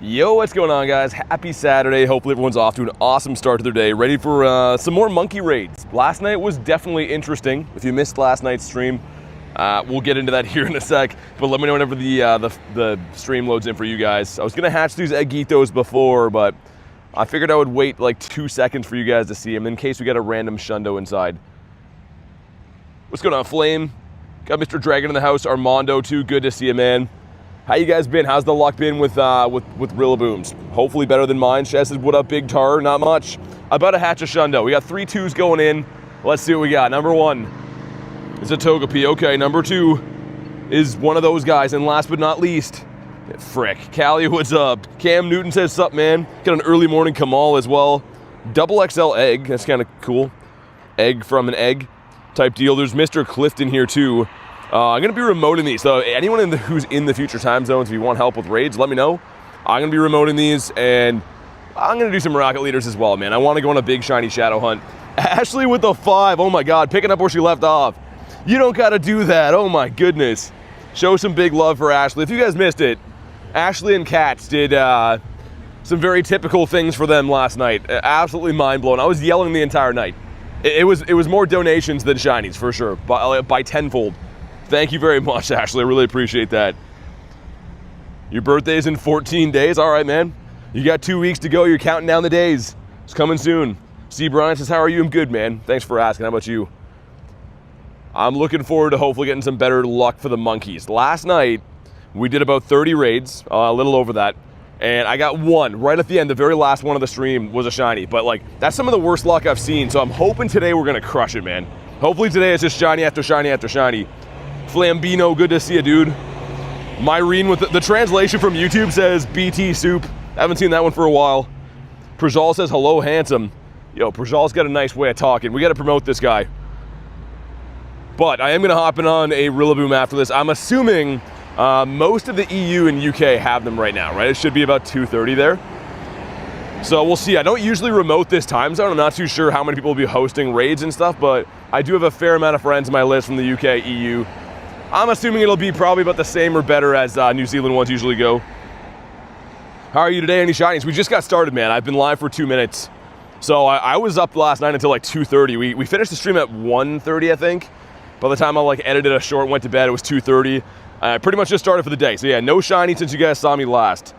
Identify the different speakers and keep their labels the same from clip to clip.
Speaker 1: Yo, what's going on, guys? Happy Saturday. Hopefully everyone's off to an awesome start to their day, ready for some more monkey raids. Last night was definitely interesting. If you missed last night's stream, we'll get into that here in a sec, but let me know whenever the stream loads in for you guys. I was gonna hatch these Eggitos before, but I figured I would wait like 2 seconds for you guys to see them in case we got a random Shundo inside. What's going on, Flame? Got Mr. Dragon in the house, Armando too, good to see you, man. How you guys been? How's the luck been with Rillabooms? Hopefully better than mine. Chess says, what up, Big Tar? Not much. About to hatch a Shundo. We got 3 twos going in. Let's see what we got. Number 1 is a Togepi. Okay, number 2 is one of those guys. And last but not least, frick. Callie, what's up? Cam Newton says, sup, man? Got an early morning Kamal as well. Double XL egg. That's kind of cool. Egg from an egg type deal. There's Mr. Clifton here too. I'm going to be remoting these, so anyone who's in the future time zones, if you want help with raids, let me know. I'm going to be remoting these, and I'm going to do some rocket leaders as well, man. I want to go on a big shiny shadow hunt. Ashley with the 5, oh my god, picking up where she left off. You don't got to do that, oh my goodness. Show some big love for Ashley. If you guys missed it, Ashley and Katz did some very typical things for them last night. Absolutely mind-blowing. I was yelling the entire night. It was more donations than shinies, for sure, by tenfold. Thank you very much, Ashley. I really appreciate that. Your birthday's in 14 days. All right, man. You got 2 weeks to go. You're counting down the days. It's coming soon. C. Brian says, how are you? I'm good, man. Thanks for asking. How about you? I'm looking forward to hopefully getting some better luck for the monkeys. Last night, we did about 30 raids, a little over that, and I got one right at the end. The very last one of the stream was a shiny, but like that's some of the worst luck I've seen, so I'm hoping today we're going to crush it, man. Hopefully today it's just shiny after shiny after shiny. Flambino, good to see you, dude. Myrene with the translation from YouTube says BT soup. Haven't seen that one for a while. Prajal says hello, handsome. Yo, Prajal's got a nice way of talking. We got to promote this guy. But I am going to hop in on a Rillaboom after this. I'm assuming most of the EU and UK have them right now, right? It should be about 2:30 there. So we'll see. I don't usually remote this time zone. I'm not too sure how many people will be hosting raids and stuff, but I do have a fair amount of friends on my list from the UK, EU. I'm assuming it'll be probably about the same or better as New Zealand ones usually go. How are you today? Any shinies? We just got started, man. I've been live for 2 minutes. So I was up last night until like 2:30. We finished the stream at 1:30, I think. By the time I like edited a short and went to bed, it was 2:30. I pretty much just started for the day. So yeah, no shiny since you guys saw me last.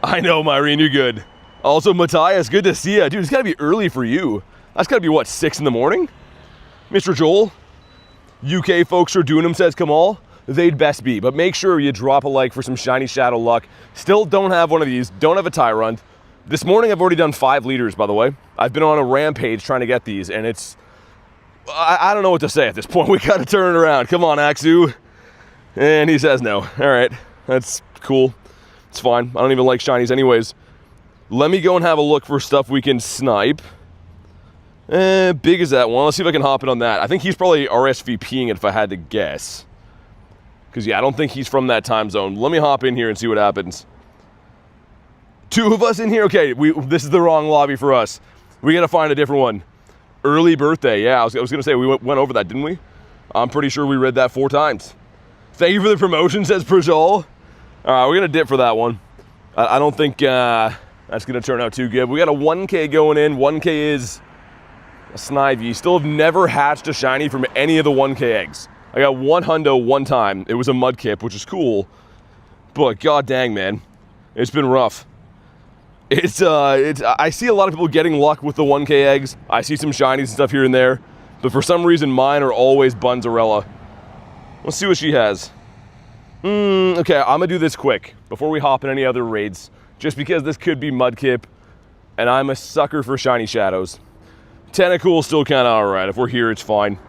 Speaker 1: I know, Myrene, you're good. Also, Matthias, good to see you. Dude, it's gotta be early for you. That's gotta be, what, 6 in the morning? Mr. Joel? UK folks are doing them, says Kamal. They'd best be, but make sure you drop a like for some shiny shadow luck. Still don't have one of these, don't have a Tyrant. This morning I've already done 5 liters, by the way. I've been on a rampage trying to get these, and it's, I don't know what to say at this point. We gotta turn it around. Come on, Axu. And he says no. All right, that's cool. It's fine. I don't even like shinies anyways. Let me go and have a look for stuff we can snipe. Big as that one. Let's see if I can hop in on that. I think he's probably RSVPing it if I had to guess. Because, yeah, I don't think he's from that time zone. Let me hop in here and see what happens. 2 of us in here? Okay, this is the wrong lobby for us. We got to find a different one. Early birthday. Yeah, I was going to say, we went over that, didn't we? I'm pretty sure we read that 4 times. Thank you for the promotion, says Prajal. All right, we're going to dip for that one. I don't think that's going to turn out too good. We got a 1K going in. 1K is a Snivy. Still have never hatched a shiny from any of the 1K eggs. I got 1 Hundo one time. It was a Mudkip, which is cool. But god dang, man. It's been rough. I see a lot of people getting luck with the 1K eggs. I see some shinies and stuff here and there. But for some reason, mine are always Bunzarella. Let's see what she has. Okay, I'm gonna do this quick before we hop in any other raids. Just because this could be Mudkip, and I'm a sucker for shiny shadows. Tentacool still kind of alright. If we're here, it's fine.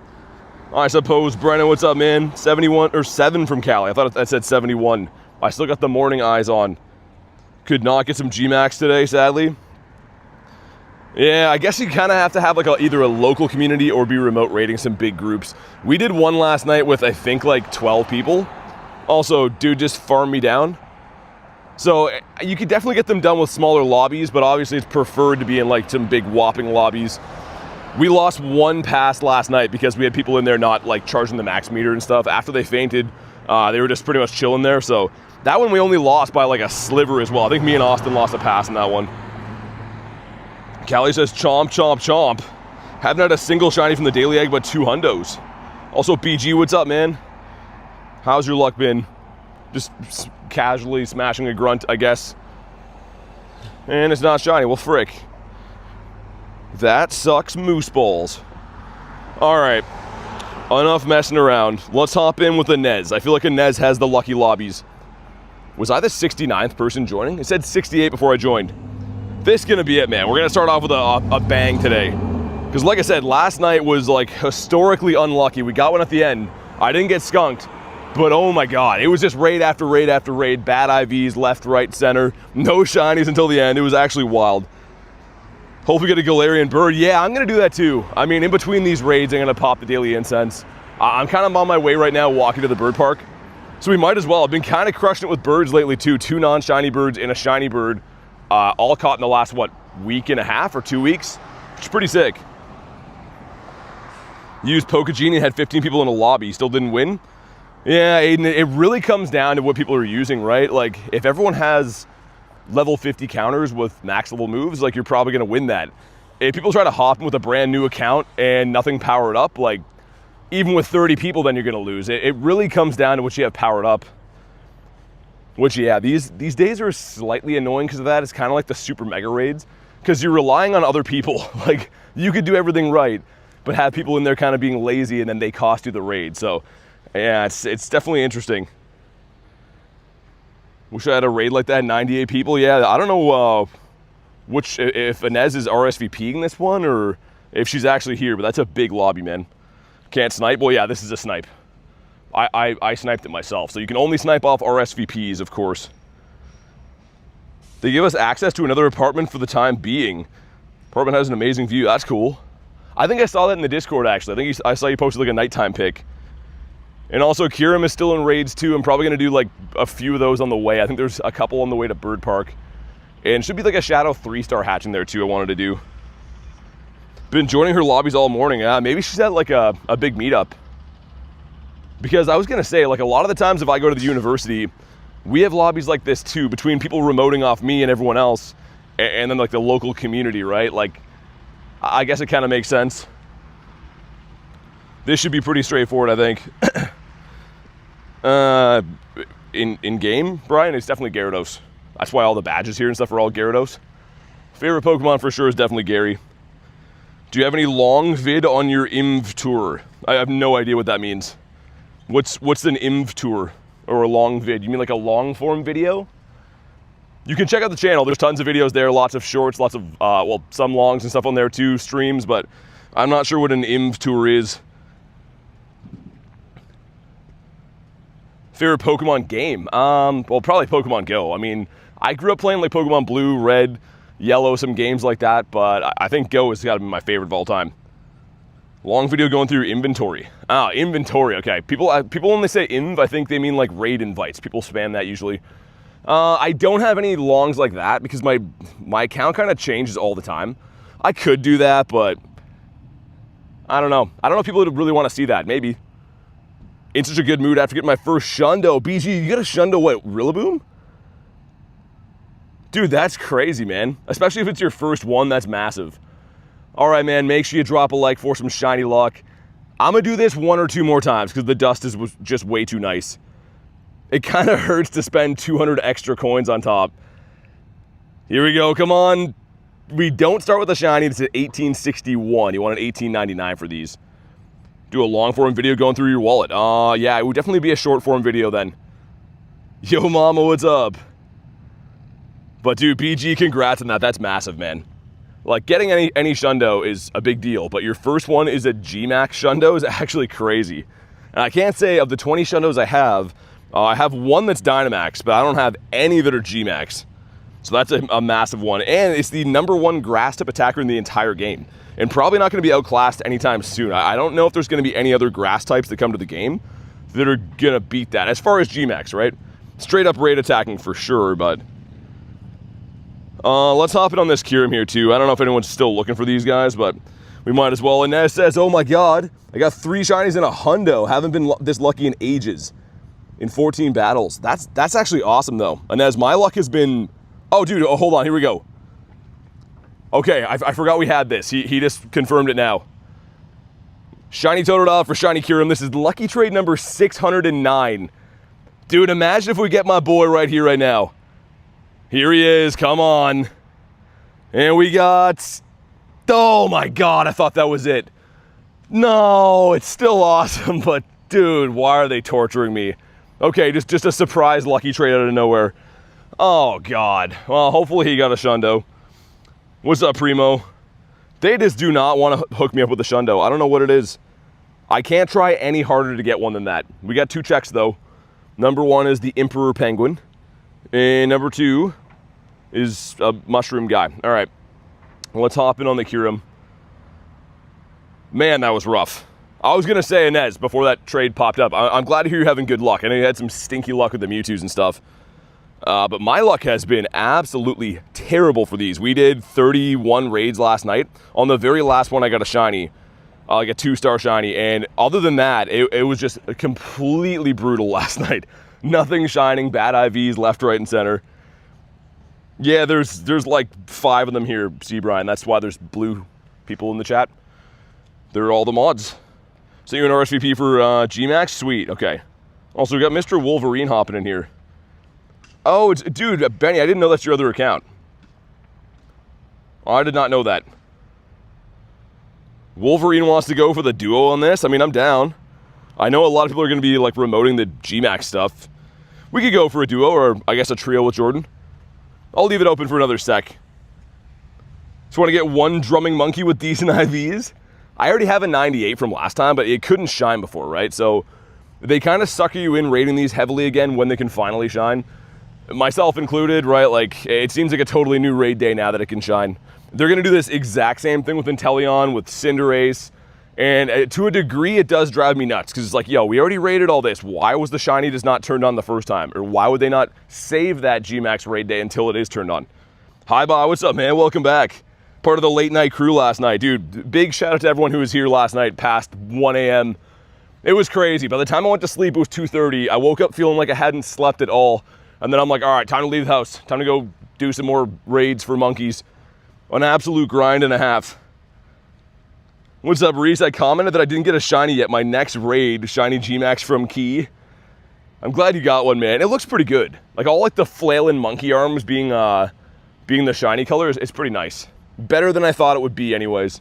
Speaker 1: I suppose. Brennan, what's up, man? 71 or 7 from Cali. I thought that said 71. I still got the morning eyes on. Could not get some G-Max today, sadly. Yeah, I guess you kind of have to have like either a local community or be remote raiding some big groups. We did one last night with, I think, like 12 people. Also, dude just farmed me down. So you could definitely get them done with smaller lobbies, but obviously it's preferred to be in like some big whopping lobbies. We lost 1 pass last night because we had people in there not like charging the max meter and stuff. After they fainted, They were just pretty much chilling there. So that one we only lost by like a sliver as well. I think me and Austin lost a pass in that one. Callie says, chomp, chomp, chomp. Haven't had a single shiny from the daily egg, but 2 hundos. Also, BG, what's up, man? How's your luck been? Just casually smashing a grunt, I guess. And it's not shiny. Well, frick. That sucks moose balls. All right. Enough messing around. Let's hop in with Inez. I feel like Inez has the lucky lobbies. Was I the 69th person joining? It said 68 before I joined. This is going to be it, man. We're going to start off with a bang today. Because like I said, last night was like historically unlucky. We got one at the end. I didn't get skunked. But oh my god, it was just raid after raid after raid. Bad IVs, left, right, center. No shinies until the end. It was actually wild. Hope we get a Galarian bird. Yeah, I'm going to do that too. I mean, in between these raids, I'm going to pop the daily incense. I'm kind of on my way right now walking to the bird park. So we might as well. I've been kind of crushing it with birds lately too. 2 non-shiny birds and a shiny bird. All caught in the last, what, week and a half or 2 weeks? It's pretty sick. Used Pokegenie and had 15 people in a lobby. Still didn't win? Yeah, Aiden, it really comes down to what people are using, right? Like, if everyone has level 50 counters with max level moves, like, you're probably going to win that. If people try to hop in with a brand new account and nothing powered up, like, even with 30 people, then you're going to lose. It really comes down to what you have powered up. Which, yeah, these days are slightly annoying because of that. It's kind of like the super mega raids, because you're relying on other people. Like, you could do everything right, but have people in there kind of being lazy, and then they cost you the raid. So, yeah, it's definitely interesting. Wish I had a raid like that, 98 people. Yeah, I don't know if Inez is RSVPing this one or if she's actually here, but that's a big lobby, man. Can't snipe? Well, yeah, this is a snipe. I sniped it myself, so you can only snipe off RSVPs, of course. They give us access to another apartment for the time being. Apartment has an amazing view. That's cool. I think I saw that in the Discord, actually. I think I saw you posted like a nighttime pic. And also, Kiram is still in raids too. I'm probably going to do like a few of those on the way. I think there's a couple on the way to Bird Park. And should be like a Shadow 3-star hatch in there too I wanted to do. Been joining her lobbies all morning. Maybe she's at like a big meetup. Because I was going to say, like, a lot of the times if I go to the university, we have lobbies like this too, between people remoting off me and everyone else, and then like the local community, right? Like, I guess it kind of makes sense. This should be pretty straightforward, I think. In game, Brian, it's definitely Gyarados. That's why all the badges here and stuff are all Gyarados. Favorite Pokemon for sure is definitely Gary. Do you have any long vid on your IMV tour? I have no idea what that means. What's an IMV tour or a long vid? You mean like a long form video? You can check out the channel. There's tons of videos there, lots of shorts, lots of, well, some longs and stuff on there too, streams, but I'm not sure what an IMV tour is. Favorite Pokemon game? Well, probably Pokemon Go. I mean, I grew up playing like Pokemon Blue, Red, Yellow, some games like that, but I think Go has got to be my favorite of all time. Long video going through inventory. Inventory, okay. People when they say inv, I think they mean like raid invites. People spam that usually. I don't have any longs like that because my account kind of changes all the time. I could do that, but I don't know. I don't know if people would really want to see that. Maybe. In such a good mood after getting my first Shundo. BG, you got a Shundo, what, Rillaboom? Dude, that's crazy, man. Especially if it's your first one, that's massive. All right, man, make sure you drop a like for some shiny luck. I'm going to do this 1 or 2 more times because the dust was just way too nice. It kind of hurts to spend 200 extra coins on top. Here we go, come on. We don't start with a shiny. It's at 1861. You want an 1899 for these. Do a long form video going through your wallet. Yeah, it would definitely be a short form video then. Yo, mama, what's up? But dude, BG, congrats on that. That's massive, man. Like, getting any Shundo is a big deal, but your first one is a G-Max Shundo is actually crazy. And I can't say of the 20 Shundos I have one that's Dynamax, but I don't have any that are G-Max. So that's a massive one. And it's the #1 grass type attacker in the entire game. And probably not going to be outclassed anytime soon. I don't know if there's going to be any other grass types that come to the game that are going to beat that. As far as G-Max, right? Straight up raid attacking for sure, but... let's hop in on this Kiram here too. I don't know if anyone's still looking for these guys, but we might as well. And Nez says, oh my god, I got 3 shinies and a Hundo. Haven't been this lucky in ages. in 14 battles. That's actually awesome, though. And as my luck has been... Oh, dude, oh, hold on. Here we go. Okay, I forgot we had this. He just confirmed it now. Shiny Totodile for Shiny Kyurem. This is lucky trade number 609. Dude, imagine if we get my boy right here, right now. Here he is. Come on. And we got... Oh, my God. I thought that was it. No, it's still awesome, but dude, why are they torturing me? Okay, just a surprise lucky trade out of nowhere. Oh, God. Well, hopefully he got a Shundo. What's up, Primo? They just do not want to hook me up with a Shundo. I don't know what it is. I can't try any harder to get one than that. We got 2 checks, though. Number 1 is the Emperor Penguin. And number 2 is a mushroom guy. All right. Let's hop in on the Kyurem. Man, that was rough. I was going to say Inez before that trade popped up. I'm glad to hear you're having good luck. I know you had some stinky luck with the Mewtwo's and stuff. But my luck has been absolutely terrible for these. We did 31 raids last night. On the very last one, I got a shiny, like a 2-star shiny. And other than that, it was just completely brutal last night. Nothing shining, bad IVs left, right, and center. Yeah, there's like 5 of them here, C. Brian. That's why there's blue people in the chat. They're all the mods. So you an RSVP for G-Max? Sweet, okay. Also, we got Mr. Wolverine hopping in here. Oh, dude, Benny, I didn't know that's your other account. I did not know that. Wolverine wants to go for the duo on this. I mean, I'm down. I know a lot of people are going to be like remoting the G-Max stuff. We could go for a duo, or I guess a trio with Jordan. I'll leave it open for another sec. Just want to get one drumming monkey with decent IVs. I already have a 98 from last time, but it couldn't shine before, right? So they kind of sucker you in rating these heavily again when they can finally shine. Myself included, right? Like, it seems like a totally new raid day now that it can shine. They're going to do this exact same thing with Inteleon, with Cinderace, and to a degree, it does drive me nuts, because it's like, yo, we already raided all this. Why was the shiny just not turned on the first time? Or why would they not save that G-Max raid day until it is turned on? Hi, Bob. What's up, man? Welcome back. Part of the late night crew last night. Dude, big shout out to everyone who was here last night past 1 a.m. It was crazy. By the time I went to sleep, it was 2:30. I woke up feeling like I hadn't slept at all. And then I'm like, all right, time to leave the house. Time to go do some more raids for monkeys. An absolute grind and a half. What's up, Reese? I commented that I didn't get a shiny yet. My next raid, Shiny G-Max from Key. I'm glad you got one, man. It looks pretty good. Like, all like the flailing monkey arms being the shiny color is pretty nice. Better than I thought it would be anyways.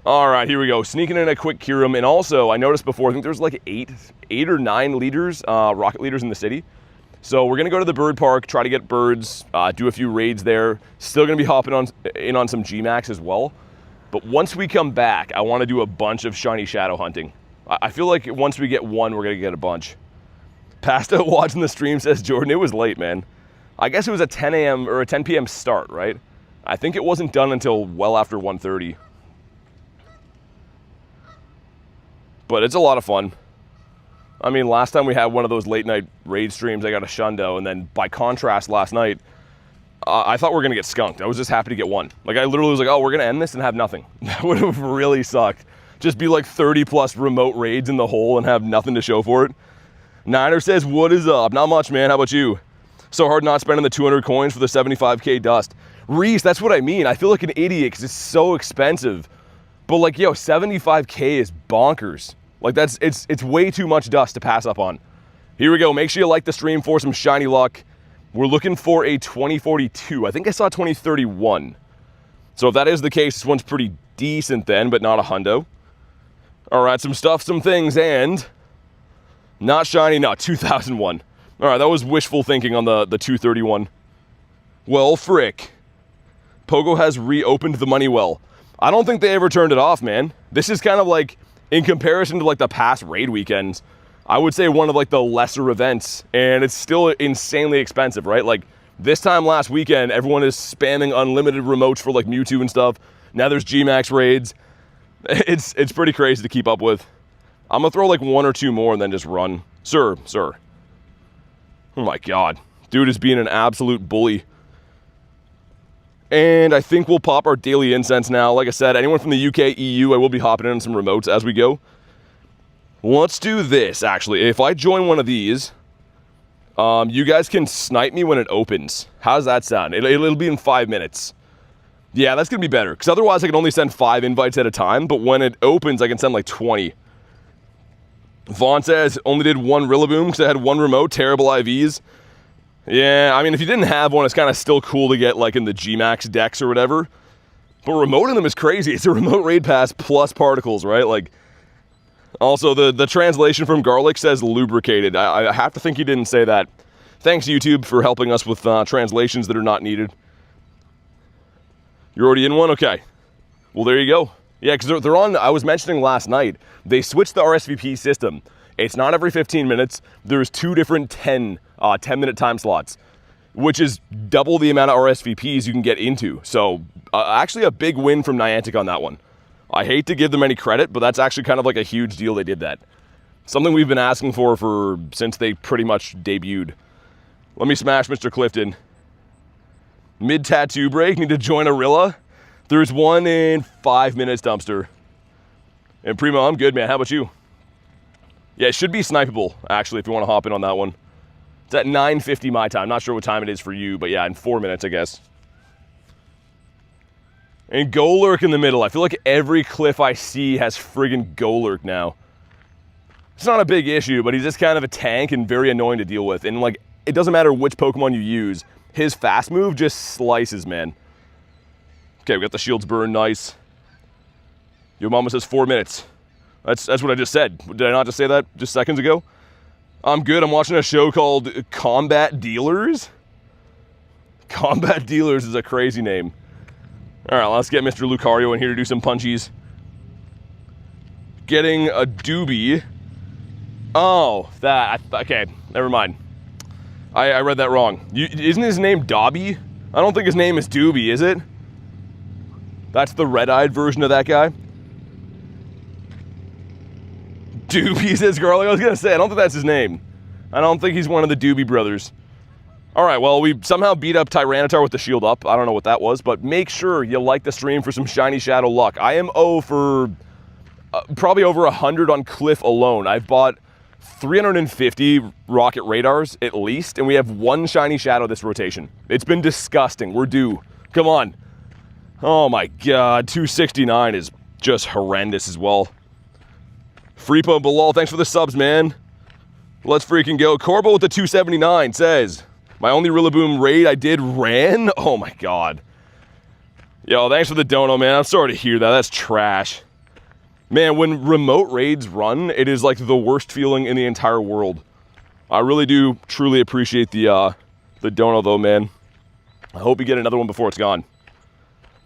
Speaker 1: All right, here we go. Sneaking in a quick Kyurem. And also, I noticed before, I think there's like 8 or 9 leaders, rocket leaders in the city. So we're going to go to the bird park, try to get birds, do a few raids there. Still going to be hopping in on some G-Max as well. But once we come back, I want to do a bunch of shiny shadow hunting. I feel like once we get one, we're going to get a bunch. Passed out watching the stream, says Jordan. It was late, man. I guess it was a 10 a.m. or a 10 p.m. start, right? I think it wasn't done until well after 1:30. But it's a lot of fun. I mean, last time we had one of those late night raid streams, I got a Shundo, and then by contrast last night, I thought we were going to get skunked. I was just happy to get one. Like, I literally was like, oh, we're going to end this and have nothing. That would have really sucked. Just be like 30 plus remote raids in the hole and have nothing to show for it. Niner says, what is up? Not much, man. How about you? So hard not spending the 200 coins for the 75k dust. Reese, that's what I mean. I feel like an idiot because it's so expensive. But like, yo, 75k is bonkers. Like, it's way too much dust to pass up on. Here we go. Make sure you like the stream for some shiny luck. We're looking for a 2042. I think I saw 2031. So if that is the case, this one's pretty decent then, but not a hundo. All right, some stuff, some things, and not shiny, not 2001. All right, that was wishful thinking on the 231. Well, frick. Pogo has reopened the money well. I don't think they ever turned it off, man. This is kind of like, in comparison to like the past raid weekends, I would say one of like the lesser events, and it's still insanely expensive, right? Like this time last weekend, everyone is spamming unlimited remotes for like Mewtwo and stuff. Now there's G-Max raids. It's pretty crazy to keep up with. I'm gonna throw like 1 or 2 more and then just run. Sir. Oh my God. Dude is being an absolute bully. And I think we'll pop our daily incense now. Like I said, anyone from the UK, EU, I will be hopping in on some remotes as we go. Let's do this, actually. If I join one of these, you guys can snipe me when it opens. How's that sound? It'll be in 5 minutes. Yeah, that's going to be better, because otherwise I can only send 5 invites at a time, but when it opens, I can send like 20. Vaughn says, only did 1 Rillaboom because I had 1 remote, terrible IVs. Yeah, I mean, if you didn't have one, it's kind of still cool to get like in the G-Max decks or whatever. But remoting them is crazy. It's a remote raid pass plus particles, right? Like, also the translation from Garlic says lubricated. I have to think he didn't say that. Thanks, YouTube, for helping us with translations that are not needed. You're already in one? Okay. Well, there you go. Yeah, because they're on, I was mentioning last night, they switched the RSVP system. It's not every 15 minutes. There's 2 different 10-minute time slots, which is double the amount of RSVPs you can get into. So actually a big win from Niantic on that one. I hate to give them any credit, but that's actually kind of like a huge deal they did that. Something we've been asking for since they pretty much debuted. Let me smash Mr. Clifton. Mid-tattoo break, need to join a Rilla. There's one in 5 minutes, Dumpster. And Primo, I'm good, man. How about you? Yeah, it should be snipeable, actually, if you want to hop in on that one. It's at 9:50 my time. Not sure what time it is for you, but yeah, in 4 minutes, I guess. And Golurk in the middle. I feel like every cliff I see has friggin' Golurk now. It's not a big issue, but he's just kind of a tank and very annoying to deal with. And like, it doesn't matter which Pokemon you use. His fast move just slices, man. Okay, we got the shields burned, nice. Your mama says 4 minutes. That's what I just said. Did I not just say that just seconds ago? I'm good. I'm watching a show called Combat Dealers. Combat Dealers is a crazy name. All right, let's get Mr. Lucario in here to do some punchies. Getting a doobie. Oh, that. Okay, never mind. I read that wrong. Isn't his name Dobby? I don't think his name is Doobie, is it? That's the red-eyed version of that guy. Doobie, says Garlic. I was going to say, I don't think that's his name. I don't think he's one of the Doobie brothers. All right, well, we somehow beat up Tyranitar with the shield up. I don't know what that was, but make sure you like the stream for some Shiny Shadow luck. I am 0 for probably over 100 on Cliff alone. I've bought 350 Rocket Radars at least, and we have 1 Shiny Shadow this rotation. It's been disgusting. We're due. Come on. Oh my god, 269 is just horrendous as well. Freepo Bilal, thanks for the subs, man. Let's freaking go. Corbo with the 279 says, my only Rillaboom raid I did ran? Oh my god. Yo, thanks for the dono, man. I'm sorry to hear that. That's trash. Man, when remote raids run, it is like the worst feeling in the entire world. I really do truly appreciate the dono though, man. I hope you get another one before it's gone.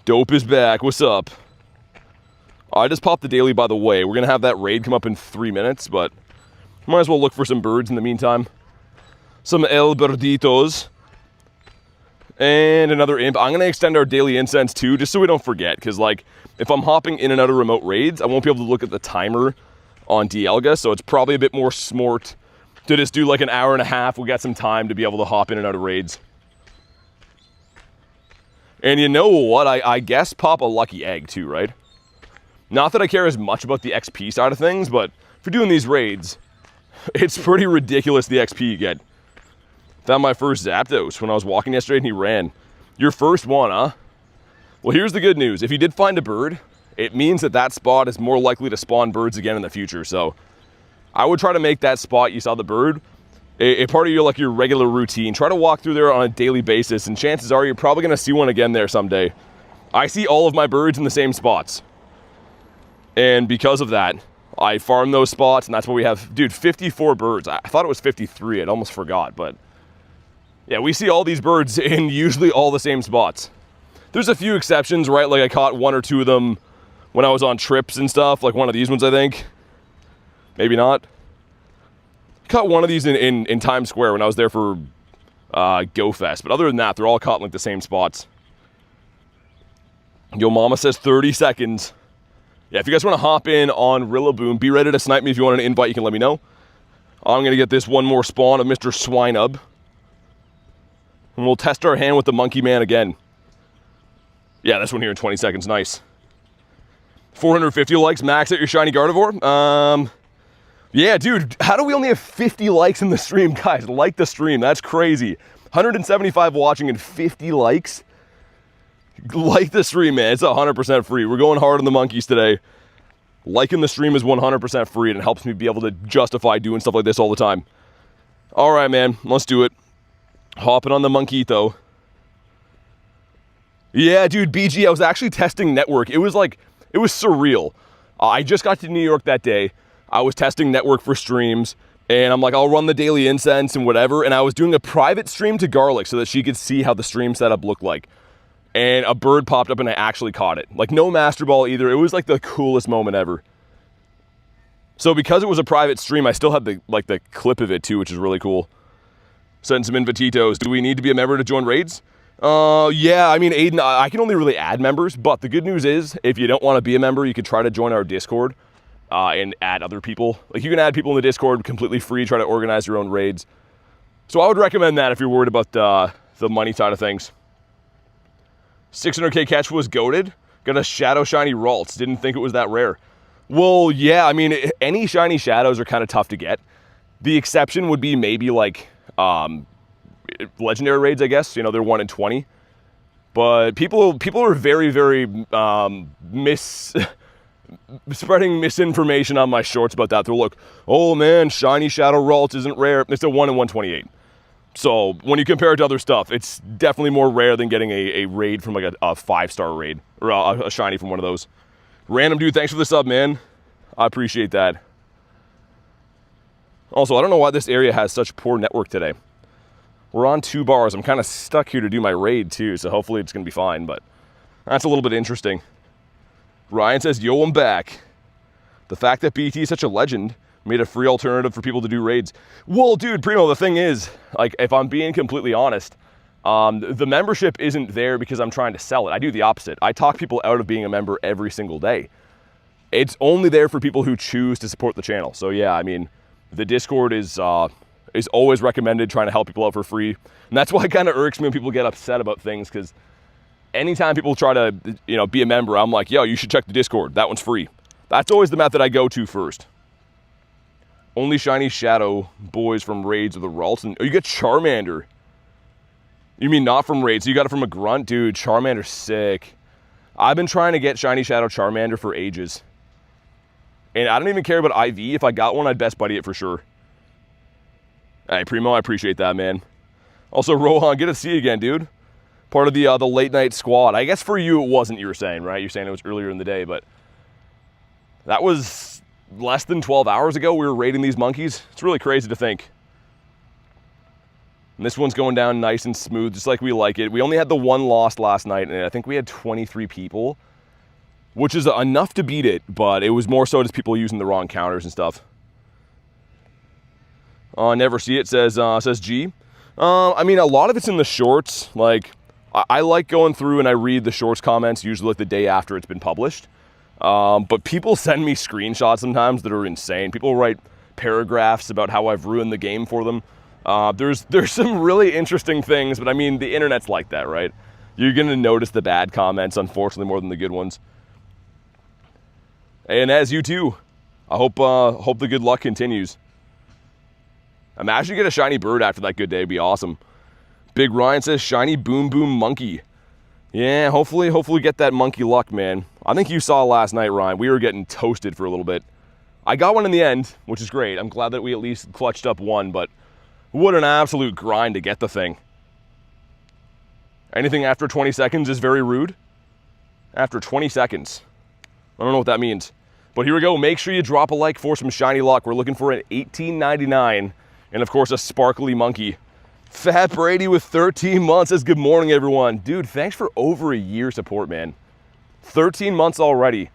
Speaker 1: Dope is back. What's up? I just popped the daily, by the way. We're going to have that raid come up in 3 minutes, but might as well look for some birds in the meantime. Some El Birditos. And another imp. I'm going to extend our daily incense too, just so we don't forget. Because, like, if I'm hopping in and out of remote raids, I won't be able to look at the timer on Dialga. So it's probably a bit more smart to just do like an hour and a half. We got some time to be able to hop in and out of raids. And you know what? I guess pop a lucky egg too, right? Not that I care as much about the XP side of things, but for doing these raids, it's pretty ridiculous the XP you get. Found my first Zapdos when I was walking yesterday and he ran. Your first one, huh? Well, here's the good news. If you did find a bird, it means that that spot is more likely to spawn birds again in the future. So I would try to make that spot you saw the bird a part of your regular routine. Try to walk through there on a daily basis, and chances are you're probably going to see one again there someday. I see all of my birds in the same spots. And because of that, I farm those spots, and that's what we have. Dude, 54 birds. I thought it was 53. I'd almost forgot, but yeah, we see all these birds in usually all the same spots. There's a few exceptions, right? Like I caught 1 or 2 of them when I was on trips and stuff, like one of these ones, I think. Maybe not. Caught one of these in Times Square when I was there for Go Fest, but other than that, they're all caught in like the same spots. Yo Mama says 30 seconds. Yeah, if you guys want to hop in on Rillaboom, be ready to snipe me. If you want an invite, you can let me know. I'm going to get this one more spawn of Mr. Swinub. And we'll test our hand with the Monkey Man again. Yeah, this one here in 20 seconds. Nice. 450 likes max at your Shiny Gardevoir. Yeah, dude, how do we only have 50 likes in the stream? Guys, like the stream. That's crazy. 175 watching and 50 likes. Like the stream, man. It's 100% free. We're going hard on the monkeys today. Liking the stream is 100% free, and it helps me be able to justify doing stuff like this all the time. All right, man. Let's do it. Hopping on the monkito. Yeah, dude, BG, I was actually testing network. It was surreal. I just got to New York that day. I was testing network for streams, and I'm like, I'll run the daily incense and whatever, and I was doing a private stream to Garlic so that she could see how the stream setup looked like. And a bird popped up, and I actually caught it. Like, no master ball either. It was like the coolest moment ever. So because it was a private stream, I still had the clip of it too, which is really cool. Send some invititos. Do we need to be a member to join raids? Yeah, I mean, Aiden, I can only really add members, but the good news is, if you don't want to be a member, you can try to join our Discord. And add other people. Like, you can add people in the Discord completely free, try to organize your own raids. So I would recommend that if you're worried about the money side of things. 600k catch was goated. Got a Shadow Shiny Ralts. Didn't think it was that rare. Well, yeah, I mean, any shiny shadows are kind of tough to get. The exception would be maybe like legendary raids, I guess. You know, they're 1 in 20. But people are very, very spreading misinformation on my shorts about that. They're like, oh man, shiny shadow Ralts isn't rare. It's a 1 in 128. So when you compare it to other stuff, it's definitely more rare than getting a raid from like a 5-star raid, or a shiny from one of those. Random dude, thanks for the sub, man. I appreciate that. Also, I don't know why this area has such poor network today. We're on 2 bars. I'm kind of stuck here to do my raid too, so hopefully it's gonna be fine, but that's a little bit interesting. Ryan says, yo, I'm back. The fact that BT is such a legend made a free alternative for people to do raids. Well, dude, Primo, the thing is, like, if I'm being completely honest, the membership isn't there because I'm trying to sell it. I do the opposite. I talk people out of being a member every single day. It's only there for people who choose to support the channel. So yeah, I mean, the Discord is always recommended, trying to help people out for free. And that's why it kind of irks me when people get upset about things, because anytime people try to, you know, be a member, I'm like, yo, you should check the Discord. That one's free. That's always the method I go to first. Only shiny shadow boys from raids with the Ralts. And, oh, you get Charmander. You mean not from raids? So you got it from a grunt? Dude, Charmander's sick. I've been trying to get shiny shadow Charmander for ages. And I don't even care about IV. If I got one, I'd best buddy it for sure. Hey, Primo, I appreciate that, man. Also, Rohan, good to see you again, dude. Part of the late night squad. I guess for you it wasn't, you were saying, right? You're saying it was earlier in the day, but that was less than 12 hours ago we were raiding these monkeys. It's really crazy to think. And this one's going down nice and smooth, just like we like it. We only had the 1 loss last night, and I think we had 23 people, which is enough to beat it, but it was more so just people using the wrong counters and stuff. Never see it, says G. I mean, a lot of it's in the shorts. Like, I like going through and I read the shorts comments, usually like the day after it's been published. But people send me screenshots sometimes that are insane. People write paragraphs about how I've ruined the game for them. There's some really interesting things, but I mean, the internet's like that, right? You're gonna notice the bad comments, unfortunately, more than the good ones. And as you too, I hope the good luck continues. Imagine you get a shiny bird after that good day, it'd be awesome. Big Ryan says, shiny boom boom monkey. Yeah, hopefully get that monkey luck, man. I think you saw last night, Ryan, we were getting toasted for a little bit. I got one in the end, which is great. I'm glad that we at least clutched up one, but what an absolute grind to get the thing. Anything after 20 seconds is very rude. After 20 seconds. I don't know what that means. But here we go. Make sure you drop a like for some shiny luck. We're looking for an $18.99 and, of course, a sparkly monkey. Fat Brady with 13 months says, good morning, everyone. Dude, thanks for over a year support, man. 13 months already.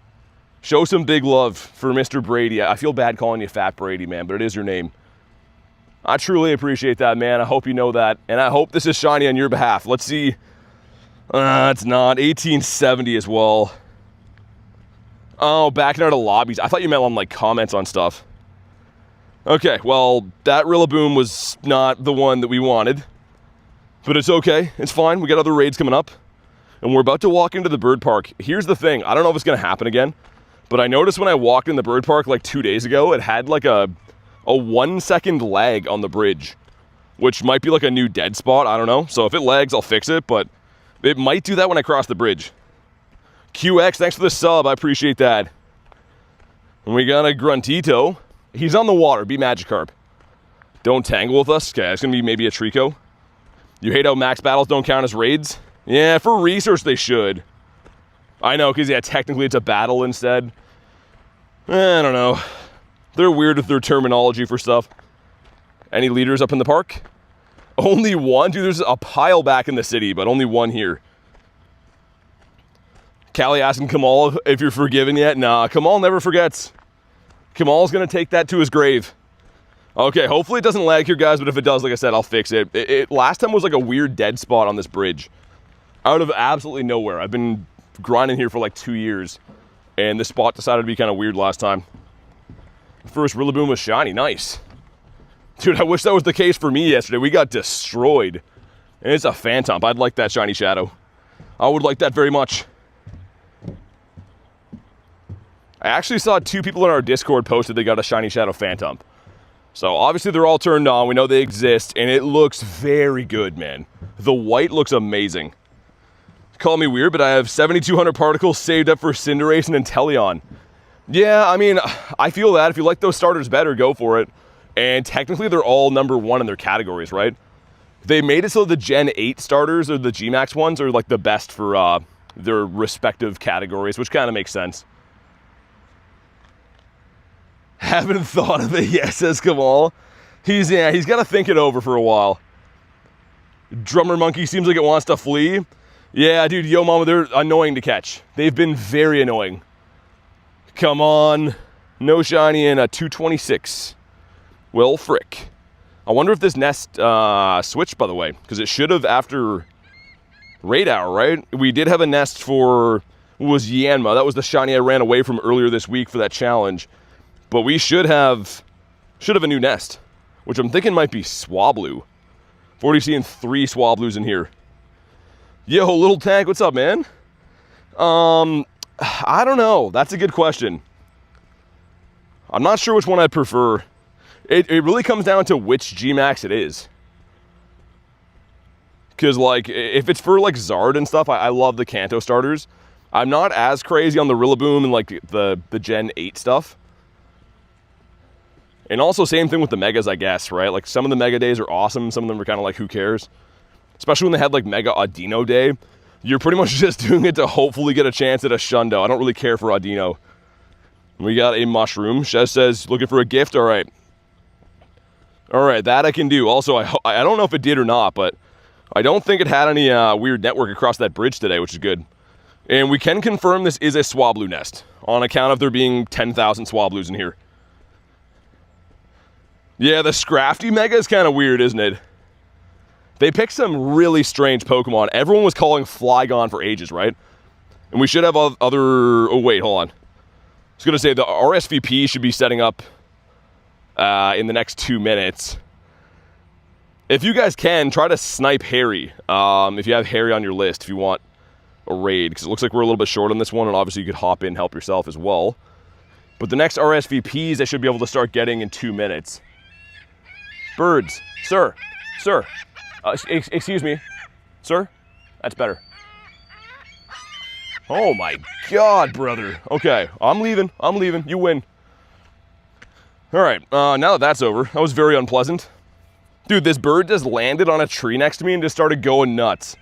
Speaker 1: Show some big love for Mr. Brady. I feel bad calling you Fat Brady, man, but it is your name. I truly appreciate that, man. I hope you know that. And I hope this is shiny on your behalf. Let's see. It's not. 1870 as well. Oh, backing out of lobbies. I thought you meant on, like, comments on stuff. Okay, well, that Rillaboom was not the one that we wanted. But it's okay. It's fine. We got other raids coming up. And we're about to walk into the bird park. Here's the thing. I don't know if it's going to happen again. But I noticed when I walked in the bird park like 2 days ago, it had like a a 1 second lag on the bridge, which might be like a new dead spot. I don't know. So if it lags, I'll fix it, but it might do that when I cross the bridge. QX, thanks for the sub. I appreciate that. And we got a Gruntito. He's on the water. Be Magikarp. Don't tangle with us. Okay, it's going to be maybe a Trico. You hate how max battles don't count as raids? Yeah, for research they should. I know, because yeah, technically it's a battle instead. I don't know. They're weird with their terminology for stuff. Any leaders up in the park? Only one? Dude, there's a pile back in the city, but only one here. Callie asking Kamal if you're forgiven yet. Nah, Kamal never forgets. Kamal's going to take that to his grave. Okay, hopefully it doesn't lag here, guys, but if it does, like I said, I'll fix it. It last time was like a weird dead spot on this bridge. Out of absolutely nowhere. I've been grinding here for like 2 years, and this spot decided to be kind of weird last time. First Rillaboom was shiny. Nice. Dude, I wish that was the case for me yesterday. We got destroyed. And it's a Phantom. I'd like that shiny Shadow. I would like that very much. I actually saw 2 people in our Discord posted they got a shiny Shadow Phantom. So obviously they're all turned on. We know they exist, and it looks very good, man. The white looks amazing. Call me weird, but I have 7,200 particles saved up for Cinderace and Inteleon. Yeah, I mean, I feel that. If you like those starters better, go for it. And technically, they're all #1 in their categories, right? They made it so the Gen 8 starters, or the G-Max ones, are like the best for their respective categories, which kind of makes sense. Haven't thought of it yet, says Kamal. He's got to think it over for a while. Drummer Monkey seems like it wants to flee. Yeah, dude, Yo Mama, they're annoying to catch. They've been very annoying. Come on. No shiny and a 226. Well, frick. I wonder if this nest switched, by the way, because it should have after raid hour, right? We did have a nest for, what was Yanma. That was the shiny I ran away from earlier this week for that challenge. But we should have a new nest, which I'm thinking might be Swablu. I've already seen 3 Swablus in here. Yo, Little Tank, what's up, man? I don't know. That's a good question. I'm not sure which one I'd prefer. It really comes down to which G-Max it is. Because, like, if it's for, like, Zard and stuff, I love the Kanto starters. I'm not as crazy on the Rillaboom and, like, the Gen 8 stuff. And also, same thing with the Megas, I guess, right? Like, some of the Mega Days are awesome. Some of them are kind of like, who cares? Especially when they had, like, Mega Audino Day. You're pretty much just doing it to hopefully get a chance at a Shundo. I don't really care for Audino. We got a Mushroom. Shez says, looking for a gift? All right. All right, that I can do. Also, I don't know if it did or not, but I don't think it had any weird network across that bridge today, which is good. And we can confirm this is a Swablu nest, on account of there being 10,000 Swablus in here. Yeah, the Scrafty Mega is kind of weird, isn't it? They picked some really strange Pokemon. Everyone was calling Flygon for ages, right? And we should have other... Oh, wait, hold on. I was going to say, the RSVP should be setting up in the next 2 minutes. If you guys can, try to snipe Harry. If you have Harry on your list, if you want a raid. Because it looks like we're a little bit short on this one, and obviously you could hop in and help yourself as well. But the next RSVPs I should be able to start getting in 2 minutes. Birds. Sir. Excuse me. Sir? That's better. Oh my god, brother. Okay, I'm leaving. You win. Alright, now that that's over, that was very unpleasant. Dude, this bird just landed on a tree next to me and just started going nuts.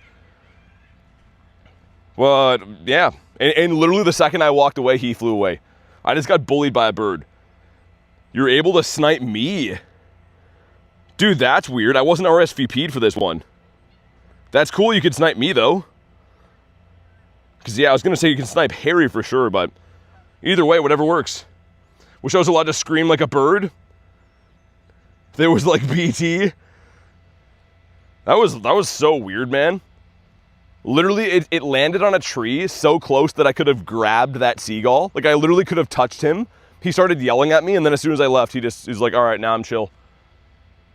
Speaker 1: But, yeah. And literally the second I walked away, he flew away. I just got bullied by a bird. You're able to snipe me? Dude, that's weird. I wasn't RSVP'd for this one. That's cool you could snipe me, though. Because, yeah, I was going to say you can snipe Harry for sure, but either way, whatever works. Wish I was allowed to scream like a bird. There was, like, BT. That was so weird, man. Literally, it landed on a tree so close that I could have grabbed that seagull. Like, I literally could have touched him. He started yelling at me, and then as soon as I left, he was like, all right, now I'm chill.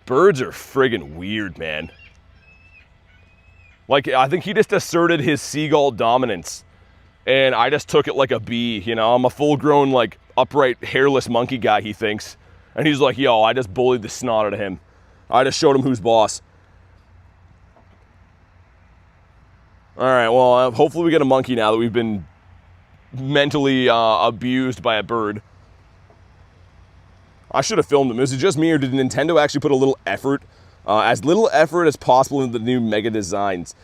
Speaker 1: Birds are friggin' weird, man. Like, I think he just asserted his seagull dominance. And I just took it like a bee, you know? I'm a full-grown, like, upright, hairless monkey guy, he thinks. And he's like, yo, I just bullied the snot out of him. I just showed him who's boss. All right, well, hopefully we get a monkey now that we've been mentally abused by a bird. I should have filmed them. Is it just me, or did Nintendo actually put a little effort, as little effort as possible into the new Mega designs?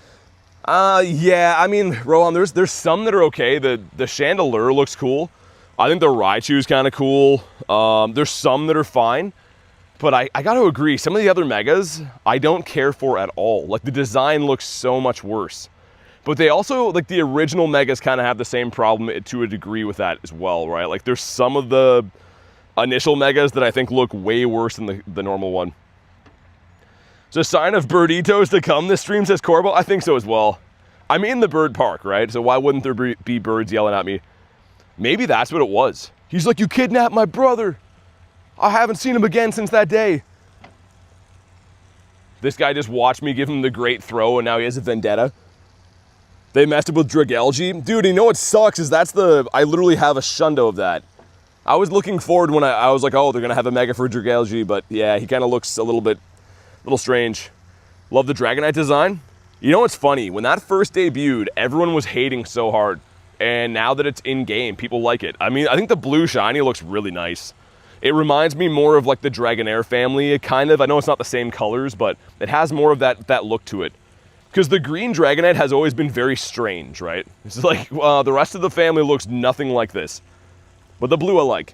Speaker 1: Yeah, I mean, Rohan, there's some that are okay. The Chandelure looks cool. I think the Raichu is kind of cool. There's some that are fine. But I got to agree, some of the other Megas, I don't care for at all. Like, the design looks so much worse. But they also, like, the original Megas kind of have the same problem to a degree with that as well, right? Like, there's some of the initial Megas that I think look way worse than the normal one. Is it a sign of birditos to come, this stream, says Corbo? I think so as well. I'm in the bird park, right? So why wouldn't there be birds yelling at me? Maybe that's what it was. He's like, you kidnapped my brother. I haven't seen him again since that day. This guy just watched me give him the great throw, and now he has a vendetta. They messed up with Dragalge. Dude, you know what sucks is I literally have a Shundo of that. I was looking forward when I was like, oh, they're going to have a Mega for Dragalge, but yeah, he kind of looks a little strange. Love the Dragonite design. You know what's funny? When that first debuted, everyone was hating so hard. And now that it's in-game, people like it. I mean, I think the blue shiny looks really nice. It reminds me more of like the Dragonair family, kind of. I know it's not the same colors, but it has more of that look to it. Because the green Dragonite has always been very strange, right? It's like, the rest of the family looks nothing like this. But the blue I like.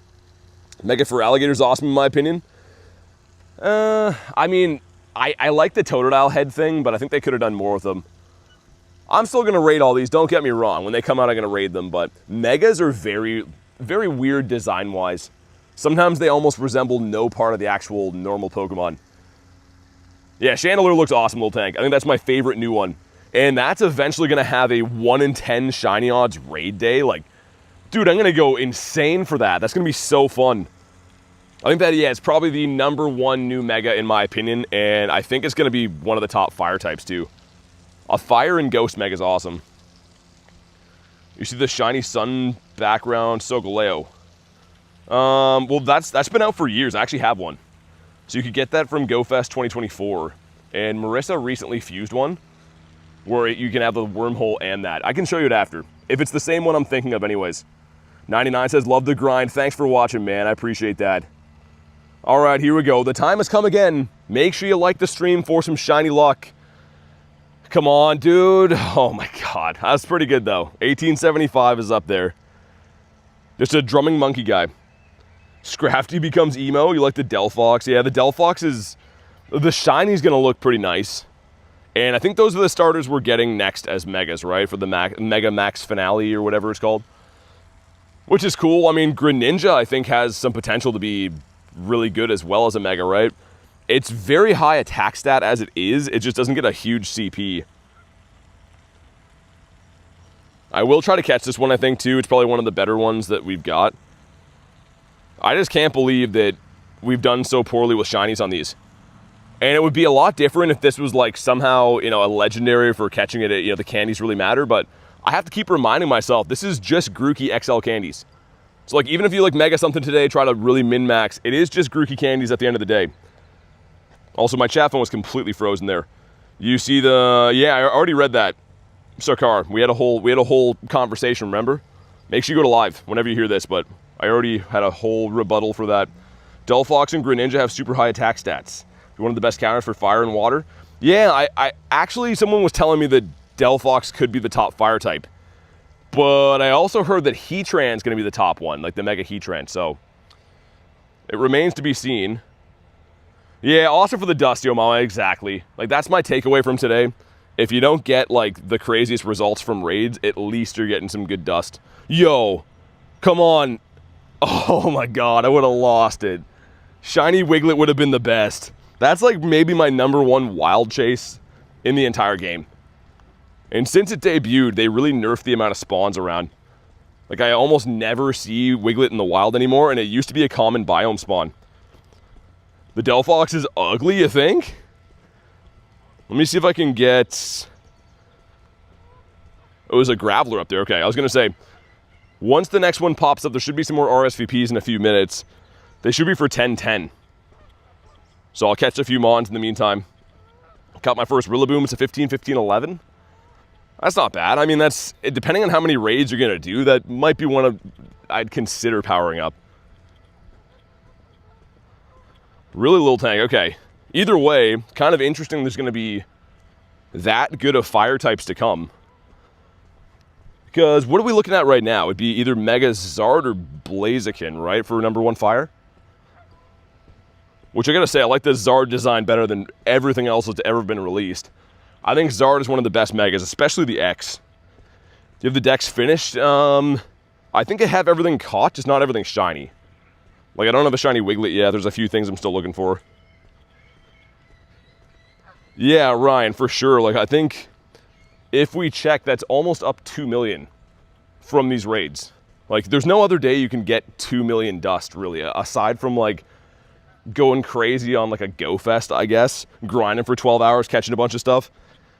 Speaker 1: Mega for Alligator's awesome in my opinion. I mean, I like the Totodile head thing, but I think they could have done more with them. I'm still going to raid all these, don't get me wrong. When they come out, I'm going to raid them, but Megas are very, very weird design-wise. Sometimes they almost resemble no part of the actual normal Pokemon. Yeah, Chandelure looks awesome, little tank. I think that's my favorite new one. And that's eventually going to have a 1 in 10 shiny odds raid day. Like, dude, I'm going to go insane for that. That's going to be so fun. I think that, yeah, it's probably the #1 new Mega in my opinion, and I think it's going to be one of the top fire types too. A fire and ghost Mega is awesome. You see the shiny sun background Solgaleo. Well, that's been out for years. I actually have one. So you could get that from GoFest 2024. And Marissa recently fused one where you can have the wormhole and that. I can show you it after, if it's the same one I'm thinking of anyways. 99 says, love the grind. Thanks for watching, man. I appreciate that. All right, here we go. The time has come again. Make sure you like the stream for some shiny luck. Come on, dude. Oh my God. That's pretty good though. 1875 is up there. Just a drumming monkey guy. Scrafty becomes emo. You like the Delphox? Yeah, the Delphox is... The shiny's going to look pretty nice. And I think those are the starters we're getting next as Megas, right? For the Mega Max Finale or whatever it's called. Which is cool. I mean, Greninja, I think, has some potential to be really good as well as a Mega, right? It's very high attack stat as it is. It just doesn't get a huge CP. I will try to catch this one, I think, too. It's probably one of the better ones that we've got. I just can't believe that we've done so poorly with shinies on these. And it would be a lot different if this was like somehow, you know, a legendary for catching it, you know, the candies really matter. But I have to keep reminding myself, this is just Grookey XL candies. So like, even if you like Mega something today, try to really min-max, it is just Grookey candies at the end of the day. Also, my chat phone was completely frozen there. You see the, yeah, I already read that. Sarkar, we had a whole conversation, remember? Make sure you go to live whenever you hear this, but I already had a whole rebuttal for that. Delphox and Greninja have super high attack stats. One of the best counters for fire and water. Yeah, I actually, someone was telling me that Delphox could be the top fire type. But I also heard that Heatran's going to be the top one, like the Mega Heatran, so it remains to be seen. Yeah, also for the dust, yo mama, exactly. Like, that's my takeaway from today. If you don't get, like, the craziest results from raids, at least you're getting some good dust. Yo, come on. Oh my God, I would have lost it. Shiny Wiglet would have been the best. That's like maybe my #1 wild chase in the entire game. And since it debuted, they really nerfed the amount of spawns around. Like, I almost never see Wiglet in the wild anymore, and it used to be a common biome spawn. The Delphox is ugly, you think? Let me see if I can get... Oh, there's a Graveler up there. Okay, I was going to say, once the next one pops up, there should be some more RSVPs in a few minutes. They should be for 10-10. So I'll catch a few Mons in the meantime. Got my first Rillaboom. It's a 15-15-11. That's not bad. I mean, that's, depending on how many raids you're going to do, that might be one of, I'd consider powering up. Really little tank. Okay. Either way, kind of interesting there's going to be that good of fire types to come. Because what are we looking at right now? It'd be either Mega Zard or Blaziken, right, for number 1 fire? Which I gotta say, I like the Zard design better than everything else that's ever been released. I think Zard is one of the best Megas, especially the X. Do you have the decks finished? I think I have everything caught, just not everything shiny. Like, I don't have a shiny Wiglet yet. There's a few things I'm still looking for. Yeah, Ryan, for sure. Like, I think if we check, that's almost up 2 million from these raids. Like, there's no other day you can get 2 million dust, really, aside from, like, going crazy on, like, a Go Fest, I guess, grinding for 12 hours, catching a bunch of stuff.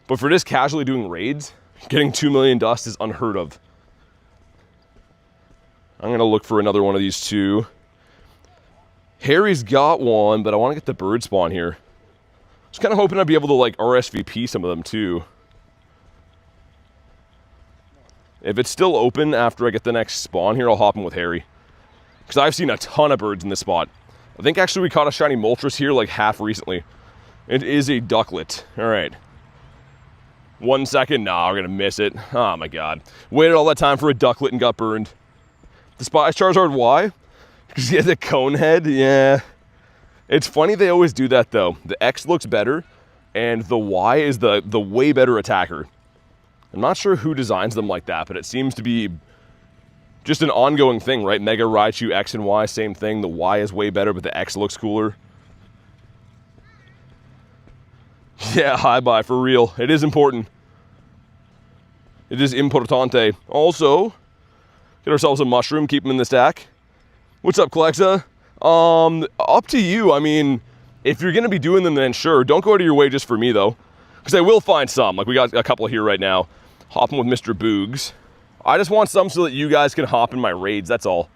Speaker 1: But for just casually doing raids, getting 2 million dust is unheard of. I'm going to look for another one of these two. Harry's got one, but I want to get the bird spawn here. Just kind of hoping I'd be able to, like, RSVP some of them, too. If it's still open after I get the next spawn here, I'll hop in with Harry. Because I've seen a ton of birds in this spot. I think actually we caught a shiny Moltres here like half recently. It is a ducklet. All right. 1 second. Nah, we're going to miss it. Oh my god. Waited all that time for a ducklet and got burned. Despise Charizard, why? Because he has a cone head? Yeah. It's funny they always do that though. The X looks better and the Y is the way better attacker. I'm not sure who designs them like that, but it seems to be just an ongoing thing, right? Mega Raichu, X and Y, same thing. The Y is way better, but the X looks cooler. Yeah, hi-bye, for real. It is important. It is importante. Also, get ourselves a mushroom, keep them in the stack. What's up, Klexa? Up to you. I mean, if you're going to be doing them, then sure. Don't go out of your way just for me, though. Because I will find some. Like, we got a couple here right now. Hopping with Mr. Boogs. I just want some so that you guys can hop in my raids, that's all.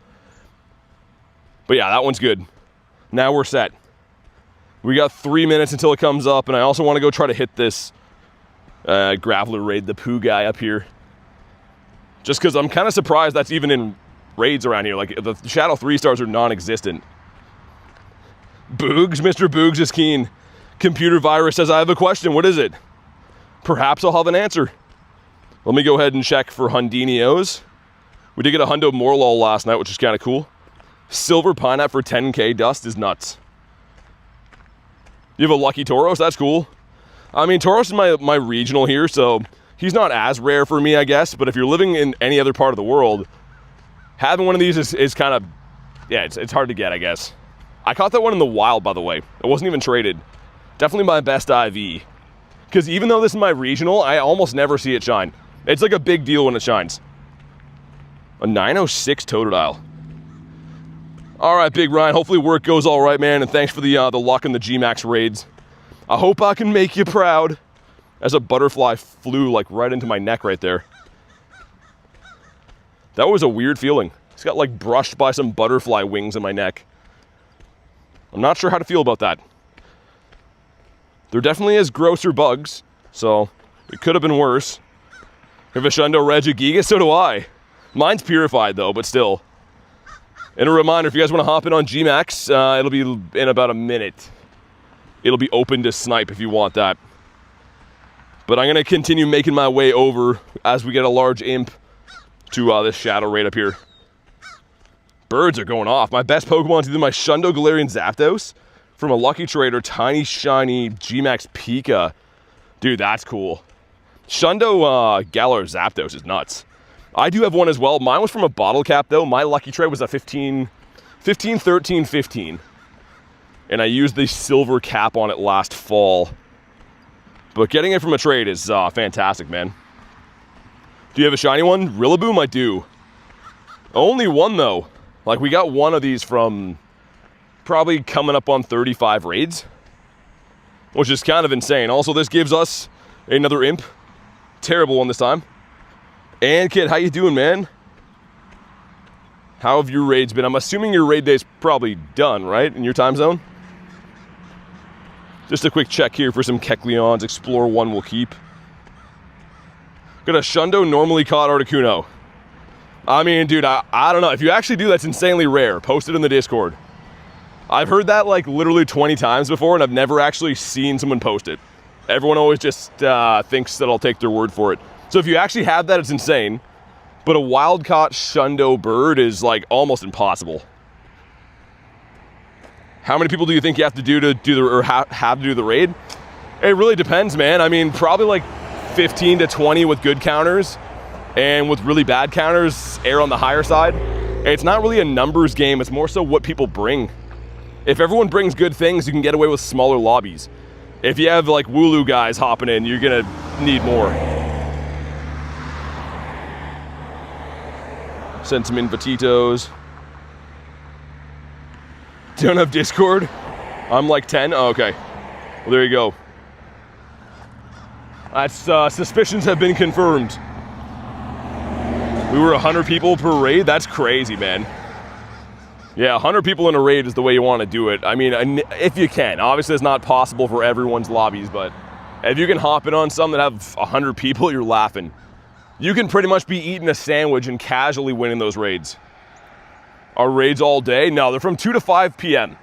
Speaker 1: But yeah, that one's good. Now we're set. We got 3 minutes until it comes up, and I also want to go try to hit this Graveler raid, the poo guy up here. Just because I'm kind of surprised that's even in raids around here. Like, the Shadow 3-stars are non-existent. Boogs, Mr. Boogs is keen. Computer Virus says, I have a question, what is it? Perhaps I'll have an answer. Let me go ahead and check for Hundinios. We did get a Hundo Morlul last night, which is kind of cool. Silver Pineapple for 10k dust is nuts. You have a Lucky Tauros? That's cool. I mean, Tauros is my regional here, so he's not as rare for me, I guess. But if you're living in any other part of the world, having one of these is kind of, yeah, it's hard to get, I guess. I caught that one in the wild, by the way. It wasn't even traded. Definitely my best IV. Because even though this is my regional, I almost never see it shine. It's like a big deal when it shines. A 906 Totodile. All right, Big Ryan. Hopefully work goes all right, man. And thanks for the luck in the G-Max raids. I hope I can make you proud. As a butterfly flew like right into my neck right there. That was a weird feeling. It's got like brushed by some butterfly wings in my neck. I'm not sure how to feel about that. There definitely is grosser bugs, so it could have been worse. If a Shundo Regigiga, so do I. Mine's purified though, but still. And a reminder, if you guys want to hop in on G-Max, it'll be in about a minute. It'll be open to snipe if you want that. But I'm going to continue making my way over as we get a large imp to this shadow raid up here. Birds are going off. My best Pokemon is either my Shundo Galarian Zapdos from a Lucky Trader, Tiny Shiny G-Max Pika. Dude, that's cool. Shundo Galar Zapdos is nuts. I do have one as well. Mine was from a bottle cap though. My Lucky Trade was a 15, 13, 15. And I used the silver cap on it last fall. But getting it from a trade is fantastic, man. Do you have a shiny one? Rillaboom, I do. Only one though. Like, we got one of these from probably coming up on 35 raids. Which is kind of insane. Also, this gives us another imp. Terrible one this time. And Kid, how you doing, man? How have your raids been? I'm assuming your raid day's probably done, right? In your time zone? Just a quick check here for some Kecleons. Explore 1 will keep. Got a Shundo normally caught Articuno. I mean, dude, I don't know. If you actually do, that's insanely rare. Post it in the Discord. I've heard that like literally 20 times before, and I've never actually seen someone post it. Everyone always just thinks that I'll take their word for it. So if you actually have that, it's insane. But a wild-caught Shundo bird is like almost impossible. How many people do you think you have to do have to do the raid? It really depends, man. I mean, probably like 15 to 20 with good counters, and with really bad counters, err on the higher side. It's not really a numbers game, it's more so what people bring. If everyone brings good things, you can get away with smaller lobbies. If you have like Wooloo guys hopping in, you're gonna need more. Send some invititos. Don't have Discord? I'm like 10? Oh, okay. Well, there you go. That's suspicions have been confirmed. We were 100 people per raid? That's crazy, man. Yeah, 100 people in a raid is the way you want to do it. I mean, if you can. Obviously, it's not possible for everyone's lobbies, but if you can hop in on some that have 100 people, you're laughing. You can pretty much be eating a sandwich and casually winning those raids. Are raids all day? No, they're from 2 to 5 p.m.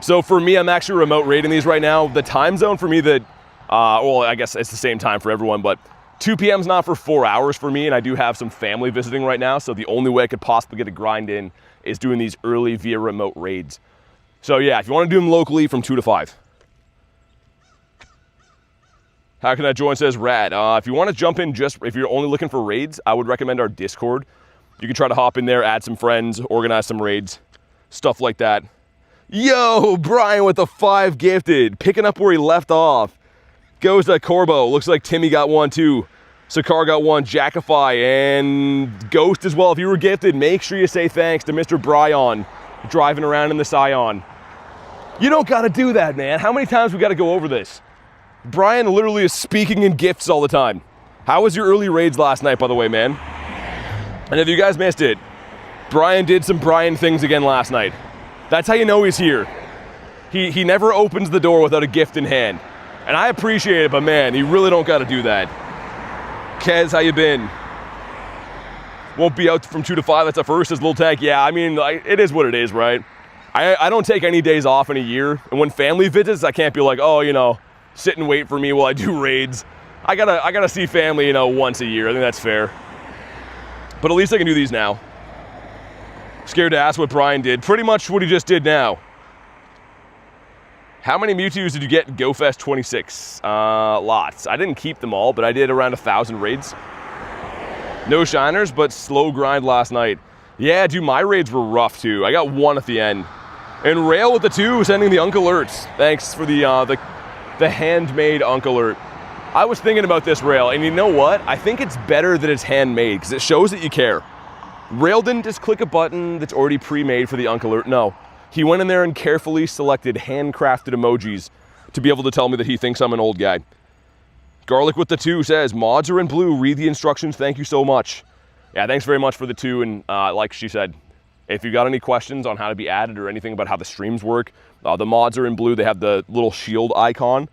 Speaker 1: So for me, I'm actually remote raiding these right now. The time zone for me that, well, I guess it's the same time for everyone, but 2 p.m. is not for 4 hours for me, and I do have some family visiting right now, so the only way I could possibly get a grind in is doing these early via remote raids. So yeah, if you want to do them locally, from 2 to 5. How can I join? Says Rad. If you want to jump in, if you're only looking for raids, I would recommend our Discord. You can try to hop in there, add some friends, organize some raids, stuff like that. Yo, Brian with the 5 gifted, picking up where he left off. Goes to Corbo. Looks like Timmy got one too. Sakar got one, Jackify, and Ghost as well. If you were gifted, make sure you say thanks to Mr. Bryon driving around in the Scion. You don't gotta do that, man. How many times we gotta go over this? Brian literally is speaking in gifts all the time. How was your early raids last night, by the way, man? And if you guys missed it, Brian did some Brian things again last night. That's how you know he's here. He never opens the door without a gift in hand. And I appreciate it, but man, you really don't gotta do that. Kez, how you been? Won't be out from 2 to 5, that's a first, says Lil Tech. Yeah, I mean, it is what it is, right? I don't take any days off in a year. And when family visits, I can't be like, oh, you know, sit and wait for me while I do raids. I gotta see family, you know, once a year. I think that's fair. But at least I can do these now. Scared to ask what Brian did. Pretty much what he just did now. How many Mewtwo's did you get in GoFest 26? Lots. I didn't keep them all, but I did around 1,000 raids. No shiners, but slow grind last night. Yeah, dude, my raids were rough too. I got 1 at the end. And Rail with the 2 sending the Unk Alerts. Thanks for the handmade Unk Alert. I was thinking about this, Rail, and you know what? I think it's better that it's handmade because it shows that you care. Rail didn't just click a button that's already pre-made for the Unk Alert. No, he went in there and carefully selected handcrafted emojis to be able to tell me that he thinks I'm an old guy. Garlic with the 2 says, mods are in blue, read the instructions, thank you so much. Yeah, thanks very much for the 2, and like she said, if you got any questions on how to be added or anything about how the streams work, the mods are in blue, they have the little shield icon,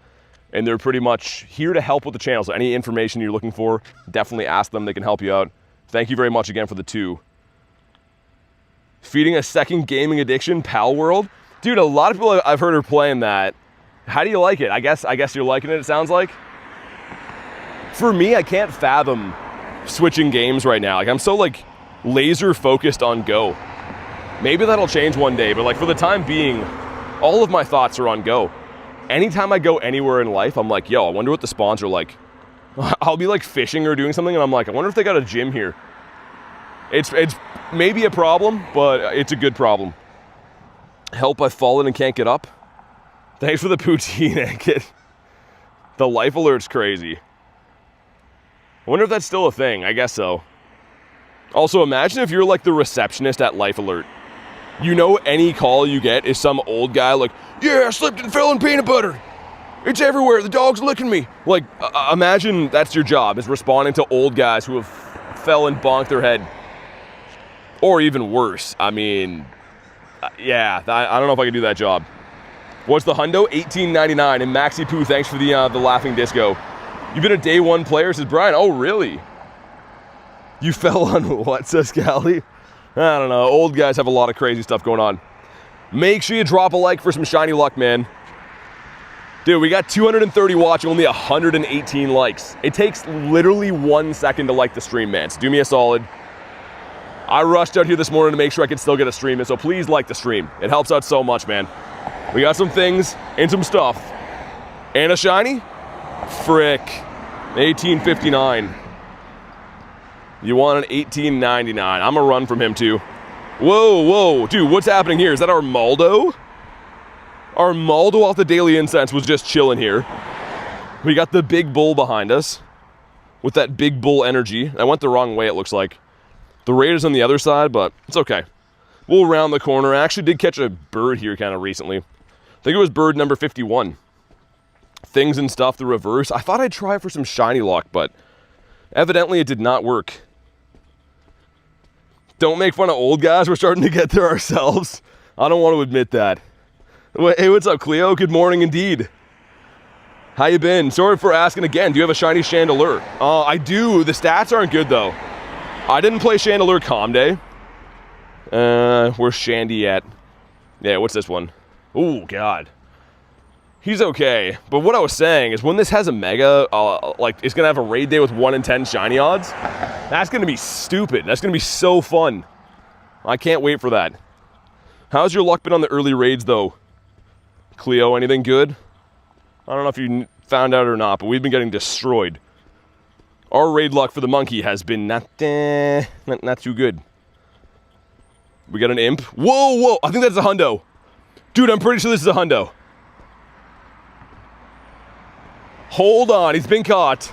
Speaker 1: and they're pretty much here to help with the channel, so any information you're looking for, definitely ask them, they can help you out. Thank you very much again for the 2. Feeding a second gaming addiction, Pal World? Dude, a lot of people I've heard are playing that. How do you like it? I guess you're liking it sounds like. For me, I can't fathom switching games right now. Like, I'm so like laser focused on Go. Maybe that'll change one day, but like for the time being, all of my thoughts are on Go. Anytime I go anywhere in life, I'm like, yo, I wonder what the spawns are like. I'll be like fishing or doing something and I'm like, I wonder if they got a gym here. It's maybe a problem, but it's a good problem. Help, I've fallen and can't get up. Thanks for the poutine, kid. The life alert's crazy. I wonder if that's still a thing. I guess so. Also, imagine if you're like the receptionist at Life Alert. You know any call you get is some old guy like, yeah, I slipped and fell in peanut butter. It's everywhere. The dog's licking me. Like, imagine that's your job, is responding to old guys who have fell and bonked their head. Or even worse. I mean, yeah, I don't know if I can do that job. What's the Hundo? $18.99. And Maxi Poo, thanks for the laughing disco. You've been a day one player, says Brian. Oh, really? You fell on what, says Callie? I don't know. Old guys have a lot of crazy stuff going on. Make sure you drop a like for some shiny luck, man. Dude, we got 230 watching, only 118 likes. It takes literally 1 second to like the stream, man. So do me a solid. I rushed out here this morning to make sure I could still get a stream in, so please like the stream. It helps out so much, man. We got some things and some stuff. And a shiny? Frick. 1859. You want an 18.99. I'm gonna run from him too. Whoa, whoa. Dude, what's happening here? Is that Armaldo? Armaldo off the Daily Incense was just chilling here. We got the big bull behind us with that big bull energy. I went the wrong way, it looks like. The raid is on the other side, but it's okay. We'll round the corner. I actually did catch a bird here kind of recently. I think it was bird number 51. Things and stuff, the reverse. I thought I'd try for some shiny luck, but evidently it did not work. Don't make fun of old guys. We're starting to get there ourselves. I don't want to admit that. Hey, what's up, Cleo? Good morning indeed. How you been? Sorry for asking again. Do you have a shiny Chandelure? I do. The stats aren't good, though. I didn't play Chandelure Calm Day. Where's Shandy at? Yeah, what's this one? Oh, God. He's okay. But what I was saying is when this has a mega, like, it's going to have a raid day with 1 in 10 shiny odds, that's going to be stupid. That's going to be so fun. I can't wait for that. How's your luck been on the early raids, though? Cleo, anything good? I don't know if you found out or not, but we've been getting destroyed. Our raid luck for the monkey has been not too good. We got an imp. Whoa, whoa. I think that's a Hundo. Dude, I'm pretty sure this is a Hundo. Hold on. He's been caught.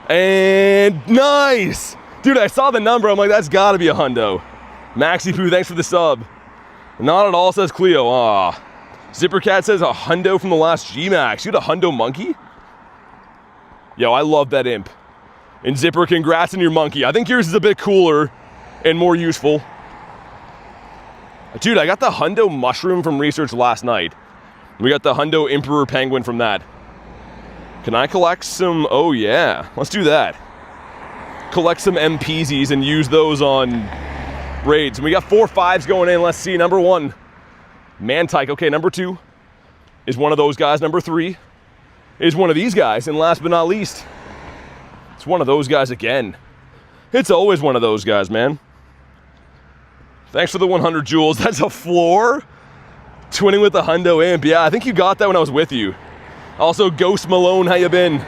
Speaker 1: And nice. Dude, I saw the number. I'm like, that's got to be a Hundo. Maxi Poo, thanks for the sub. Not at all, says Cleo. Ah. Zippercat says a Hundo from the last G-Max. You had a Hundo monkey? Yo, I love that imp. And Zipper, congrats on your monkey. I think yours is a bit cooler and more useful. Dude, I got the Hundo mushroom from research last night. We got the Hundo Emperor Penguin from that. Can I collect some? Oh yeah, let's do that. Collect some MPZs and use those on raids. And we got 4 5s going in. Let's see. Number 1, Mantike. Okay, number 2 is one of those guys. Number 3 is one of these guys. And last but not least, it's one of those guys again. It's always one of those guys, man. Thanks for the 100 jewels. That's a floor. Twinning with the Hundo imp. Yeah, I think you got that when I was with you. Also, Ghost Malone, how you been?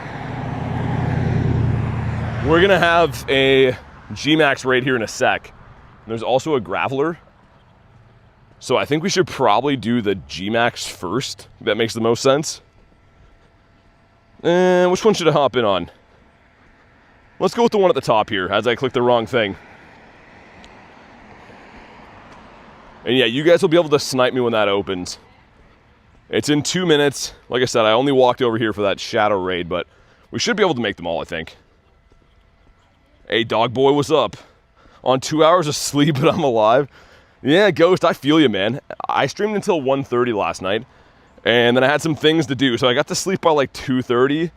Speaker 1: We're gonna have a G-Max raid here in a sec. There's also a Graveler. So I think we should probably do the G-Max first. That makes the most sense. Which one should I hop in on? Let's go with the one at the top here, as I click the wrong thing. And yeah, you guys will be able to snipe me when that opens. It's in 2 minutes. Like I said, I only walked over here for that shadow raid, but we should be able to make them all, I think. Hey, dog boy, what's up? On 2 hours of sleep, but I'm alive. Yeah, Ghost, I feel you, man. I streamed until 1:30 last night, and then I had some things to do, so I got to sleep by like 2:30.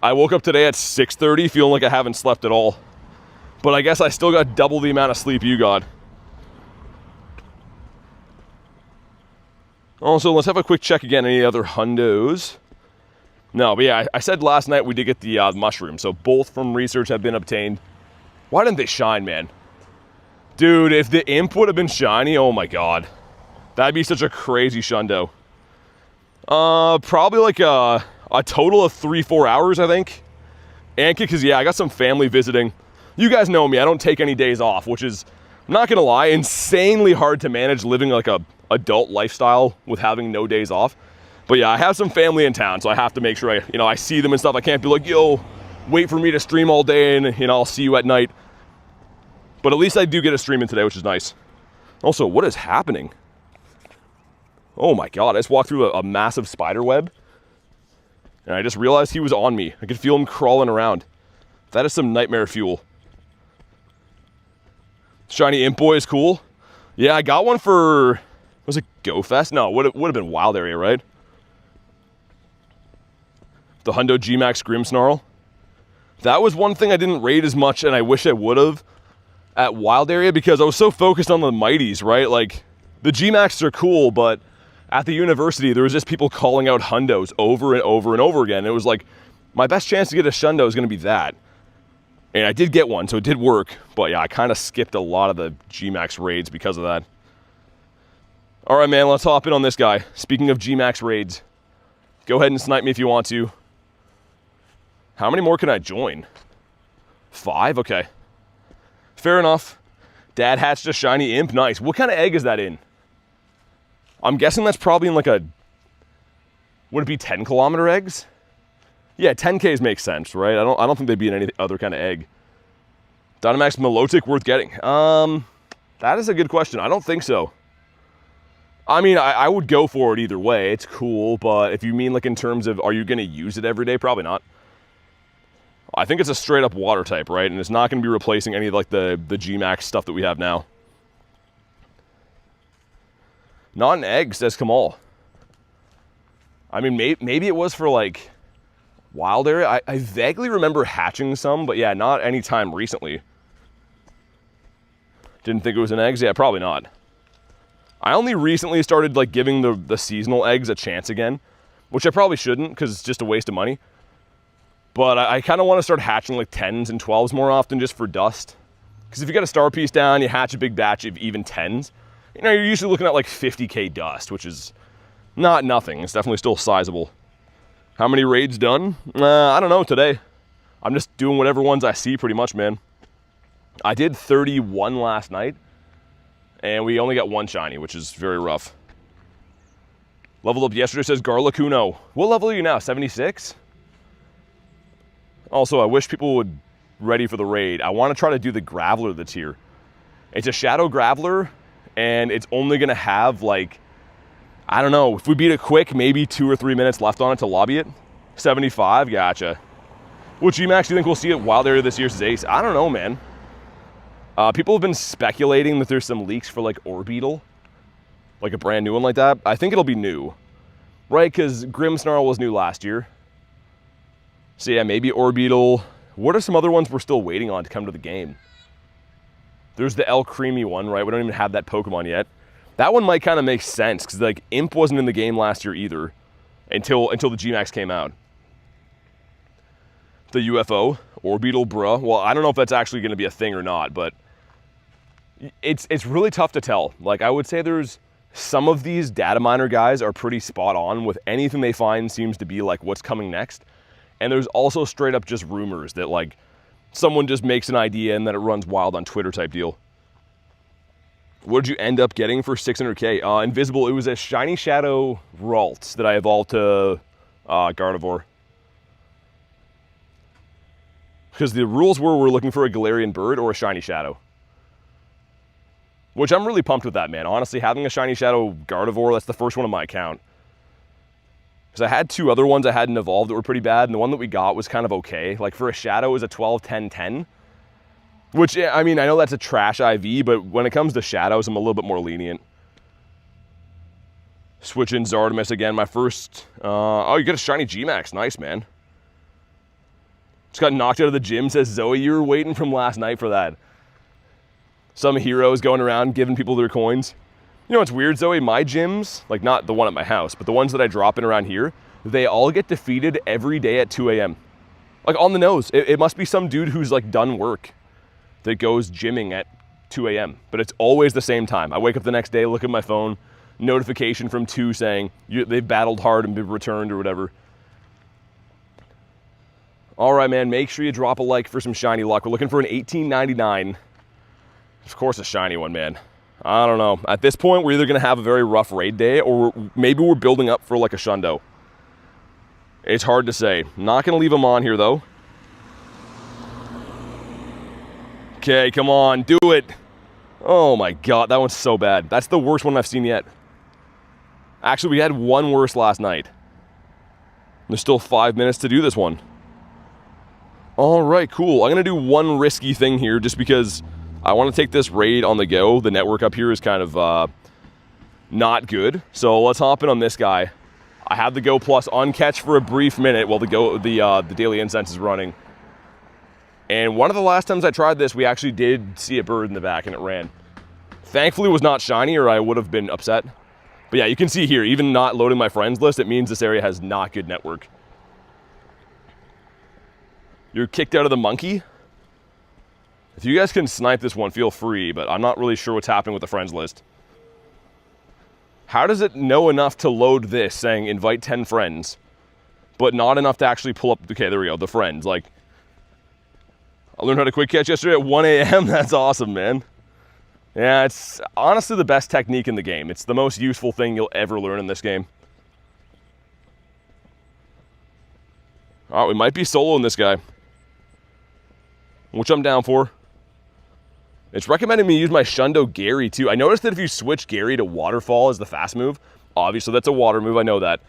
Speaker 1: I woke up today at 6:30, feeling like I haven't slept at all. But I guess I still got double the amount of sleep you got. Also, let's have a quick check again. Any other Hundos? No, but yeah, I said last night we did get the mushroom, so both from research have been obtained. Why didn't they shine, man? Dude, if the imp would have been shiny, oh my god. That'd be such a crazy Shundo. Probably like a total of 3-4 hours, I think. And because, yeah, I got some family visiting. You guys know me, I don't take any days off, which is, I'm not gonna lie, insanely hard to manage living like a adult lifestyle with having no days off. But yeah, I have some family in town, so I have to make sure I see them and stuff. I can't be like, yo, wait for me to stream all day and I'll see you at night. But at least I do get a stream in today, which is nice. Also, what is happening? Oh my god, I just walked through a massive spider web. And I just realized he was on me. I could feel him crawling around. That is some nightmare fuel. Shiny Imp Boy is cool. Yeah, I got one for, was it Go Fest? No, would have been Wild Area, right? The Hundo G Max Grimmsnarl. That was one thing I didn't raid as much, and I wish I would have at Wild Area, because I was so focused on the Mighties, right? Like, the G Maxes are cool, but at the university, there was just people calling out Hundos over and over and over again. It was like, my best chance to get a Shundo is going to be that. And I did get one, so it did work. But yeah, I kind of skipped a lot of the G Max raids because of that. All right, man, let's hop in on this guy. Speaking of G Max raids, go ahead and snipe me if you want to. How many more can I join? 5? Okay. Fair enough. Dad hatched a shiny imp. Nice. What kind of egg is that in? I'm guessing that's probably in like a... Would it be 10-kilometer eggs? Yeah, 10Ks makes sense, right? I don't think they'd be in any other kind of egg. Dynamax Milotic worth getting? That is a good question. I don't think so. I mean, I would go for it either way. It's cool, but if you mean like in terms of are you going to use it every day? Probably not. I think it's a straight up water type, right? And it's not going to be replacing any of like the G-Max stuff that we have now. Not an egg, says Kamal. I mean, maybe it was for like Wild Area. I vaguely remember hatching some, but yeah, not any time recently. Didn't think it was an eggs? Yeah, probably not. I only recently started like giving the seasonal eggs a chance again, which I probably shouldn't because it's just a waste of money. But I kind of want to start hatching like 10s and 12s more often just for dust. Because if you got a star piece down, you hatch a big batch of even 10s, you know, you're usually looking at like 50k dust, which is not nothing. It's definitely still sizable. How many raids done? I don't know today. I'm just doing whatever ones I see pretty much, man. I did 31 last night, and we only got one shiny, which is very rough. Leveled up yesterday, says Garlicuno. What level are you now, 76? Also, I wish people would ready for the raid. I want to try to do the Graveler that's here. It's a Shadow Graveler, and it's only going to have, like, I don't know, if we beat it quick, maybe 2 or 3 minutes left on it to lobby it. 75, gotcha. What G-Max do you think we'll see at Wild Area this year, says Ace? I don't know, man. People have been speculating that there's some leaks for, like, Orbeetle. Like a brand new one like that. I think it'll be new. Right, because Grimmsnarl was new last year. So yeah, maybe Orbeetle. What are some other ones we're still waiting on to come to the game? There's the El Creamy one, right? We don't even have that Pokemon yet. That one might kind of make sense, because like Imp wasn't in the game last year either, until the G-Max came out. The UFO, Orbeetle, bruh. Well, I don't know if that's actually going to be a thing or not, but it's really tough to tell. Like, I would say there's some of these data miner guys are pretty spot on with anything they find seems to be like what's coming next. And there's also straight up just rumors that like someone just makes an idea and then it runs wild on Twitter type deal. What did you end up getting for 600k? Invisible, it was a Shiny Shadow Ralts that I evolved to Gardevoir. Because the rules were we're looking for a Galarian bird or a Shiny Shadow. Which I'm really pumped with that, man. Honestly, having a Shiny Shadow Gardevoir, that's the first one on my account. Because I had 2 other ones I hadn't evolved that were pretty bad, and the one that we got was kind of okay. Like for a Shadow, it was a 12, 10, 10. Which, I mean, I know that's a trash IV, but when it comes to Shadows, I'm a little bit more lenient. Switch in Zardomus again, my first... oh, you got a Shiny G-Max. Nice, man. Just got knocked out of the gym, says Zoe. You were waiting from last night for that. Some heroes going around giving people their coins. You know what's weird, Zoe? My gyms, like not the one at my house, but the ones that I drop in around here, they all get defeated every day at 2 a.m. Like on the nose. It must be some dude who's like done work that goes gymming at 2 a.m. But it's always the same time. I wake up the next day, look at my phone, notification from 2 saying they've battled hard and been returned or whatever. All right, man, make sure you drop a like for some shiny luck. We're looking for an 1899. Of course, a shiny one, man. I don't know. At this point, we're either going to have a very rough raid day or maybe we're building up for like a Shundo. It's hard to say. Not going to leave them on here, though. Okay, come on. Do it. Oh, my God. That one's so bad. That's the worst one I've seen yet. Actually, we had one worse last night. There's still 5 minutes to do this one. All right, cool. I'm going to do one risky thing here just because I want to take this raid on the go. The network up here is kind of not good. So let's hop in on this guy. I have the Go Plus on catch for a brief minute while the Daily Incense is running. And one of the last times I tried this, we actually did see a bird in the back and it ran. Thankfully it was not shiny or I would have been upset. But yeah, you can see here, even not loading my friends list, it means this area has not good network. You're kicked out of the monkey. If you guys can snipe this one, feel free, but I'm not really sure what's happening with the friends list. How does it know enough to load this saying invite 10 friends, but not enough to actually pull up, okay, there we go, the friends. Like, I learned how to quick catch yesterday at 1 a.m. That's awesome, man. Yeah, it's honestly the best technique in the game. It's the most useful thing you'll ever learn in this game. All right, we might be soloing this guy, which I'm down for. It's recommending me use my Shundo Gary too. I noticed that if you switch Gary to Waterfall as the fast move, obviously that's a water move, I know that,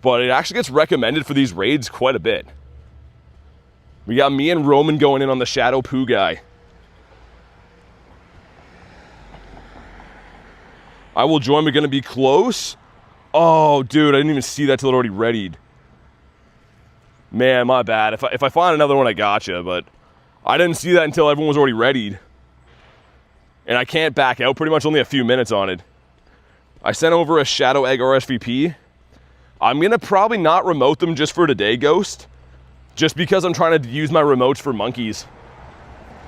Speaker 1: but it actually gets recommended for these raids quite a bit. We got me and Roman going in on the Shadow Poo guy. I will join, we're gonna be close. Oh, dude, I didn't even see that till it already readied. Man, my bad. If I find another one, I gotcha, but I didn't see that until everyone was already readied. And I can't back out, pretty much only a few minutes on it. I sent over a Shadow Egg RSVP. I'm gonna probably not remote them just for today, Ghost. Just because I'm trying to use my remotes for monkeys.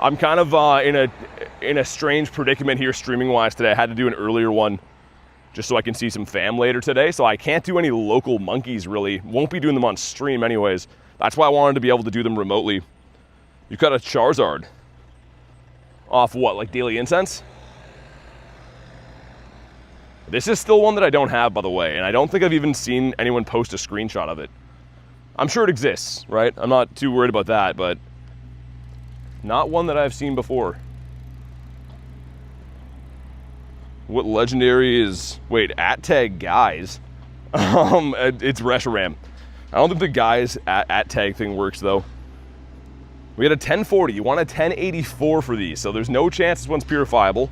Speaker 1: I'm kind of in a strange predicament here streaming-wise today. I had to do an earlier one just so I can see some fam later today. So I can't do any local monkeys, really. Won't be doing them on stream anyways. That's why I wanted to be able to do them remotely. You've got a Charizard. Off what, like Daily Incense? This is still one that I don't have, by the way, and I don't think I've even seen anyone post a screenshot of it. I'm sure it exists, right? I'm not too worried about that, but not one that I've seen before. What legendary is... Wait, at tag guys? It's Reshiram. I don't think the guys at tag thing works, though. We had a 1040. You want a 1084 for these, so there's no chance this one's purifiable.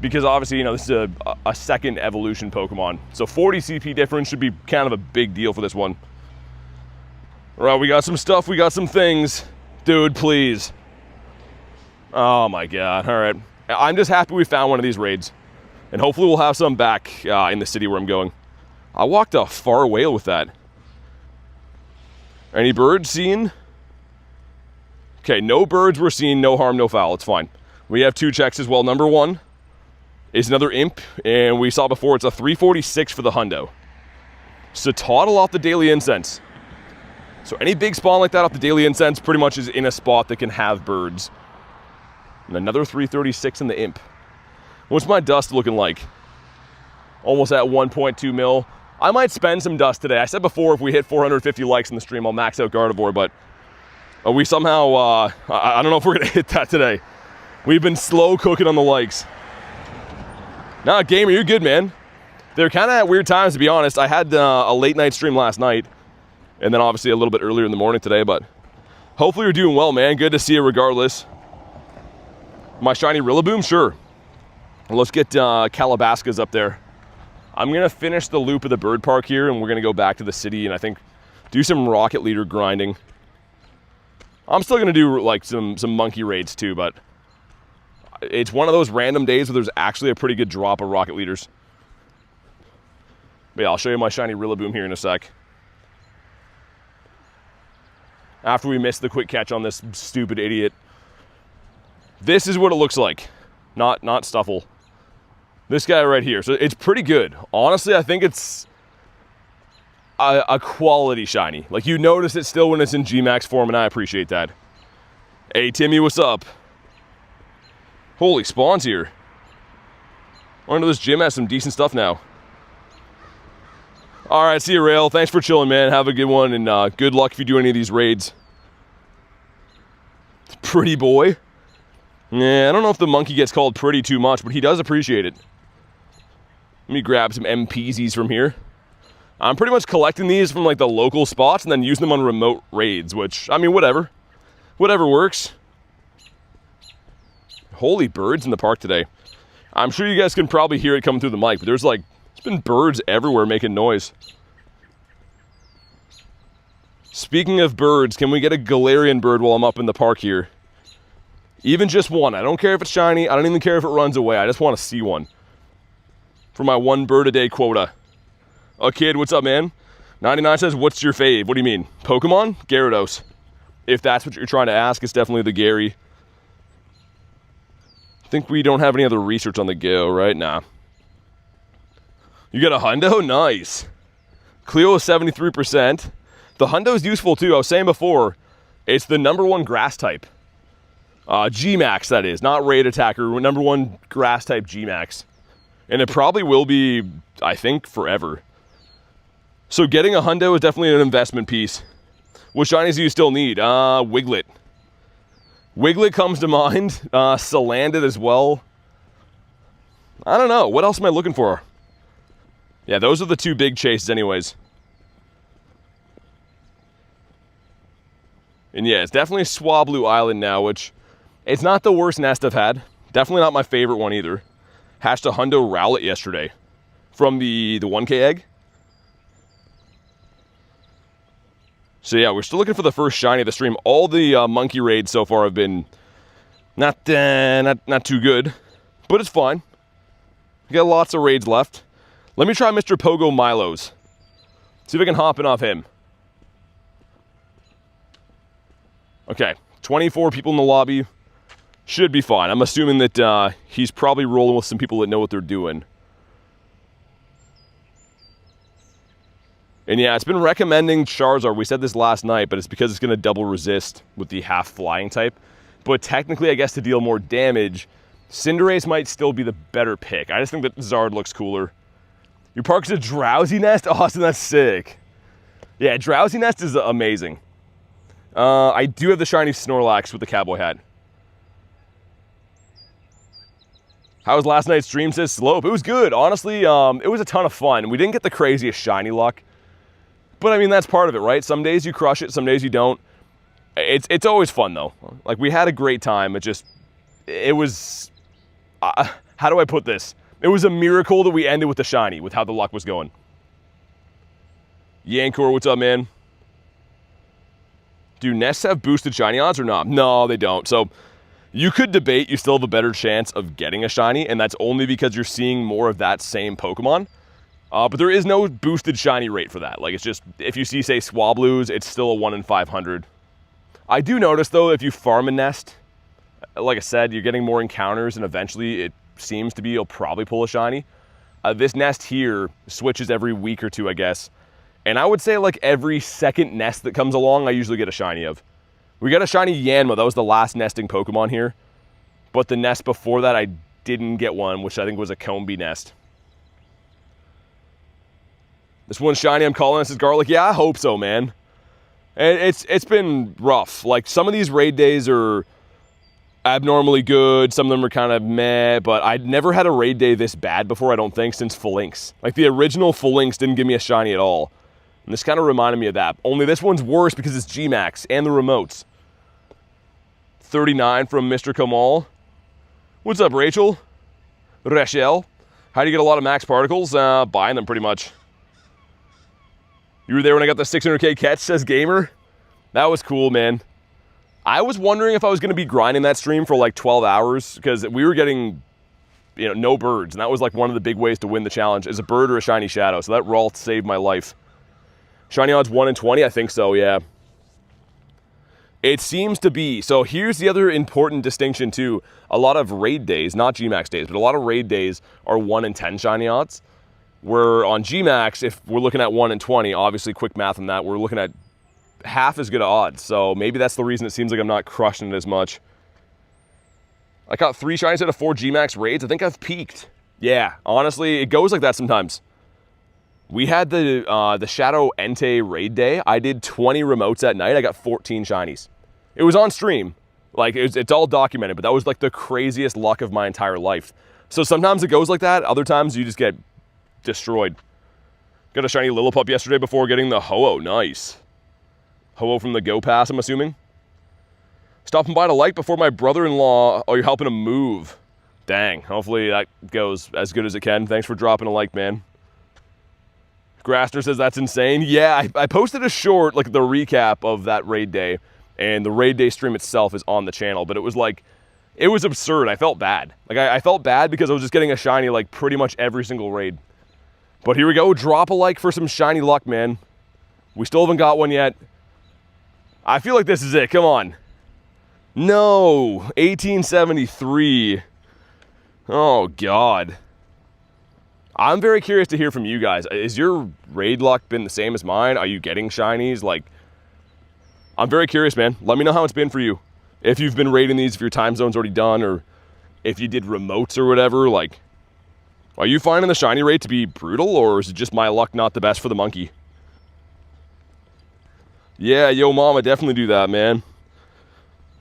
Speaker 1: Because obviously, you know, this is a second evolution Pokemon. So 40 CP difference should be kind of a big deal for this one. All right, we got some stuff, we got some things. Dude, please. Oh my God, all right. I'm just happy we found one of these raids. And hopefully we'll have some back in the city where I'm going. I walked a far way with that. Any birds seen? Okay, no birds were seen, no harm, no foul, it's fine. We have 2 checks as well. Number 1 is another imp, and we saw before it's a 346 for the Hundo. So toddle off the Daily Incense. So any big spawn like that off the Daily Incense pretty much is in a spot that can have birds. And another 336 in the imp. What's my dust looking like? Almost at 1.2 mil. I might spend some dust today. I said before if we hit 450 likes in the stream, I'll max out Gardevoir, but we somehow, I don't know if we're gonna hit that today. We've been slow cooking on the likes. Nah, Gamer, you're good, man. They're kind of at weird times, to be honest. I had a late night stream last night, and then obviously a little bit earlier in the morning today, but hopefully you're doing well, man. Good to see you regardless. My shiny Rillaboom, sure. Let's get Calabasas up there. I'm gonna finish the loop of the bird park here, and we're gonna go back to the city, and I think do some rocket leader grinding. I'm still gonna do like some monkey raids too, but it's one of those random days where there's actually a pretty good drop of rocket leaders. But yeah, I'll show you my shiny Rillaboom here in a sec. After we miss the quick catch on this stupid idiot. This is what it looks like. Not Stuffle. This guy right here. So it's pretty good. Honestly, I think it's a quality shiny. Like, you notice it still when it's in G-Max form, and I appreciate that. Hey, Timmy, what's up? Holy spawns here. I know this gym has some decent stuff now. All right, see you, Rail. Thanks for chilling, man. Have a good one, and good luck if you do any of these raids. Pretty boy. Yeah, I don't know if the monkey gets called pretty too much, but he does appreciate it. Let me grab some MPZs from here. I'm pretty much collecting these from like the local spots and then using them on remote raids, which, I mean, whatever. Whatever works. Holy birds in the park today. I'm sure you guys can probably hear it coming through the mic, but there's been birds everywhere making noise. Speaking of birds, can we get a Galarian bird while I'm up in the park here? Even just one. I don't care if it's shiny. I don't even care if it runs away. I just want to see one. For my 1 bird a day quota. Oh, kid, what's up, man? 99 says, what's your fave? What do you mean? Pokemon? Gyarados. If that's what you're trying to ask, it's definitely the Gary. I think we don't have any other research on the go, right? Nah. You got a Hundo? Nice. Cleo is 73%. The Hundo is useful too. I was saying before, it's the #1 grass type. G-Max, that is. Not raid attacker. #1 grass type G-Max. And it probably will be, I think, forever. So getting a Hundo is definitely an investment piece. What shinies do you still need? Wiglet. Wiglet comes to mind. Salandit as well. I don't know. What else am I looking for? Yeah, those are the 2 big chases anyways. And yeah, it's definitely Swablu Island now, which it's not the worst nest I've had. Definitely not my favorite one either. Hatched a Hundo Rowlet yesterday from the 1K egg. So yeah, we're still looking for the first shiny of the stream. All the monkey raids so far have been not too good, but it's fine. We got lots of raids left. Let me try Mr. Pogo Milo's. See if I can hop in off him. Okay, 24 people in the lobby. Should be fine. I'm assuming that he's probably rolling with some people that know what they're doing. And yeah, it's been recommending Charizard. We said this last night, but it's because it's going to double resist with the half flying type. But technically, I guess to deal more damage, Cinderace might still be the better pick. I just think that Zard looks cooler. Your park's a Drowsy Nest? Austin, that's sick. Yeah, Drowsy Nest is amazing. I do have the shiny Snorlax with the cowboy hat. How was last night's stream, says Slope? It was good. Honestly, it was a ton of fun. We didn't get the craziest shiny luck. But I mean, that's part of it, right? Some days you crush it, some days you don't. It's always fun, though. Like, we had a great time. It was... how do I put this? It was a miracle that we ended with the shiny, with how the luck was going. Yankor, what's up, man? Do nests have boosted shiny odds or not? No, they don't. So you could debate you still have a better chance of getting a shiny, and that's only because you're seeing more of that same Pokemon. But there is no boosted shiny rate for that. Like, it's just, if you see, say, Swablu's, it's still a 1 in 500. I do notice, though, if you farm a nest, like I said, you're getting more encounters, and eventually it seems to be you'll probably pull a shiny. This nest here switches every week or 2, I guess. And I would say, like, every second nest that comes along, I usually get a shiny of. We got a shiny Yanma. That was the last nesting Pokemon here. But the nest before that, I didn't get one, which I think was a Combee nest. This one's shiny, I'm calling this is Garlic. Yeah, I hope so, man. And it's been rough. Like, some of these raid days are abnormally good. Some of them are kind of meh. But I'd never had a raid day this bad before, I don't think, since Phalanx. Like, the original Phalanx didn't give me a shiny at all. And this kind of reminded me of that. Only this one's worse because it's G-Max and the remotes. 39 from Mr. Kamal. What's up, Rachel? Rachel. How do you get a lot of max particles? Buying them, pretty much. You were there when I got the 600k catch, says Gamer. That was cool, man. I was wondering if I was going to be grinding that stream for like 12 hours because we were getting, no birds. And that was like one of the big ways to win the challenge, is a bird or a shiny shadow. So that Ralt saved my life. Shiny odds 1 in 20? I think so, yeah. It seems to be. So here's the other important distinction too. A lot of raid days, not G-Max days, but a lot of raid days are 1 in 10 shiny odds. Where on G-Max, if we're looking at 1 in 20, obviously quick math on that, we're looking at half as good odds. So maybe that's the reason it seems like I'm not crushing it as much. I caught 3 shinies out of 4 G-Max raids. I think I've peaked. Yeah, honestly, it goes like that sometimes. We had the Shadow Entei raid day. I did 20 remotes at night. I got 14 shinies. It was on stream. Like, it's all documented, but that was like the craziest luck of my entire life. So sometimes it goes like that. Other times you just get destroyed. Got a shiny Lillipup yesterday before getting the Ho-Oh. Nice. Ho-Oh from the Go Pass, I'm assuming. Stopping by to like before my brother-in-law. Oh, you're helping him move. Dang, hopefully that goes as good as it can. Thanks for dropping a like, man. Grassner says that's insane. Yeah, I posted a short, like the recap of that raid day, and the raid day stream itself is on the channel, but it was like, it was absurd. I felt bad. Like I felt bad because I was just getting a shiny like pretty much every single raid. But here we go, drop a like for some shiny luck, man. We still haven't got one yet. I feel like this is it, come on. No, 1873. Oh God. I'm very curious to hear from you guys. Is your raid luck been the same as mine? Are you getting shinies? Like, I'm very curious, man. Let me know how it's been for you. If you've been raiding these, if your time zone's already done, or if you did remotes or whatever, like, are you finding the shiny rate to be brutal, or is it just my luck not the best for the monkey? Yeah, yo mama, definitely do that, man.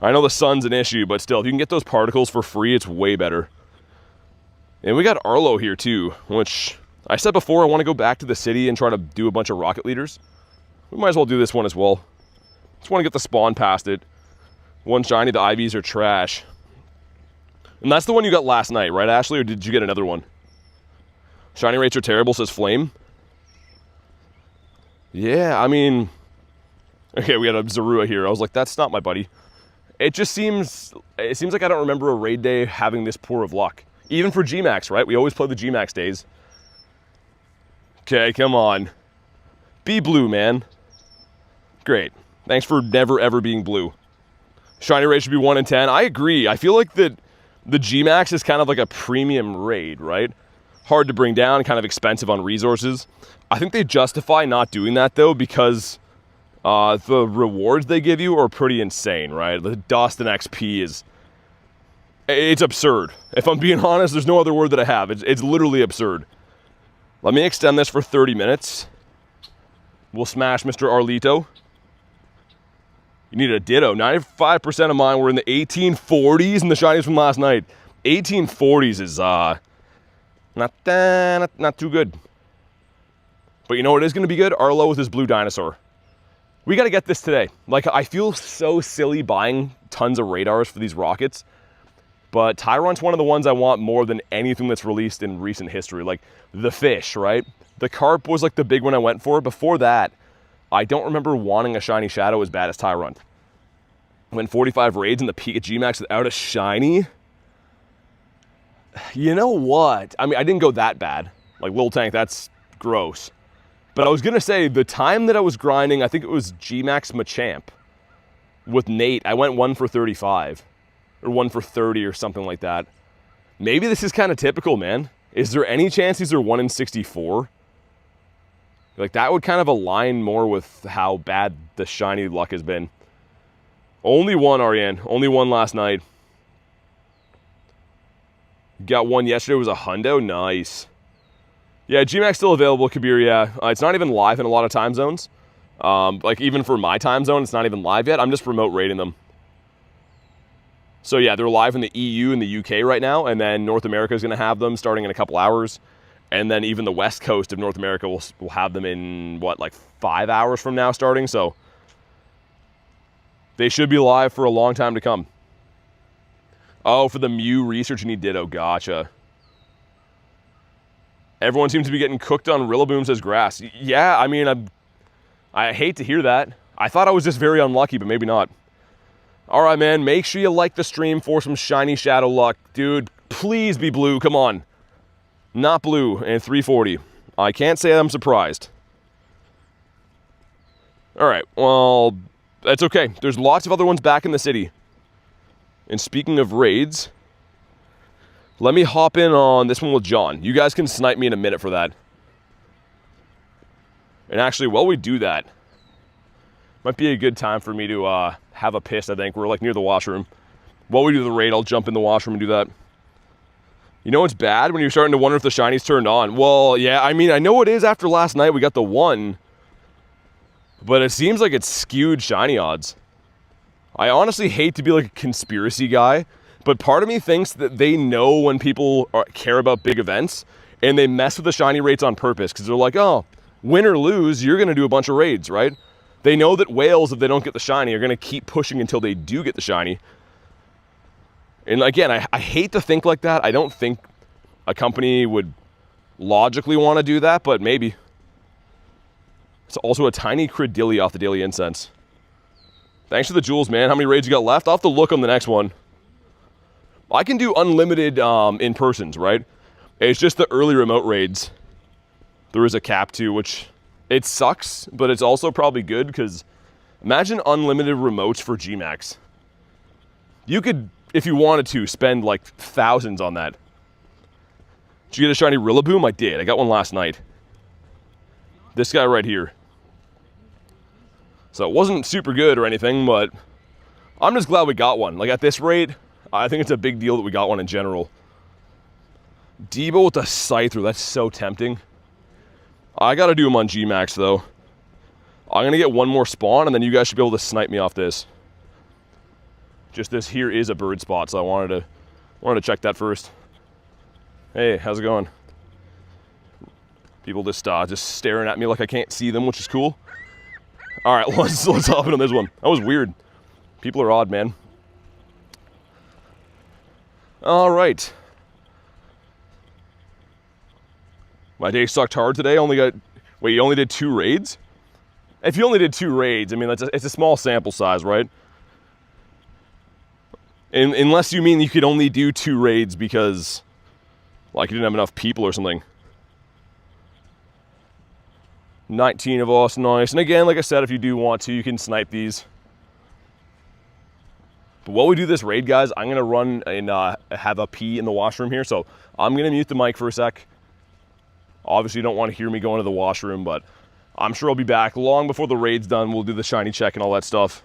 Speaker 1: I know the sun's an issue, but still, if you can get those particles for free, it's way better. And we got Arlo here too, which I said before, I want to go back to the city and try to do a bunch of rocket leaders. We might as well do this one as well. Just want to get the spawn past it. One shiny, the IVs are trash. And that's the one you got last night, right, Ashley? Or did you get another one? Shiny rates are terrible, says Flame. Yeah, I mean... Okay, we got a Zorua here. I was like, that's not my buddy. It just seems... It seems like I don't remember a raid day having this poor of luck. Even for G-Max, right? We always play the G-Max days. Okay, come on. Be blue, man. Great. Thanks for never, ever being blue. Shiny rate should be 1 in 10. I agree. I feel like that the G-Max is kind of like a premium raid, right? Hard to bring down, kind of expensive on resources. I think they justify not doing that, though, because the rewards they give you are pretty insane, right? The dust and XP is... It's absurd. If I'm being honest, there's no other word that I have. It's literally absurd. Let me extend this for 30 minutes. We'll smash Mr. Arlito. You need a Ditto. 95% of mine were in the 1840s and the shinies from last night. 1840s is not too good. But you know what is going to be good? Arlo with his blue dinosaur. We got to get this today. Like, I feel so silly buying tons of radars for these rockets. But Tyron's one of the ones I want more than anything that's released in recent history. Like, the fish, right? The carp was like the big one I went for. Before that, I don't remember wanting a shiny shadow as bad as Tyron. Went 45 raids in the peak of G-Max without a shiny. You know what? I mean, I didn't go that bad. Like, Lil Tank, that's gross. But I was going to say, the time that I was grinding, I think it was G-Max Machamp with Nate, I went 1 for 35. Or 1 for 30 or something like that. Maybe this is kind of typical, man. Is there any chance these are 1 in 64? Like, that would kind of align more with how bad the shiny luck has been. Only one, Ariane. Only one last night. Got one yesterday, was a Hundo. Nice. Yeah, G-Max still available, Kabir, yeah. It's not even live in a lot of time zones. Like, even for my time zone, it's not even live yet. I'm just remote rating them. So yeah, they're live in the EU and the UK right now, and then North America is going to have them starting in a couple hours. And then even the west coast of North America will have them in, what, like 5 hours from now starting? So they should be live for a long time to come. Oh, for the Mew research, you need Ditto. Gotcha. Everyone seems to be getting cooked on Rillaboom, says Grass. Yeah, I mean, I hate to hear that. I thought I was just very unlucky, but maybe not. All right, man, make sure you like the stream for some shiny shadow luck. Dude, please be blue, come on. Not blue, and 340. I can't say I'm surprised. All right, well, that's okay. There's lots of other ones back in the city. And speaking of raids, let me hop in on this one with John. You guys can snipe me in a minute for that. And actually, while we do that, might be a good time for me to have a piss, I think. We're like near the washroom. While we do the raid, I'll jump in the washroom and do that. You know what's bad? When you're starting to wonder if the shiny's turned on. Well, yeah, I mean, I know it is after last night. We got the 1. But it seems like it's skewed shiny odds. I honestly hate to be like a conspiracy guy, but part of me thinks that they know when people care about big events, and they mess with the shiny rates on purpose, because they're like, oh, win or lose, you're going to do a bunch of raids, right? They know that whales, if they don't get the shiny, are going to keep pushing until they do get the shiny. And again, I hate to think like that. I don't think a company would logically want to do that, but maybe. It's also a tiny Credilli off the Daily Incense. Thanks for the jewels, man. How many raids you got left? I'll have to look on the next one. I can do unlimited in-persons, right? It's just the early remote raids. There is a cap to, which it sucks, but it's also probably good because imagine unlimited remotes for GMAX. You could, if you wanted to, spend like thousands on that. Did you get a shiny Rillaboom? I did. I got one last night. This guy right here. So it wasn't super good or anything, but I'm just glad we got one. Like at this rate, I think it's a big deal that we got one in general. Debo with the Scyther, that's so tempting. I gotta do him on GMAX though. I'm gonna get one more spawn and then you guys should be able to snipe me off this. Just this here is a bird spot, so I wanted to check that first. Hey, how's it going? People just staring at me like I can't see them, which is cool. All right, let's hop in on this one. That was weird. People are odd, man. All right. My day sucked hard today. Wait, you only did 2 raids? If you only did 2 raids, I mean, it's a small sample size, right? Unless you mean you could only do 2 raids because, like, you didn't have enough people or something. 19 of us, nice. And again, like I said, if you do want to, you can snipe these. But while we do this raid, guys, I'm gonna run and have a pee in the washroom here. So I'm gonna mute the mic for a sec. Obviously, you don't want to hear me going to the washroom, but I'm sure I'll be back long before the raid's done. We'll do the shiny check and all that stuff.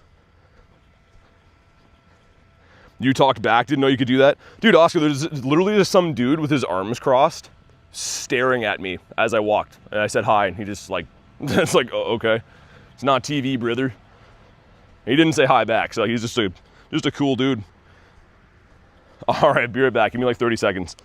Speaker 1: You talked back, didn't know you could do that. Dude, Oscar, there's literally just some dude with his arms crossed staring at me as I walked. And I said hi, and he just like, it's like, oh, okay. It's not TV, brother. He didn't say hi back, so he's just a cool dude. All right, be right back. Give me like 30 seconds.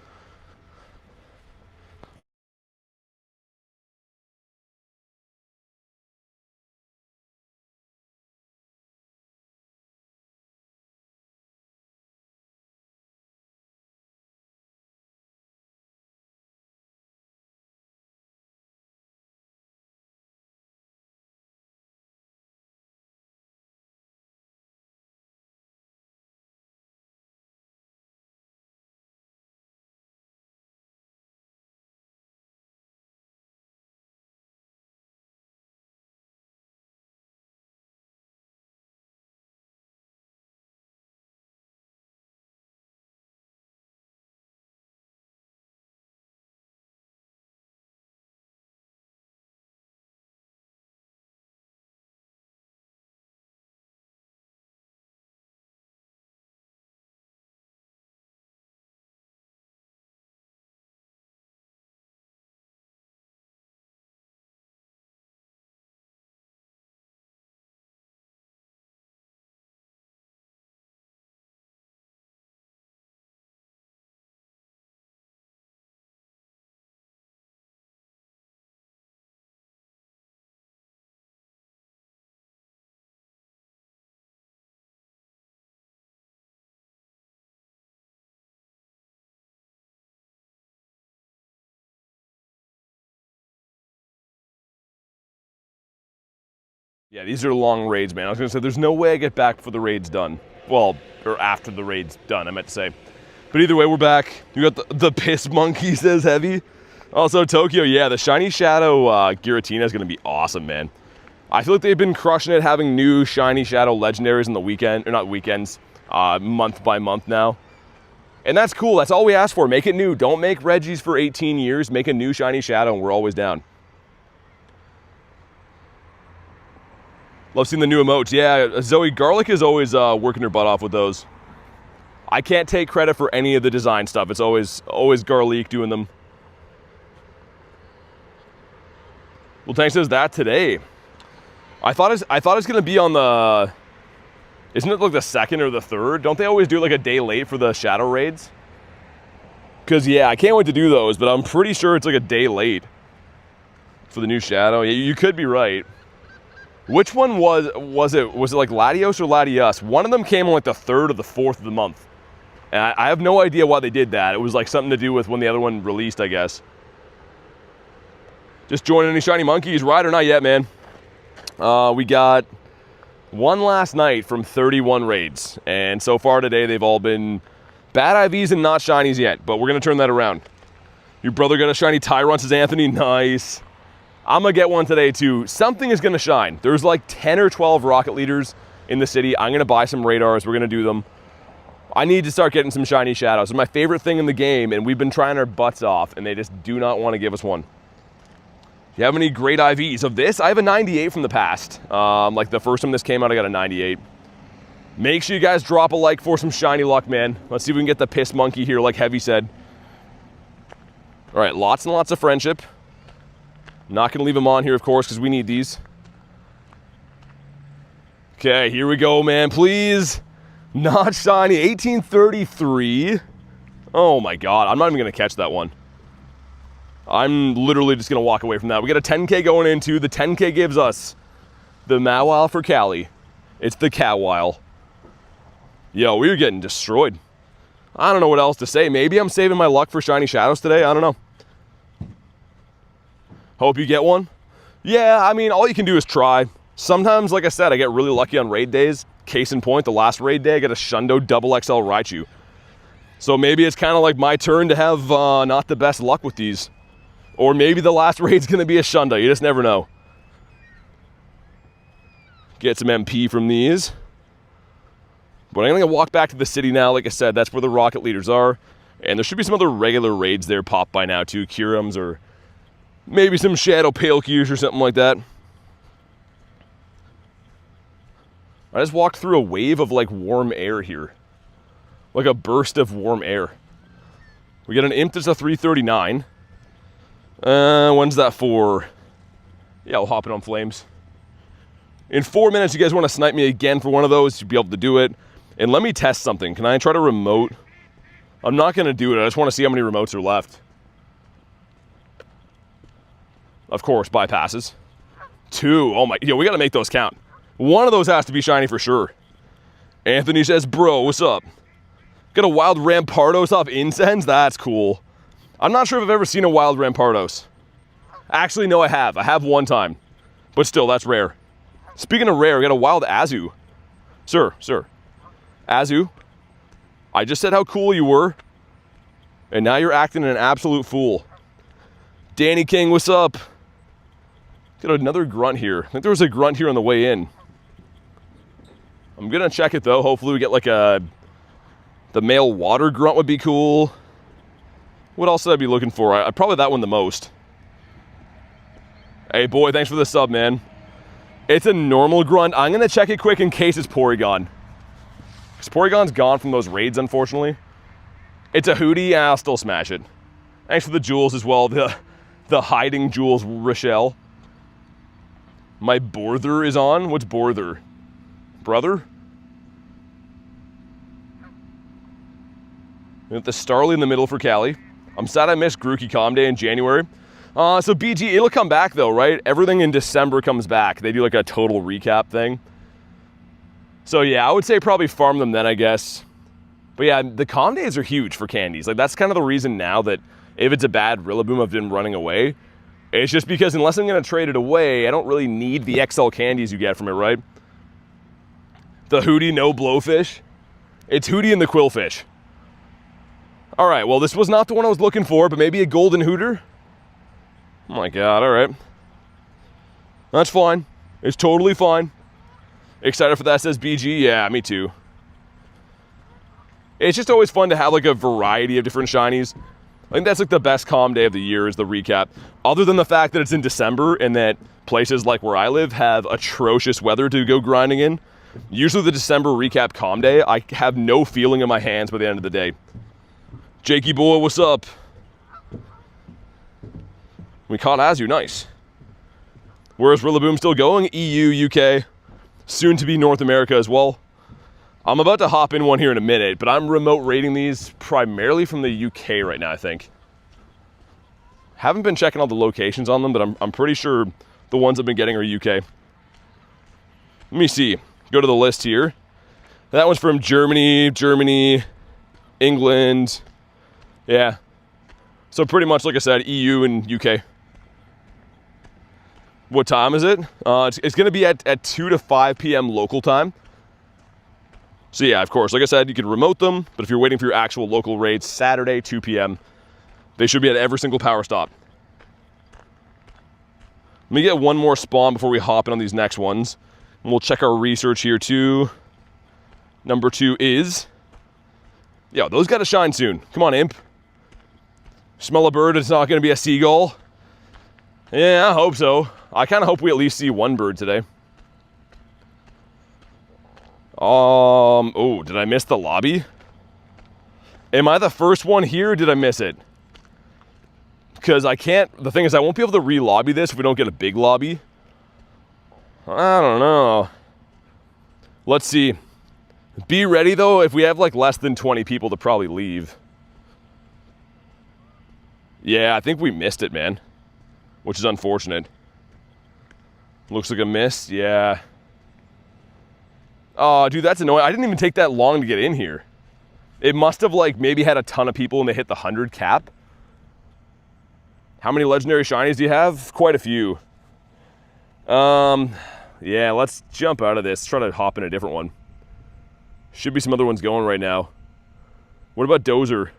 Speaker 1: Yeah, these are long raids, man. I was gonna say, there's no way I get back before the raid's done. Well, or after the raid's done, I meant to say. But either way, we're back. You got the piss monkey, says Heavy. Also, Tokyo, yeah, the Shiny Shadow Giratina is gonna be awesome, man. I feel like they've been crushing it, having new Shiny Shadow legendaries in the weekend, or not weekends, month by month now. And that's cool, that's all we ask for. Make it new. Don't make Regis for 18 years. Make a new Shiny Shadow, and we're always down. Love seeing the new emotes. Yeah, Zoe Garlic is always working her butt off with those. I can't take credit for any of the design stuff. It's always Garlic doing them. Well, Tank says that today. I thought it's gonna be on the. Isn't it like the 2nd or the 3rd? Don't they always do it like a day late for the shadow raids? Cause yeah, I can't wait to do those, but I'm pretty sure it's like a day late for the new shadow. Yeah, you could be right. Which one was it? Was it like Latios or Latias? One of them came on like the 3rd or the 4th of the month. And I have no idea why they did that. It was like something to do with when the other one released, I guess. Just joining any shiny monkeys, right or not yet, man? We got one last night from 31 raids. And so far today, they've all been bad IVs and not shinies yet. But we're going to turn that around. Your brother got a shiny Tyron, says Anthony. Nice. I'm going to get one today, too. Something is going to shine. There's like 10 or 12 rocket leaders in the city. I'm going to buy some radars. We're going to do them. I need to start getting some shiny shadows. It's my favorite thing in the game, and we've been trying our butts off, and they just do not want to give us one. Do you have any great IVs of this? I have a 98 from the past. Like the first time this came out, I got a 98. Make sure you guys drop a like for some shiny luck, man. Let's see if we can get the piss monkey here, like Heavy said. All right, lots and lots of friendship. Not going to leave them on here, of course, because we need these. Okay, here we go, man. Please. Not shiny. 1833. Oh, my God. I'm not even going to catch that one. I'm literally just going to walk away from that. We got a 10K going into. The 10K gives us the Mawile for Cali. It's the Cowile. Yo, we were getting destroyed. I don't know what else to say. Maybe I'm saving my luck for shiny shadows today. I don't know. Hope you get one. Yeah, I mean, all you can do is try. Sometimes, like I said, I get really lucky on raid days. Case in point, the last raid day, I got a Shundo double XL Raichu. So maybe it's kind of like my turn to have not the best luck with these. Or maybe the last raid's going to be a Shundo. You just never know. Get some MP from these. But I'm going to walk back to the city now. Like I said, that's where the rocket leaders are. And there should be some other regular raids there pop by now too. Kurums or maybe some Shadow Palekeys or something like that. I just walked through a wave of like warm air here. Like a burst of warm air. We got an Imp that's a 339. When's that for? Yeah, I'll hop it on flames. In 4 minutes, you guys want to snipe me again for one of those, you'll be able to do it. And let me test something. Can I try to remote? I'm not going to do it. I just want to see how many remotes are left. Of course, bypasses. 2. Oh my, yo, we got to make those count. One of those has to be shiny for sure. Anthony says, bro, what's up? Got a wild Rampardos off Incense? That's cool. I'm not sure if I've ever seen a wild Rampardos. Actually, no, I have. I have one time. But still, that's rare. Speaking of rare, we got a wild Azu. Sir. Azu, I just said how cool you were. And now you're acting an absolute fool. Danny King, what's up? Got another grunt here. I think there was a grunt here on the way in. I'm gonna check it though. Hopefully we get like the male water grunt would be cool. What else would I be looking for? I'd probably that one the most. Hey boy, thanks for the sub, man. It's a normal grunt. I'm gonna check it quick in case it's Porygon. Because Porygon's gone from those raids, unfortunately. It's a Hootie, I'll still smash it. Thanks for the jewels as well. The hiding jewels, Rochelle. My Borther is on. What's Borther? Brother? With the Starly in the middle for Cali. I'm sad I missed Grookey Calm Day in January. So BG, it'll come back though, right? Everything in December comes back. They do like a total recap thing. So yeah, I would say probably farm them then, I guess. But yeah, the Calm Days are huge for candies. Like that's kind of the reason now that if it's a bad Rillaboom, I've been running away. It's just because unless I'm going to trade it away, I don't really need the XL candies you get from it, right? The Hootie, no Blowfish. It's Hootie and the Quillfish. All right, well, this was not the one I was looking for, but maybe a Golden Hooter. Oh my God, all right. That's fine. It's totally fine. Excited for that, says BG. Yeah, me too. It's just always fun to have like a variety of different shinies. I think that's like the best calm day of the year is the recap. Other than the fact that it's in December and that places like where I live have atrocious weather to go grinding in. Usually the December recap calm day, I have no feeling in my hands by the end of the day. Jakey boy, what's up? We caught Azu, nice. Where's Rillaboom still going? EU, UK, soon to be North America as well. I'm about to hop in one here in a minute, but I'm remote rating these primarily from the UK right now, I think. Haven't been checking all the locations on them, but I'm pretty sure the ones I've been getting are UK. Let me see. Go to the list here. That one's from Germany, England. Yeah. So pretty much, like I said, EU and UK. What time is it? It's going to be at 2 to 5 p.m. local time. So yeah, of course, like I said, you can remote them, but if you're waiting for your actual local raids, Saturday, 2 p.m., they should be at every single power stop. Let me get one more spawn before we hop in on these next ones. And we'll check our research here too. Number 2 is... Yo, those gotta shine soon. Come on, Imp. Smell a bird, it's not gonna be a seagull. Yeah, I hope so. I kinda hope we at least see one bird today. Oh, did I miss the lobby? Am I the first one here, or did I miss it? Because I can't, the thing is I won't be able to re-lobby this if we don't get a big lobby. I don't know. Let's see. Be ready though, if we have like less than 20 people to probably leave. Yeah, I think we missed it, man. Which is unfortunate. Looks like a miss, yeah. Oh, dude, that's annoying. I didn't even take that long to get in here. It must have like maybe had a ton of people and they hit the 100 cap. How many legendary shinies do you have? Quite a few. Yeah, let's jump out of this. Try to hop in a different one. Should be some other ones going right now. What about Dozer?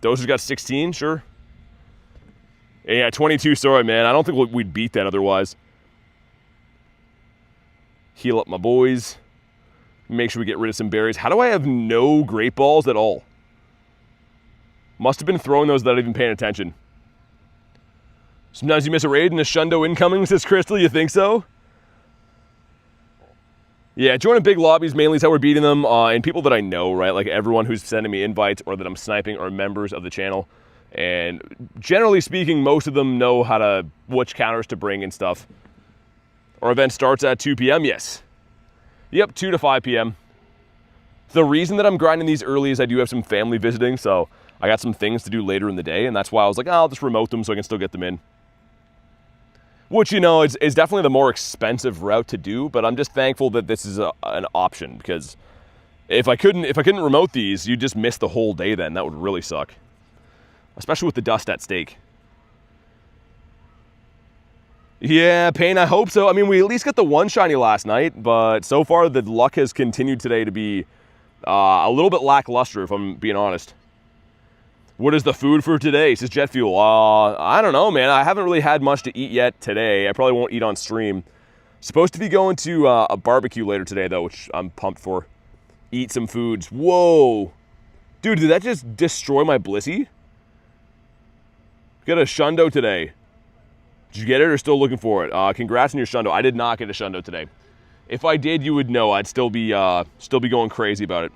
Speaker 1: Dozer's got 16, sure. Yeah, 22, sorry, man. I don't think we'd beat that otherwise. Heal up my boys. Make sure we get rid of some berries. How do I have no great balls at all? Must have been throwing those without even paying attention. Sometimes you miss a raid and a Shundo incoming, says Crystal. You think so? Yeah, joining big lobbies mainly is how we're beating them. And people that I know, right? Like everyone who's sending me invites or that I'm sniping are members of the channel. And generally speaking, most of them know which counters to bring and stuff. Our event starts at 2 p.m., yes. Yep, 2 to 5 p.m. The reason that I'm grinding these early is I do have some family visiting, so I got some things to do later in the day, and that's why I was like, I'll just remote them so I can still get them in. Which, you know, is definitely the more expensive route to do, but I'm just thankful that this is an option, because if I couldn't remote these, you'd just miss the whole day then. That would really suck. Especially with the dust at stake. Yeah, Payne, I hope so. I mean, we at least got the one shiny last night, but so far the luck has continued today to be a little bit lackluster, if I'm being honest. What is the food for today? Says Jet Fuel. I don't know, man. I haven't really had much to eat yet today. I probably won't eat on stream. Supposed to be going to a barbecue later today, though, which I'm pumped for. Eat some foods. Whoa. Dude, did that just destroy my Blissey? Got a Shundo today. Did you get it or still looking for it? Congrats on your Shundo. I did not get a Shundo today. If I did, you would know. I'd still be going crazy about it.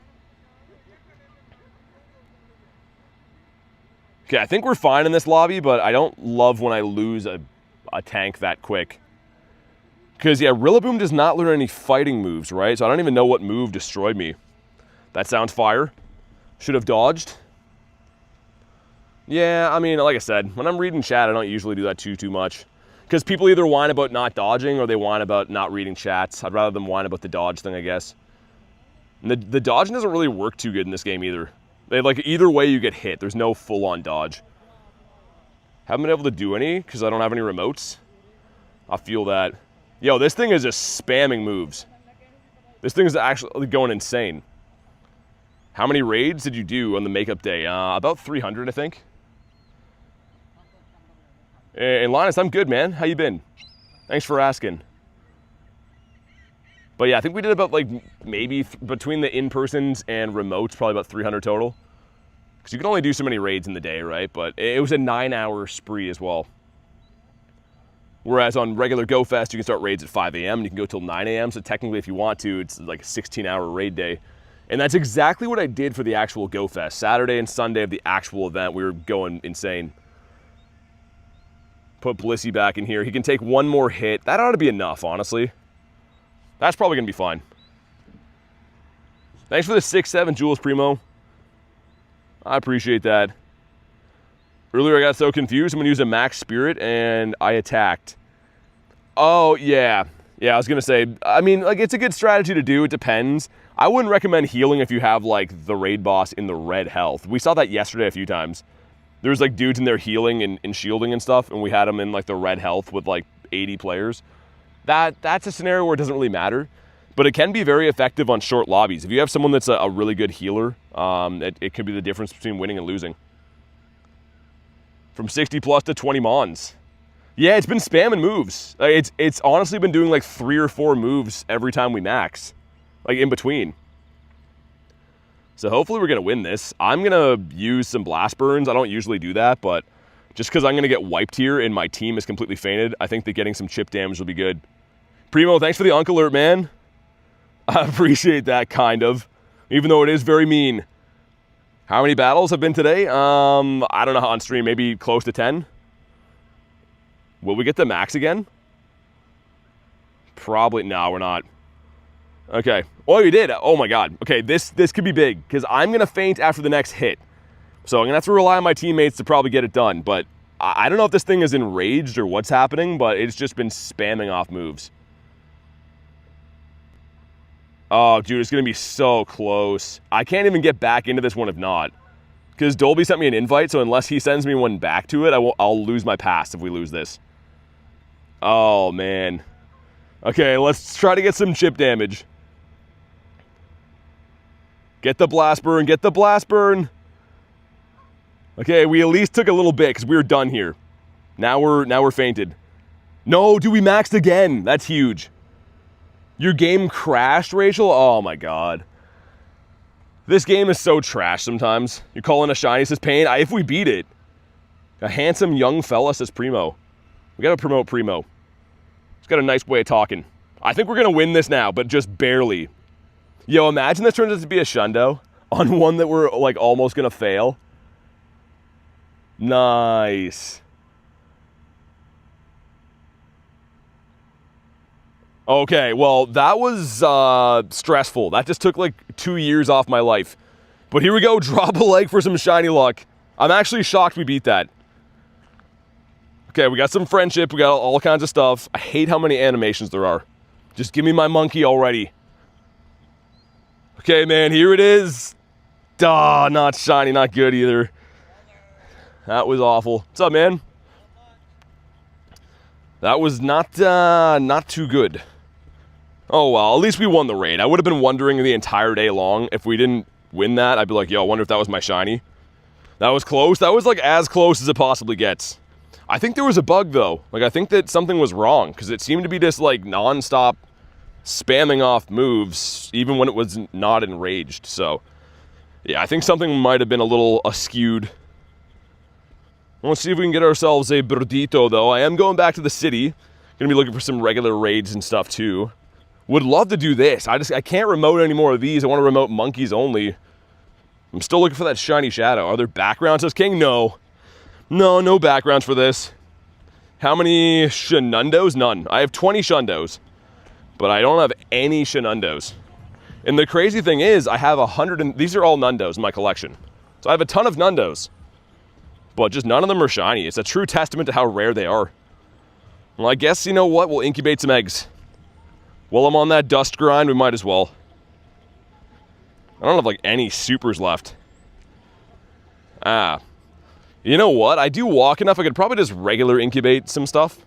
Speaker 1: Okay, I think we're fine in this lobby, but I don't love when I lose a tank that quick. Because, yeah, Rillaboom does not learn any fighting moves, right? So I don't even know what move destroyed me. That sounds fire. Should have dodged. Yeah, I mean, like I said, when I'm reading chat, I don't usually do that too much. Because people either whine about not dodging or they whine about not reading chats. I'd rather them whine about the dodge thing, I guess. And the dodging doesn't really work too good in this game either. Like, either way you get hit. There's no full-on dodge. Haven't been able to do any because I don't have any remotes. I feel that. Yo, this thing is just spamming moves. This thing is actually going insane. How many raids did you do on the makeup day? About 300, I think. And Linus, I'm good, man. How you been? Thanks for asking. But yeah, I think we did about like maybe between the in-persons and remotes, probably about 300 total. Because you can only do so many raids in the day, right? But it was a 9-hour spree as well. Whereas on regular Go Fest, you can start raids at 5 a.m. and you can go till 9 a.m. So technically, if you want to, it's like a 16-hour raid day. And that's exactly what I did for the actual Go Fest. Saturday and Sunday of the actual event, we were going insane. Put Blissey back in here. He can take one more hit. That ought to be enough, honestly. That's probably going to be fine. Thanks for the 6-7, Jules Primo. I appreciate that. Earlier I got so confused. Someone used a max spirit and I attacked. Oh, yeah. Yeah, I was gonna say, I mean, like, it's a good strategy to do, it depends. I wouldn't recommend healing if you have, like, the raid boss in the red health. We saw that yesterday a few times. There was, like, dudes in there healing and shielding and stuff, and we had them in, like, the red health with, like, 80 players. That's a scenario where it doesn't really matter, but it can be very effective on short lobbies. If you have someone that's a really good healer, it could be the difference between winning and losing. From 60 plus to 20 mons. Yeah, it's been spamming moves. It's honestly been doing like 3 or 4 moves every time we max, like in between. So hopefully we're gonna win this. I'm gonna use some blast burns. I don't usually do that, but just because I'm gonna get wiped here and my team is completely fainted, I think that getting some chip damage will be good. Primo, thanks for the Unk Alert, man. I appreciate that, kind of, even though it is very mean. How many battles have been today? I don't know how on stream, maybe close to 10. Will we get the max again? Probably, no, we're not. Okay, oh, you did, oh my God. Okay, this could be big, because I'm gonna faint after the next hit. So I'm gonna have to rely on my teammates to probably get it done, but I don't know if this thing is enraged or what's happening, but it's just been spamming off moves. Oh, dude, it's gonna be so close. I can't even get back into this one if not. Because Dolby sent me an invite, so unless he sends me one back to it, I'll lose my pass if we lose this. Oh, man. Okay, let's try to get some chip damage. Get the blast burn, get the blast burn. Okay, we at least took a little bit because we were done here. Now we're fainted. No, dude, we maxed again. That's huge. Your game crashed, Rachel? Oh my God. This game is so trash sometimes. You're calling a shiny, says Pain. If we beat it. A handsome young fella, says Primo. We gotta promote Primo. He's got a nice way of talking. I think we're gonna win this now, but just barely. Yo, imagine this turns out to be a Shundo on one that we're like almost gonna fail. Nice. Okay, well, that was stressful. That just took like 2 years off my life. But here we go, drop a leg for some shiny luck. I'm actually shocked we beat that. Okay, we got some friendship, we got all kinds of stuff. I hate how many animations there are. Just give me my monkey already. Okay, man, here it is. Duh, not shiny, not good either. That was awful. What's up, man? That was not too good. Oh, well, at least we won the raid. I would have been wondering the entire day long if we didn't win that. I'd be like, yo, I wonder if that was my shiny. That was close. That was like as close as it possibly gets. I think there was a bug though. Like, I think that something was wrong because it seemed to be just like non-stop spamming off moves even when it was not enraged. So, yeah, I think something might have been a little askewed. Let's see if we can get ourselves a Burdito though. I am going back to the city. Gonna be looking for some regular raids and stuff too. Would love to do this. I can't remote any more of these. I want to remote monkeys only. I'm still looking for that shiny shadow. Are there backgrounds, says King? No. No backgrounds for this. How many Shundos? None. I have 20 Shundos, but I don't have any Shundos. And the crazy thing is, I have 100, and these are all Nundos in my collection. So I have a ton of Nundos, but just none of them are shiny. It's a true testament to how rare they are. Well, I guess, you know what? We'll incubate some eggs. While I'm on that dust grind, we might as well. I don't have like any supers left. You know what? I do walk enough. I could probably just regular incubate some stuff.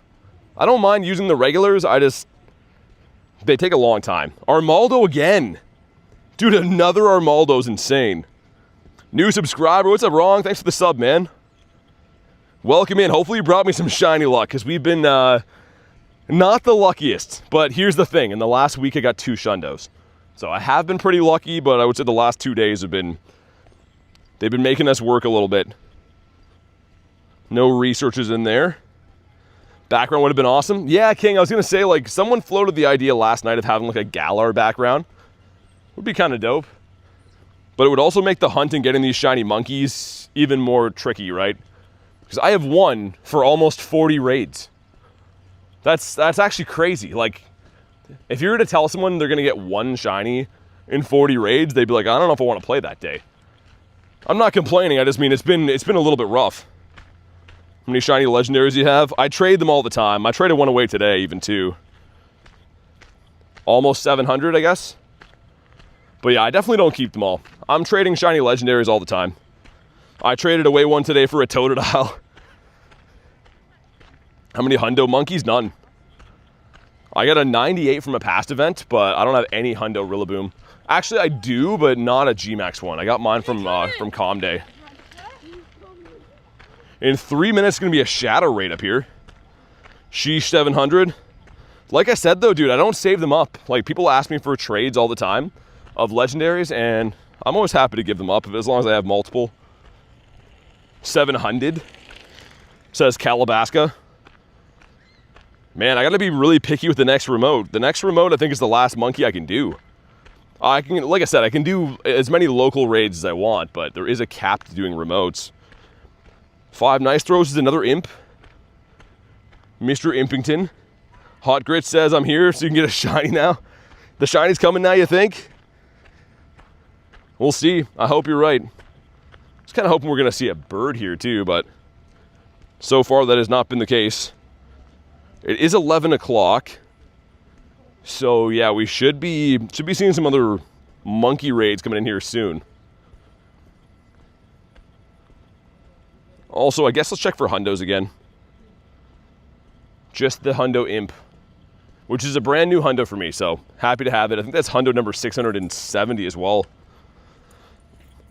Speaker 1: I don't mind using the regulars. They take a long time. Armaldo again. Dude, another Armaldo's insane. New subscriber. What's up, Wrong? Thanks for the sub, man. Welcome in. Hopefully you brought me some shiny luck because we've been not the luckiest. But here's the thing. In the last week, I got 2 Shundos. So I have been pretty lucky, but I would say the last 2 days they've been making us work a little bit. No researches in there. Background would have been awesome. Yeah, King, I was gonna say, like, someone floated the idea last night of having like a Galar background. Would be kind of dope. But it would also make the hunt and getting these shiny monkeys even more tricky, right? Because I have one for almost 40 raids. That's actually crazy. Like, if you were to tell someone they're gonna get 1 shiny in 40 raids, they'd be like, I don't know if I want to play that day. I'm not complaining, I just mean it's been a little bit rough. How many shiny legendaries you have? I trade them all the time. I traded one away today, even too. almost 700, I guess. But yeah, I definitely don't keep them all. I'm trading shiny legendaries all the time. I traded away one today for a Totodile. How many Hundo monkeys? None. I got a 98 from a past event, but I don't have any Hundo Rillaboom. Actually, I do, but not a G-Max one. I got mine from Com Day. In 3 minutes, it's going to be a Shadow Raid up here. Sheesh 700. Like I said, though, dude, I don't save them up. Like, people ask me for trades all the time of legendaries, and I'm always happy to give them up as long as I have multiple. 700, says Calabaska. Man, I gotta be really picky with the next remote. The next remote, I think, is the last monkey I can do. I can, like I said, I can do as many local raids as I want, but there is a cap to doing remotes. 5 nice throws is another imp. Mr. Impington. Hot Grit says I'm here, so you can get a shiny now. The shiny's coming now, you think? We'll see. I hope you're right. I was kind of hoping we're gonna see a bird here too, but so far that has not been the case. It is 11 o'clock. So yeah, we should be seeing some other monkey raids coming in here soon. Also, I guess let's check for Hundos again. Just the Hundo Imp, which is a brand new Hundo for me, so happy to have it. I think that's Hundo number 670 as well.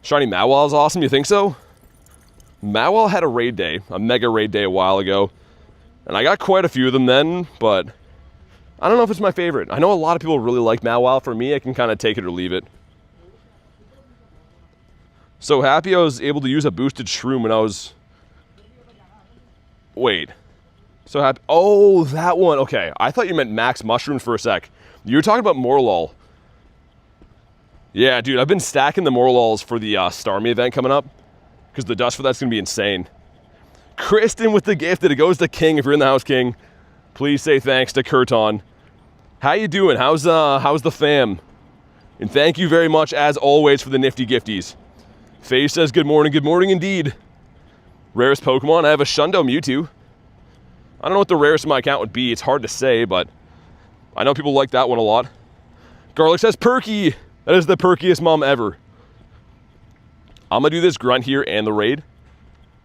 Speaker 1: Shiny Mawile is awesome, you think so? Mawile had a raid day, a mega raid day a while ago, and I got quite a few of them then, but I don't know if it's my favorite. I know a lot of people really like Mawile. For me, I can kind of take it or leave it. So happy I was able to use a boosted shroom when I was... Wait. So happy. Oh, that one. Okay. I thought you meant max mushrooms for a sec. You were talking about Morlul. Yeah, dude. I've been stacking the Morluls for the Starmie event coming up because the dust for that's going to be insane. Kristen with the gift that it goes to King. If you're in the house, King, please say thanks to Kurton. How you doing? How's the fam? And thank you very much, as always, for the nifty gifties. Faye says good morning indeed. Rarest Pokemon, I have a Shundo Mewtwo. I don't know what the rarest in my account would be. It's hard to say, but I know people like that one a lot. Garlic says Perky. That is the perkiest mom ever. I'm gonna do this grunt here and the raid,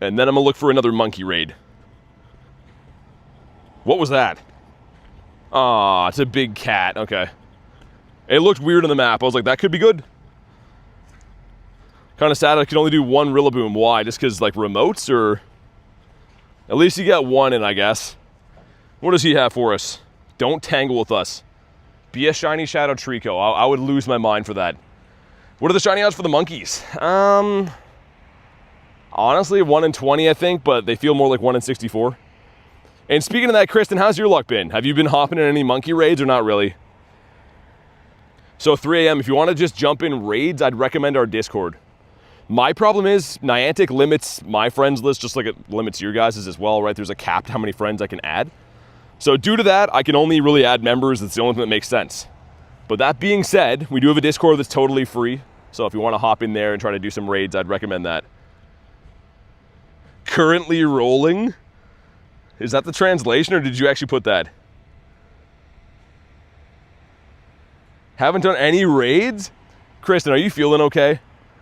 Speaker 1: and then I'm gonna look for another monkey raid. What was that? Ah, it's a big cat. Okay. It looked weird on the map. I was like, that could be good. Kind of sad I could only do one Rillaboom. Why? Just because, like, remotes, or... At least you got one in, I guess. What does he have for us? Don't tangle with us. Be a shiny Shadow Trico. I would lose my mind for that. What are the shiny odds for the monkeys? Honestly, 1 in 20, I think, but they feel more like 1 in 64. And speaking of that, Kristen, how's your luck been? Have you been hopping in any monkey raids or not really? So 3 a.m., if you want to just jump in raids, I'd recommend our Discord. My problem is Niantic limits my friends list just like it limits your guys' as well, right? There's a cap to how many friends I can add. So due to that, I can only really add members. That's the only thing that makes sense. But that being said, we do have a Discord that's totally free. So if you want to hop in there and try to do some raids, I'd recommend that. Currently rolling? Is that the translation, or did you actually put that? Haven't done any raids? Kristen, are you feeling okay?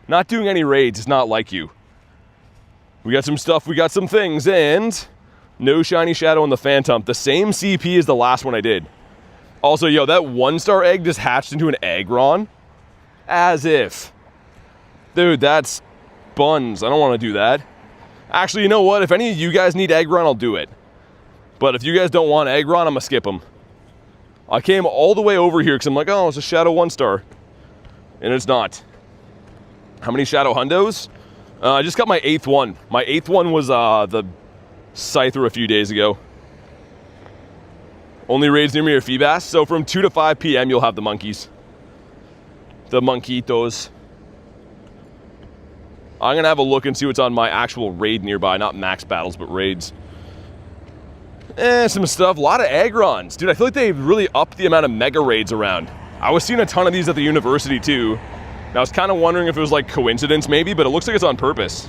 Speaker 1: Not doing any raids is not like you. We got some stuff, we got some things, and no shiny shadow on the Phantom. The same CP as the last one I did. Also, yo, that 1-star egg just hatched into an Aggron? As if. Dude, that's buns. I don't want to do that. Actually, you know what? If any of you guys need Aggron, I'll do it. But if you guys don't want Aggron, I'm going to skip them. I came all the way over here because I'm like, oh, it's a Shadow 1-star. And it's not. How many Shadow Hundos? I just got my 8th one. My 8th one was the Scyther a few days ago. Only raids near me are Feebas. So from 2 to 5 p.m. you'll have the monkeys. The monquitos. I'm going to have a look and see what's on my actual raid nearby. Not max battles, but raids. Some stuff. A lot of Aggrons. Dude, I feel like they really upped the amount of mega raids around. I was seeing a ton of these at the university too. And I was kind of wondering if it was like coincidence maybe, but it looks like it's on purpose.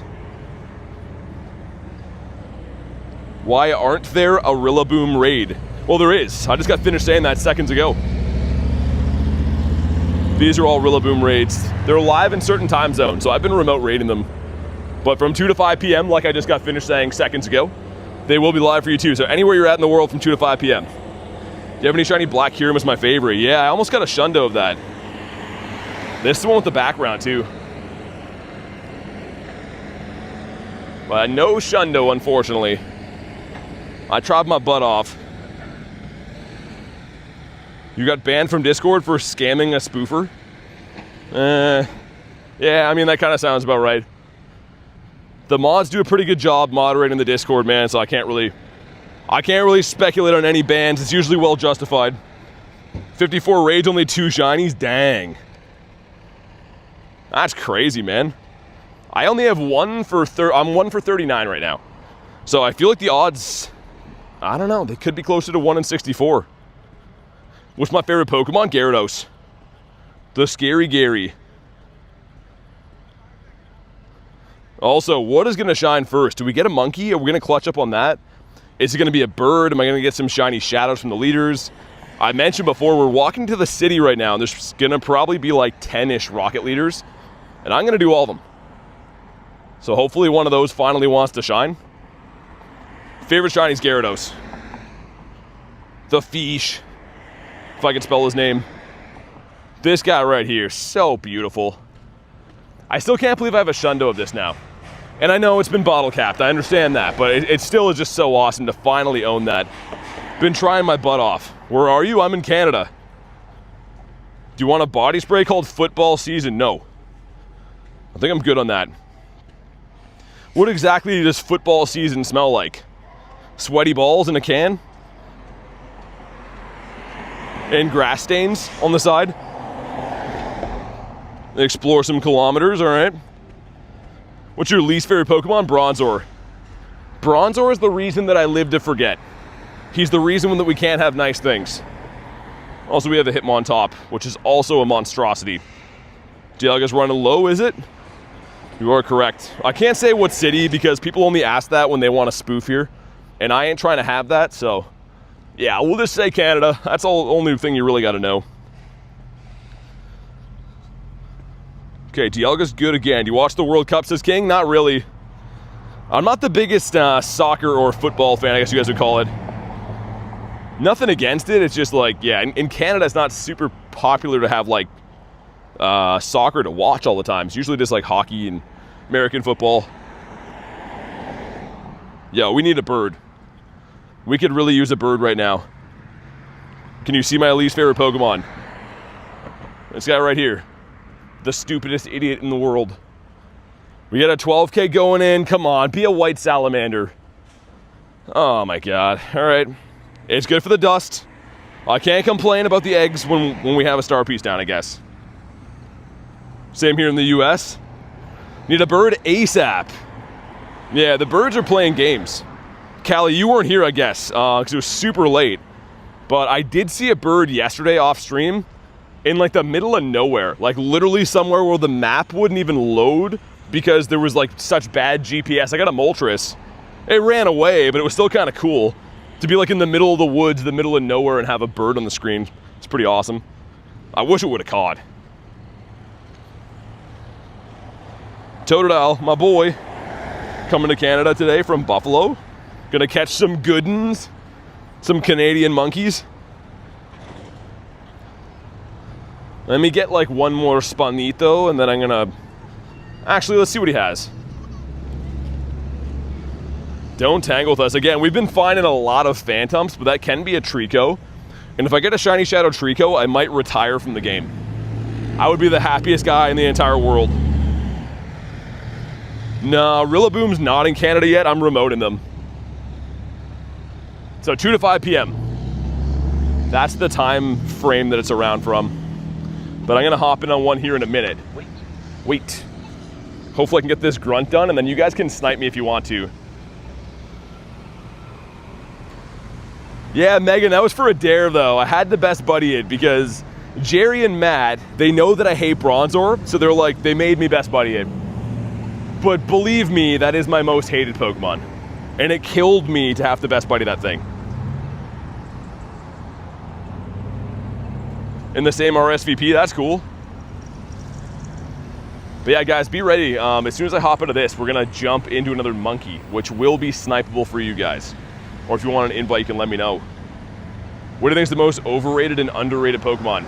Speaker 1: Why aren't there a Rillaboom raid? Well, there is. I just got finished saying that seconds ago. These are all Rillaboom raids. They're live in certain time zones, so I've been remote raiding them. But from 2 to 5 p.m., like I just got finished saying seconds ago, they will be live for you too. So anywhere you're at in the world from 2 to 5 p.m. Do you have any shiny black Kyurem? Is my favorite. Yeah, I almost got a Shundo of that. This is the one with the background too. But no Shundo, unfortunately. I tried my butt off. You got banned from Discord for scamming a spoofer? Yeah, I mean, that kind of sounds about right. The mods do a pretty good job moderating the Discord, man, so I can't really speculate on any bans. It's usually well justified. 54 raids, only 2 shinies? Dang. That's crazy, man. I only have I'm 1 for 39 right now. So I feel like the odds, I don't know, they could be closer to 1 in 64. What's my favorite Pokemon? Gyarados. The Scary Gary. Also, what is going to shine first? Do we get a monkey? Are we going to clutch up on that? Is it going to be a bird? Am I going to get some shiny shadows from the leaders? I mentioned before, we're walking to the city right now, and there's going to probably be like 10-ish rocket leaders, and I'm going to do all of them. So hopefully one of those finally wants to shine. Favorite shiny is Gyarados. The Fish. If I can spell his name. This guy right here, so beautiful. I still can't believe I have a Shundo of this now. And I know it's been bottle capped, I understand that, but it still is just so awesome to finally own that. Been trying my butt off. Where are you? I'm in Canada. Do you want a body spray called Football Season? No. I think I'm good on that. What exactly does Football Season smell like? Sweaty balls in a can? And grass stains on the side. Explore some kilometers, all right. What's your least favorite Pokemon? Bronzor. Bronzor is the reason that I live to forget. He's the reason that we can't have nice things. Also, we have the Hitmontop, which is also a monstrosity. Dialga's running low, is it? You are correct. I can't say what city because people only ask that when they want to spoof here. And I ain't trying to have that, so... yeah, we'll just say Canada. That's the only thing you really got to know. Okay, Dialga's good again. Do you watch the World Cup, says King? Not really. I'm not the biggest soccer or football fan, I guess you guys would call it. Nothing against it. It's just like, yeah, in Canada, it's not super popular to have like soccer to watch all the time. It's usually just like hockey and American football. Yo, we need a bird. We could really use a bird right now. Can you see my least favorite Pokemon? This guy right here. The stupidest idiot in the world. We got a 12K going in. Come on, be a white salamander. Oh my god. Alright. It's good for the dust. I can't complain about the eggs when we have a star piece down, I guess. Same here in the US. Need a bird ASAP. Yeah, the birds are playing games. Callie, you weren't here, I guess, because it was super late. But I did see a bird yesterday off stream in like the middle of nowhere. Like literally somewhere where the map wouldn't even load because there was like such bad GPS. I got a Moltres. It ran away, but it was still kind of cool to be like in the middle of the woods, the middle of nowhere, and have a bird on the screen. It's pretty awesome. I wish it would have caught. Totodile, my boy, coming to Canada today from Buffalo. Gonna catch some good uns, some Canadian monkeys. Let me get like one more Spanito, and then I'm gonna... actually, let's see what he has. Don't tangle with us. Again, we've been finding a lot of Phantoms, but that can be a Trico. And if I get a Shiny Shadow Trico, I might retire from the game. I would be the happiest guy in the entire world. No, Rillaboom's not in Canada yet. I'm remoting them. So 2 to 5 p.m. That's the time frame that it's around from. But I'm gonna hop in on one here in a minute. Wait. Hopefully I can get this grunt done, and then you guys can snipe me if you want to. Yeah, Megan, that was for a dare though. I had the best buddy it because Jerry and Matt, they know that I hate Bronzor, so they're like, they made me best buddy it. But believe me, that is my most hated Pokemon. And it killed me to have to best buddy that thing. In the same RSVP, that's cool. But yeah, guys, be ready. As soon as I hop into this, we're gonna jump into another monkey, which will be snipeable for you guys. Or if you want an invite, you can let me know. What do you think is the most overrated and underrated Pokemon?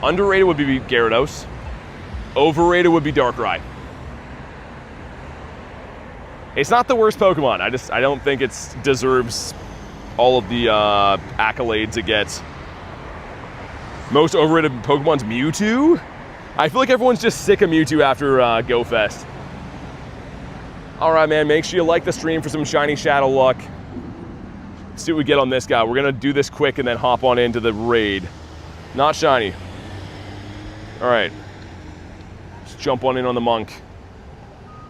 Speaker 1: Underrated would be Gyarados. Overrated would be Darkrai. It's not the worst Pokemon. I don't think it deserves all of the accolades it gets. Most overrated Pokemon's Mewtwo? I feel like everyone's just sick of Mewtwo after Go Fest. All right, man, make sure you like the stream for some shiny Shadow luck. Let's see what we get on this guy. We're gonna do this quick and then hop on into the raid. Not shiny. All right, let's jump on in on the monk.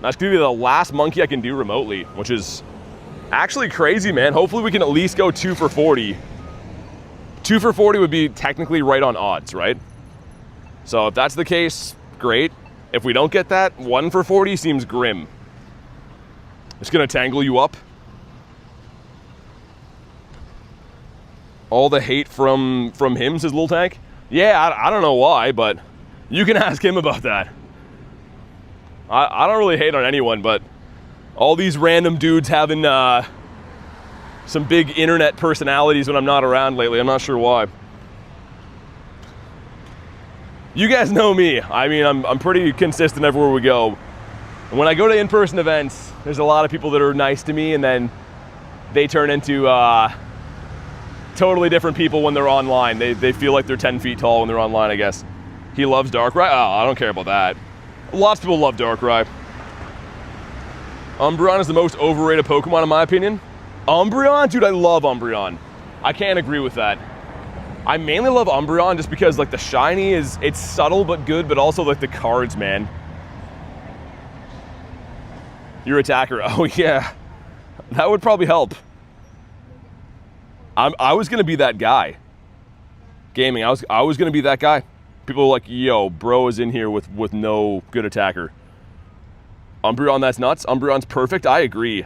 Speaker 1: That's gonna be the last monkey I can do remotely, which is actually crazy, man. Hopefully we can at least go 2 for 40. 2 for 40 would be technically right on odds, right? So if that's the case, great. If we don't get that, 1 for 40 seems grim. It's gonna tangle you up. All the hate from him, says Lil Tank. Yeah, I don't know why, but you can ask him about that. I don't really hate on anyone, but all these random dudes having some big internet personalities when I'm not around lately. I'm not sure why. You guys know me. I mean, I'm pretty consistent everywhere we go. And when I go to in-person events, there's a lot of people that are nice to me, and then they turn into totally different people when they're online. They feel like they're 10 feet tall when they're online, I guess. He loves Darkrai? Oh, I don't care about that. Lots of people love Darkrai. Umbreon is the most overrated Pokemon in my opinion. Umbreon? Dude, I love Umbreon. I can't agree with that. I mainly love Umbreon just because like the shiny it's subtle but good, but also like the cards, man. Your attacker. Oh yeah. That would probably help. I was gonna be that guy. Gaming, I was gonna be that guy. People are like, yo, bro is in here with no good attacker. Umbreon, that's nuts. Umbreon's perfect. I agree.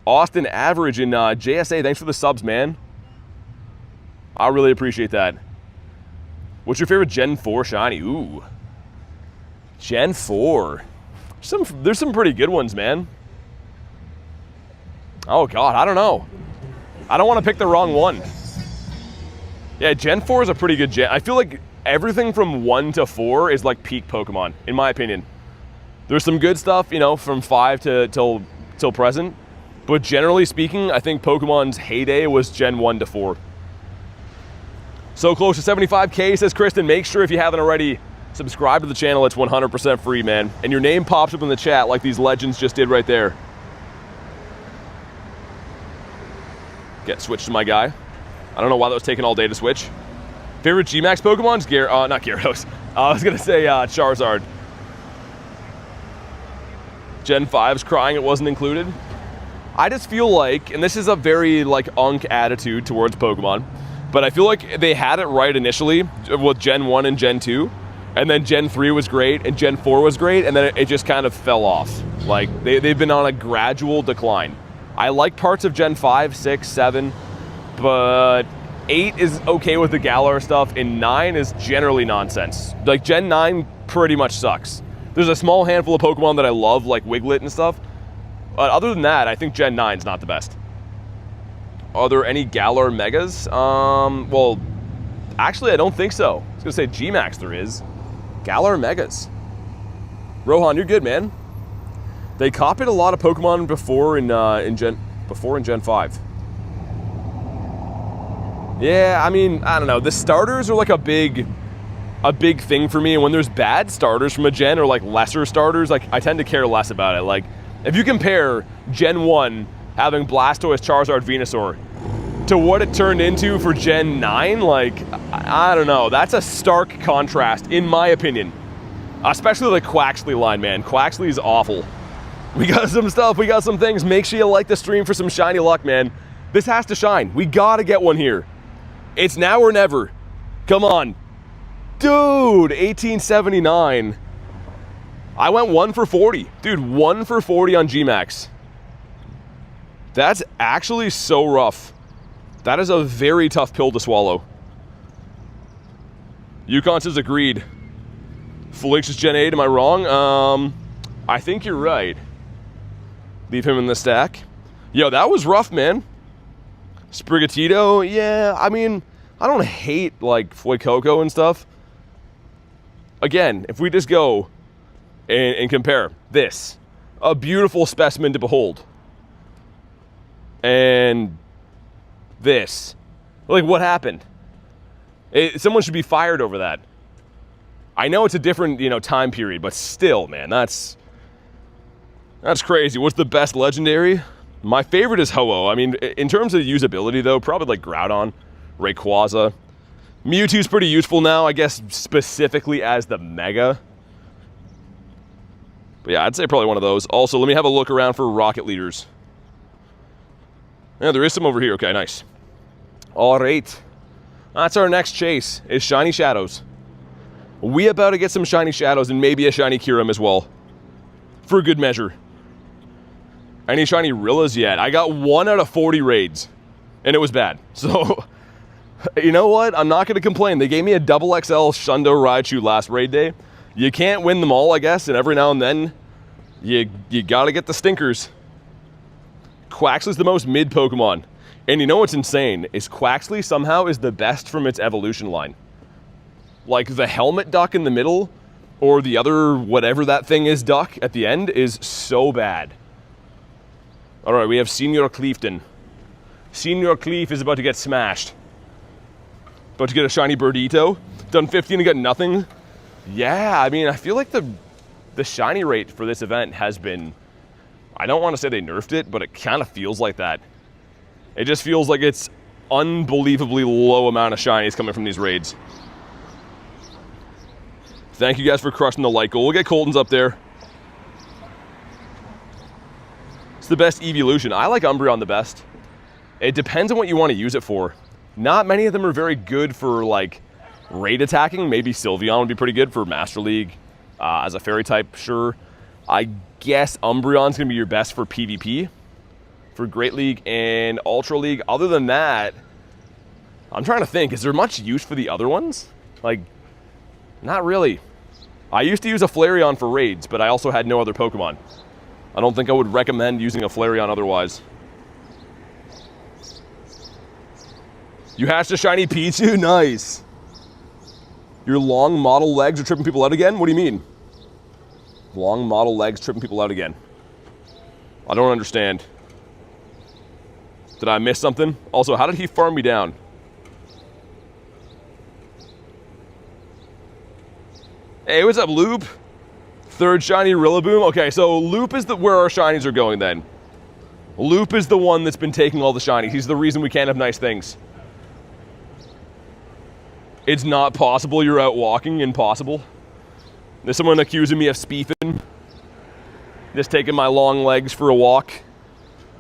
Speaker 1: Austin Average in JSA, thanks for the subs, man. I really appreciate that. What's your favorite Gen 4 shiny? Ooh. Gen 4. There's some pretty good ones, man. Oh god, I don't know. I don't want to pick the wrong one. Yeah, Gen 4 is a pretty good gen. I feel like everything from 1 to 4 is like peak Pokemon, in my opinion. There's some good stuff, you know, from 5 till present. But generally speaking, I think Pokemon's heyday was Gen 1 to 4. So close to 75K, says Kristen. Make sure if you haven't already, subscribe to the channel. It's 100% free, man. And your name pops up in the chat like these legends just did right there. Get switched to my guy. I don't know why that was taking all day to switch. Favorite G-Max Pokemon's not Gyarados. I was gonna say Charizard. Gen 5's crying it wasn't included. I just feel like, and this is a very like unk attitude towards Pokemon, but I feel like they had it right initially with Gen 1 and Gen 2, and then Gen 3 was great, and Gen 4 was great, and then it just kind of fell off. Like, they've been on a gradual decline. I like parts of Gen 5, 6, 7, but 8 is okay with the Galar stuff, and 9 is generally nonsense. Like, Gen 9 pretty much sucks. There's a small handful of Pokemon that I love, like Wiglet and stuff, but other than that, I think Gen 9's not the best. Are there any Galar Megas? Well, actually, I don't think so. I was gonna say G-Max there is. Galar Megas. Rohan, you're good, man. They copied a lot of Pokemon before in Gen 5. Yeah, I mean, I don't know. The starters are like a big thing for me, and when there's bad starters from a gen or like lesser starters, like I tend to care less about it. Like, if you compare Gen 1 having Blastoise, Charizard, Venusaur to what it turned into for Gen 9, like, I don't know. That's a stark contrast, in my opinion. Especially the Quaxley line, man. Quaxley's awful. We got some stuff, we got some things. Make sure you like the stream for some shiny luck, man. This has to shine. We gotta get one here. It's now or never. Come on. Dude, 1879. I went 1 for 40. Dude, 1 for 40 on G-Max. That's actually so rough. That is a very tough pill to swallow. Yukon says agreed. Fallacious Gen 8, am I wrong? I think you're right. Leave him in the stack. Yo, that was rough, man. Sprigatito, yeah, I mean, I don't hate, like, Fuecoco and stuff. Again, if we just go and compare this, a beautiful specimen to behold, and this, like, what happened? Someone should be fired over that. I know it's a different, time period, but still, man, that's crazy. What's the best legendary? My favorite is Ho-Oh. I mean, in terms of usability, though, probably like Groudon, Rayquaza. Mewtwo's pretty useful now, I guess, specifically as the Mega. But yeah, I'd say probably one of those. Also, let me have a look around for Rocket Leaders. Yeah, there is some over here. Okay, nice. All right. That's our next chase, is Shiny Shadows. We about to get some Shiny Shadows and maybe a Shiny Kyurem as well. For good measure. Any Shiny Rillas yet? I got 1 out of 40 raids, and it was bad. So, you know what? I'm not going to complain. They gave me a double XL Shundo Raichu last raid day. You can't win them all, I guess, and every now and then, you got to get the stinkers. Quaxly's the most mid Pokemon. And you know what's insane? Is Quaxly somehow is the best from its evolution line. Like, the helmet duck in the middle, or the other whatever that thing is duck at the end, is so bad. Alright, we have Senior Cleefton. Senior Cleef is about to get smashed. About to get a Shiny Birdito. Done 15 and got nothing. Yeah, I mean, I feel like the shiny rate for this event has been... I don't want to say they nerfed it, but it kind of feels like that. It just feels like it's unbelievably low amount of shinies coming from these raids. Thank you guys for crushing the like goal. We'll get Colton's up there. It's the best evolution. I like Umbreon the best. It depends on what you want to use it for. Not many of them are very good for, like, raid attacking. Maybe Sylveon would be pretty good for Master League. As a fairy type, sure. I guess Umbreon's going to be your best for PvP. For Great League and Ultra League. Other than that, I'm trying to think. Is there much use for the other ones? Like, not really. I used to use a Flareon for raids, but I also had no other Pokemon. I don't think I would recommend using a Flareon otherwise. You hatched a Shiny Pichu? Nice. Your long model legs are tripping people out again? What do you mean? Long model legs tripping people out again. I don't understand. Did I miss something? Also, how did he farm me down? Hey, what's up, Loop? Third Shiny Rillaboom. Okay, so Loop is where our shinies are going then. Loop is the one that's been taking all the shinies. He's the reason we can't have nice things. It's not possible you're out walking. Impossible. There's someone accusing me of speefing. Just taking my long legs for a walk.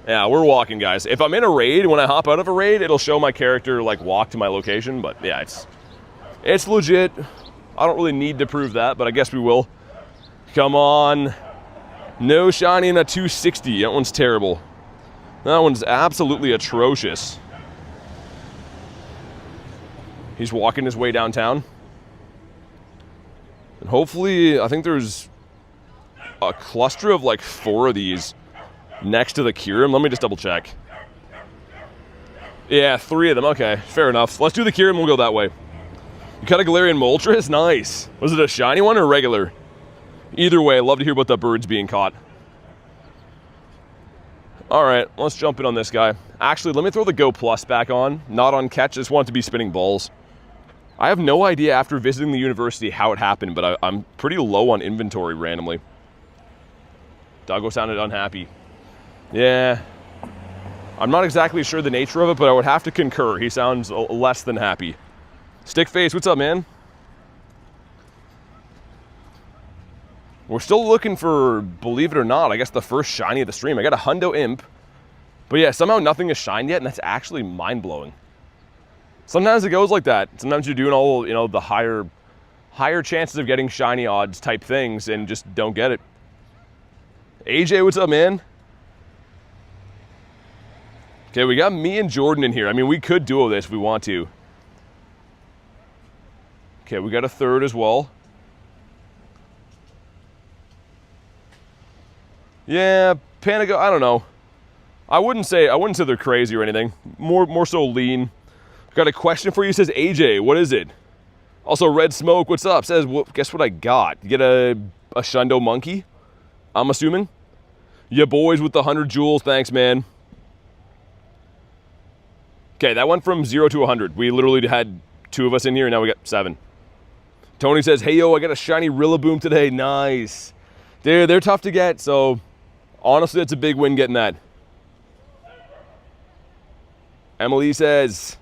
Speaker 1: Yeah, we're walking, guys. If I'm in a raid, when I hop out of a raid, it'll show my character, like, walk to my location. But, yeah, it's legit. I don't really need to prove that, but I guess we will. Come on. No shiny and a 260. That one's terrible. That one's absolutely atrocious. He's walking his way downtown. And hopefully, I think there's a cluster of like 4 of these next to the Kyurem. Let me just double check. Yeah, 3 of them. Okay, fair enough. Let's do the Kyurem. We'll go that way. You got a Galarian Moltres? Nice. Was it a shiny one or regular? Either way, I'd love to hear about the birds being caught. All right, let's jump in on this guy. Actually, let me throw the Go Plus back on. Not on catch, just want it to be spinning balls. I have no idea after visiting the university how it happened, but I'm pretty low on inventory randomly. Doggo sounded unhappy. Yeah. I'm not exactly sure the nature of it, but I would have to concur. He sounds less than happy. Stickface, what's up, man? We're still looking for, believe it or not, I guess the first shiny of the stream. I got a Hundo Imp. But yeah, somehow nothing is shined yet, and that's actually mind-blowing. Sometimes it goes like that. Sometimes you're doing all, the higher chances of getting shiny odds type things and just don't get it. AJ, what's up, man? Okay, we got me and Jordan in here. I mean, we could duo this if we want to. Okay, we got a third as well. Yeah, Panago, I don't know. I wouldn't say they're crazy or anything. More so lean. Got a question for you, says AJ. What is it? Also, Red Smoke, what's up? Says, well, guess what I got? You get a Shundo monkey, I'm assuming. Yeah, boys with the 100 jewels. Thanks, man. Okay, that went from 0 to 100. We literally had 2 of us in here, and now we got 7. Tony says, hey, yo, I got a shiny Rillaboom today. Nice. They're tough to get, so honestly, that's a big win getting that. Emily says,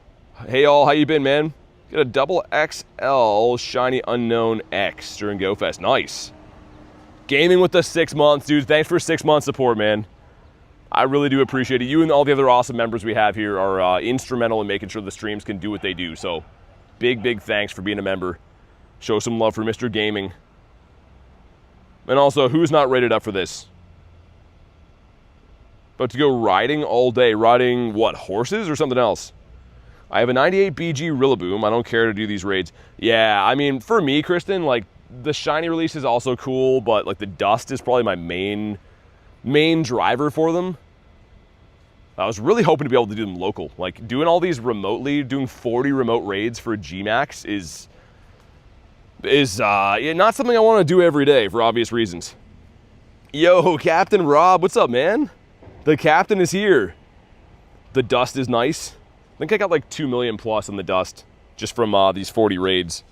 Speaker 1: hey, all, how you been, man? Get a double XL shiny unknown X during GoFest. Nice. Gaming with the 6 months, dude. Thanks for 6 months support, man. I really do appreciate it. You and all the other awesome members we have here are instrumental in making sure the streams can do what they do. So big thanks for being a member. Show some love for Mr. Gaming. And also, who's not rated up for this? About to go riding all day. Riding, what, horses or something else? I have a 98 BG Rillaboom. I don't care to do these raids. Yeah, I mean, for me, Kristen, like, the shiny release is also cool, but, like, the dust is probably my main driver for them. I was really hoping to be able to do them local. Like, doing all these remotely, doing 40 remote raids for a G-Max is not something I want to do every day for obvious reasons. Yo, Captain Rob, what's up, man? The captain is here. The dust is nice. I think I got like 2 million plus on the dust just from these 40 raids.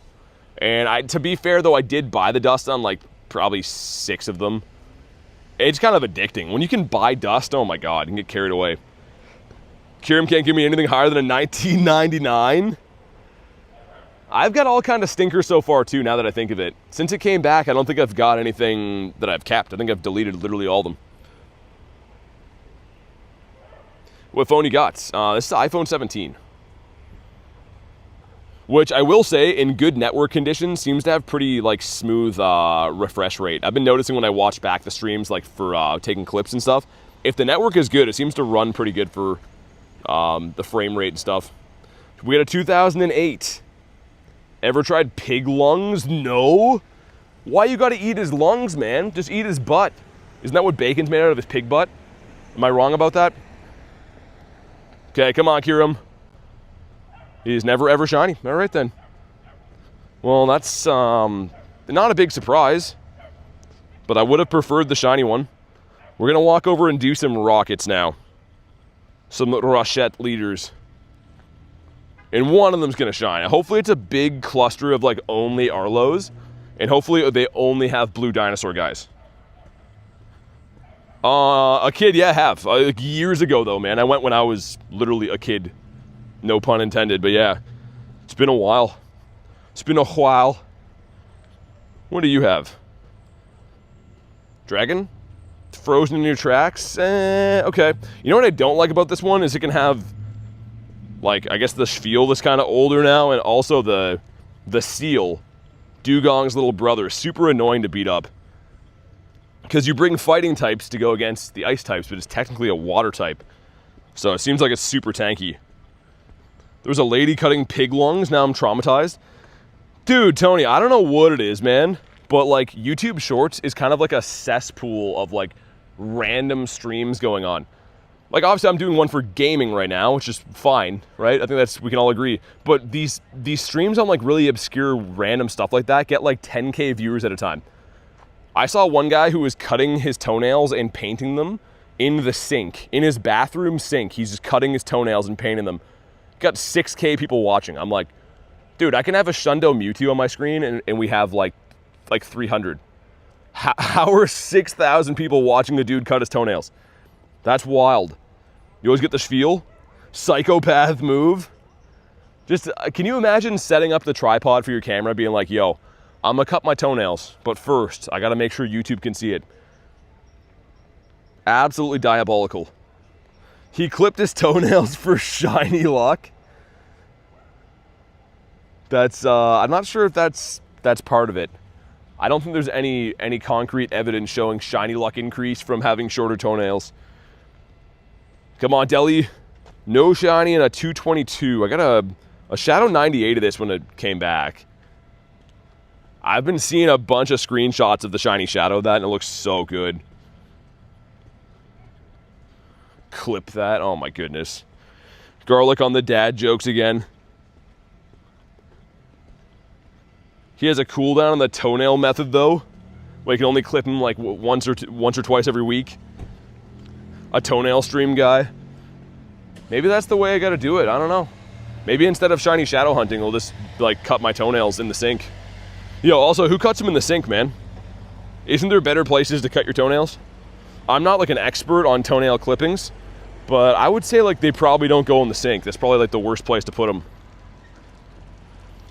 Speaker 1: And to be fair though, I did buy the dust on like probably 6 of them. It's kind of addicting. When you can buy dust, oh my God, you can get carried away. Kirim can't give me anything higher than a 1999. I've got all kind of stinkers so far too, now that I think of it. Since it came back, I don't think I've got anything that I've kept. I think I've deleted literally all of them. What phone you got? This is the iPhone 17. Which I will say, in good network conditions, seems to have pretty like smooth refresh rate. I've been noticing when I watch back the streams, like for taking clips and stuff, if the network is good, it seems to run pretty good for the frame rate and stuff. We got a 2008. Ever tried pig lungs? No. Why you gotta eat his lungs, man? Just eat his butt. Isn't that what bacon's made out of, his pig butt? Am I wrong about that? Okay, come on, Kiram. He's never ever shiny. All right then. Well, that's not a big surprise, but I would have preferred the shiny one. We're gonna walk over and do some rockets now. Some Rochette leaders. And one of them's gonna shine. Hopefully it's a big cluster of like only Arlos, and hopefully they only have blue dinosaur guys. A kid, yeah, I have. Like years ago though, man. I went when I was literally a kid. No pun intended, but yeah. It's been a while. It's been a while. What do you have? Dragon? It's frozen in your tracks? Okay. You know what I don't like about this one is it can have, like, I guess the Spiel that's kind of older now, and also the Seal, Dugong's little brother. Super annoying to beat up. Because you bring fighting types to go against the ice types, but it's technically a water type. So it seems like it's super tanky. There was a lady cutting pig lungs. Now I'm traumatized. Dude, Tony, I don't know what it is, man. But, like, YouTube Shorts is kind of like a cesspool of, like, random streams going on. Like, obviously, I'm doing one for gaming right now, which is fine, right? I think we can all agree. But these streams on, like, really obscure random stuff like that get, like, 10K viewers at a time. I saw one guy who was cutting his toenails and painting them in the sink. In his bathroom sink, he's just cutting his toenails and painting them. Got 6K people watching. I'm like, dude, I can have a Shundo Mewtwo on my screen and we have like 300. How are 6,000 people watching the dude cut his toenails? That's wild. You always get this feel? Psychopath move. Just, can you imagine setting up the tripod for your camera being like, yo, I'm gonna cut my toenails, but first, I gotta make sure YouTube can see it. Absolutely diabolical. He clipped his toenails for shiny luck. That's, I'm not sure if that's part of it. I don't think there's any concrete evidence showing shiny luck increase from having shorter toenails. Come on, Deli. No shiny and a 222. I got a Shadow 98 of this when it came back. I've been seeing a bunch of screenshots of the shiny Shadow of that, and it looks so good. clip that. Oh my goodness. Garlic on the dad jokes again. He has a cooldown on the toenail method though. Where you can only clip him like once or twice every week. A toenail stream guy. Maybe that's the way I gotta do it. I don't know. Maybe instead of shiny shadow hunting, I'll just like cut my toenails in the sink. Yo, also, who cuts them in the sink, man? Isn't there better places to cut your toenails? I'm not like an expert on toenail clippings, but I would say like they probably don't go in the sink. That's probably like the worst place to put them.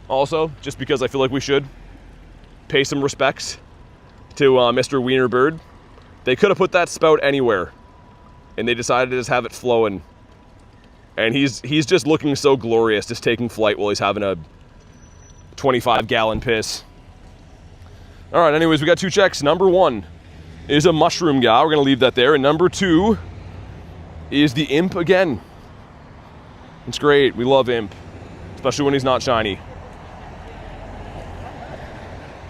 Speaker 1: Also, just because I feel like we should pay some respects to Mr. Wiener Bird. They could have put that spout anywhere, and they decided to just have it flowing. And he's just looking so glorious, just taking flight while he's having a 25-gallon piss. All right, anyways, we got 2 checks. Number 1 is a mushroom guy. We're going to leave that there. And number 2 is the imp again. It's great. We love imp, especially when he's not shiny.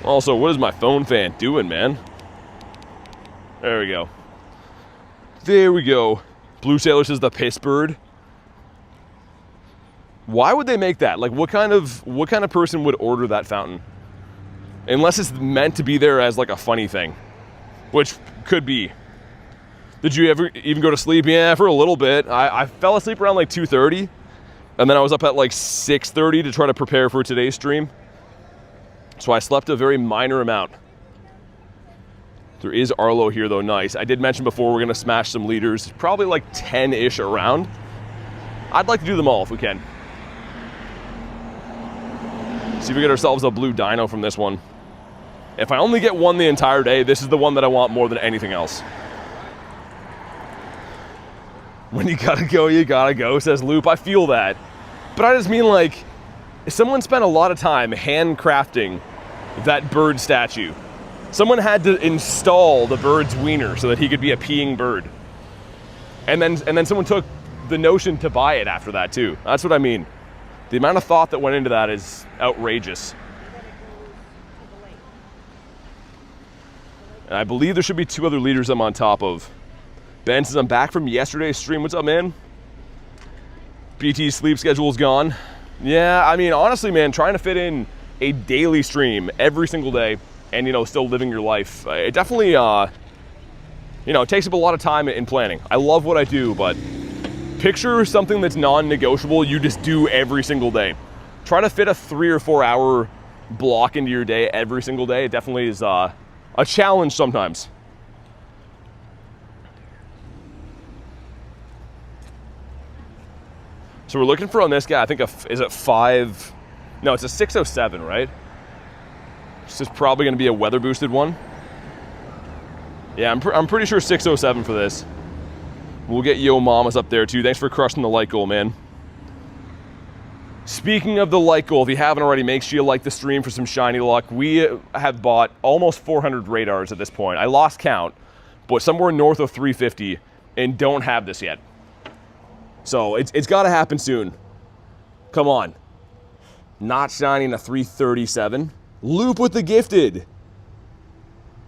Speaker 1: Also, what is my phone fan doing, man? There we go. There we go. Blue Sailor says the piss bird. Why would they make that? Like, what kind of person would order that fountain? Unless it's meant to be there as like a funny thing, which could be. Did you ever even go to sleep? Yeah, for a little bit. I fell asleep around like 2:30, and then I was up at like 6:30 to try to prepare for today's stream. So I slept a very minor amount. There is Arlo here though, nice. I did mention before we're gonna smash some leaders, probably like 10-ish around. I'd like to do them all if we can. See if we get ourselves a blue dino from this one. If I only get one the entire day, this is the one that I want more than anything else. When you gotta go, says Loop. I feel that. But I just mean like, if someone spent a lot of time handcrafting that bird statue, someone had to install the bird's wiener so that he could be a peeing bird. And then someone took the notion to buy it after that too. That's what I mean. The amount of thought that went into that is outrageous. And I believe there should be 2 other leaders I'm on top of. Ben says, I'm back from yesterday's stream. What's up, man? BT's sleep schedule's gone. Yeah, I mean, honestly, man, trying to fit in a daily stream every single day and, you know, still living your life, it definitely, you know, it takes up a lot of time in planning. I love what I do, but picture something that's non-negotiable you just do every single day. Try to fit a 3 or 4 hour block into your day every single day. It definitely is a challenge sometimes. So we're looking for on this guy, I think, is it 5? No, it's a 607, right? This is probably going to be a weather boosted one. Yeah, I'm pretty sure 607 for this. We'll get Yo Mama's up there too. Thanks for crushing the like goal, man. Speaking of the like goal, if you haven't already, make sure you like the stream for some shiny luck. We have bought almost 400 radars at this point. I lost count, but somewhere north of 350 and don't have this yet. So it's got to happen soon. Come on. Not shiny in a 337. Loop with the gifted.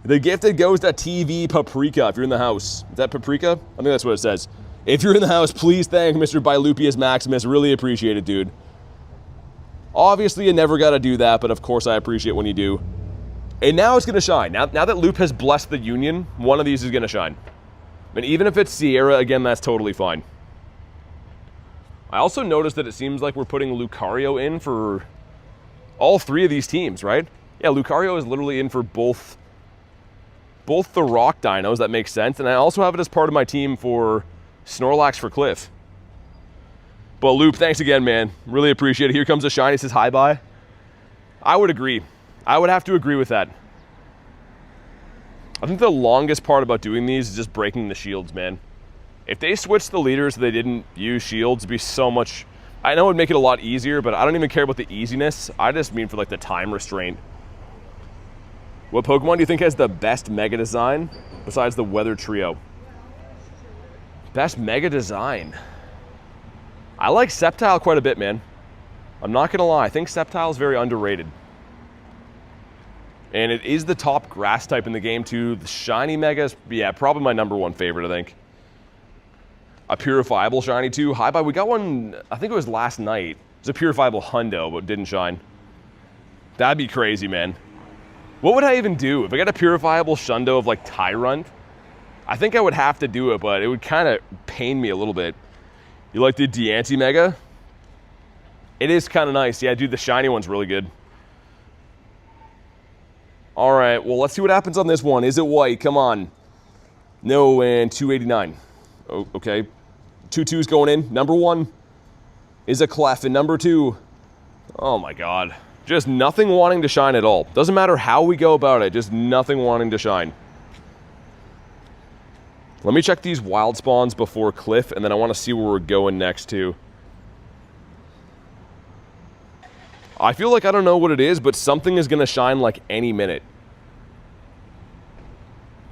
Speaker 1: The gifted goes to TV Paprika if you're in the house. Is that Paprika? I think that's what it says. If you're in the house, please thank Mr. Bilupius Maximus. Really appreciate it, dude. Obviously, you never got to do that, but of course I appreciate when you do. And now it's going to shine. Now that Loop has blessed the union, one of these is going to shine. And even if it's Sierra, again, that's totally fine. I also noticed that it seems like we're putting Lucario in for all 3 of these teams, right? Yeah, Lucario is literally in for both the rock dinos. That makes sense. And I also have it as part of my team for Snorlax for Cliff. But Loop, thanks again, man. Really appreciate it. Here comes a shiny, says hi bye. I would agree. I would have to agree with that. I think the longest part about doing these is just breaking the shields, man. If they switched the leaders so they didn't use shields, it'd be so much... I know it would make it a lot easier, but I don't even care about the easiness. I just mean for like the time restraint. What Pokemon do you think has the best Mega design besides the Weather Trio? Best Mega design. I like Sceptile quite a bit, man. I'm not gonna lie, I think Sceptile is very underrated. And it is the top grass type in the game too. The shiny Mega is, yeah, probably my #1 favorite, I think. a purifiable shiny too. Hi bye, we got one, I think it was last night. It's a purifiable Hundo, but didn't shine. That'd be crazy, man. What would I even do? If I got a purifiable Shundo of like Tyrant, I think I would have to do it, but it would kind of pain me a little bit. You like the Mega? It is kind of nice. Yeah, dude, the shiny one's really good. All right, well, let's see what happens on this one. Is it white? Come on. No, and 289. Oh, okay. 2-2's going in. Number 1 is a clef, and number 2, oh my God. Just nothing wanting to shine at all. Doesn't matter how we go about it, just nothing wanting to shine. Let me check these wild spawns before cliff, and then I want to see where we're going next too. I feel like I don't know what it is, but something is going to shine like any minute.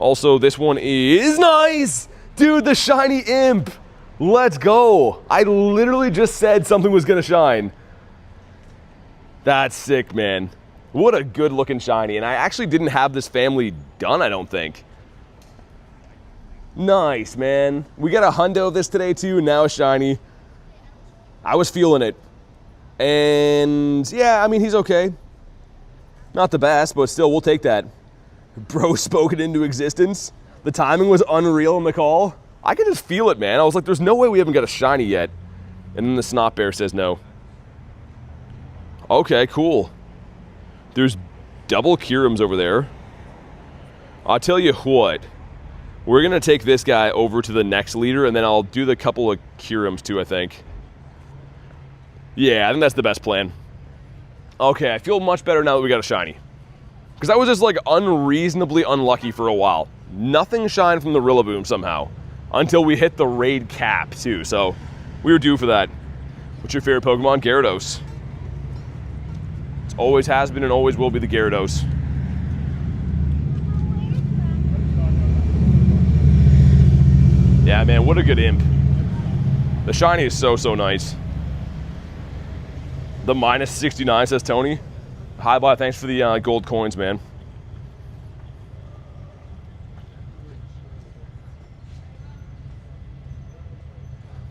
Speaker 1: Also, this one is nice! Dude, the shiny imp! Let's go! I literally just said something was going to shine. That's sick, man. What a good looking shiny. And I actually didn't have this family done, I don't think. Nice, man. We got a Hundo of this today too, now a shiny. I was feeling it. And yeah, I mean, he's okay. Not the best, but still, we'll take that. Bro spoke it into existence. The timing was unreal in the call. I could just feel it, man. I was like, there's no way we haven't got a shiny yet. And then the Snot Bear says no. Okay, cool. There's double Kirums over there. I'll tell you what. We're going to take this guy over to the next leader, and then I'll do the couple of Kirums too, I think. Yeah, I think that's the best plan. Okay, I feel much better now that we got a shiny. Because I was just like unreasonably unlucky for a while. Nothing shined from the Rillaboom somehow. Until we hit the raid cap too, so we were due for that. What's your favorite Pokemon? Gyarados. It always has been and always will be the Gyarados. Yeah, man, what a good imp. The shiny is so, so nice. The minus 69, says Tony. Hi, bye, thanks for the gold coins, man.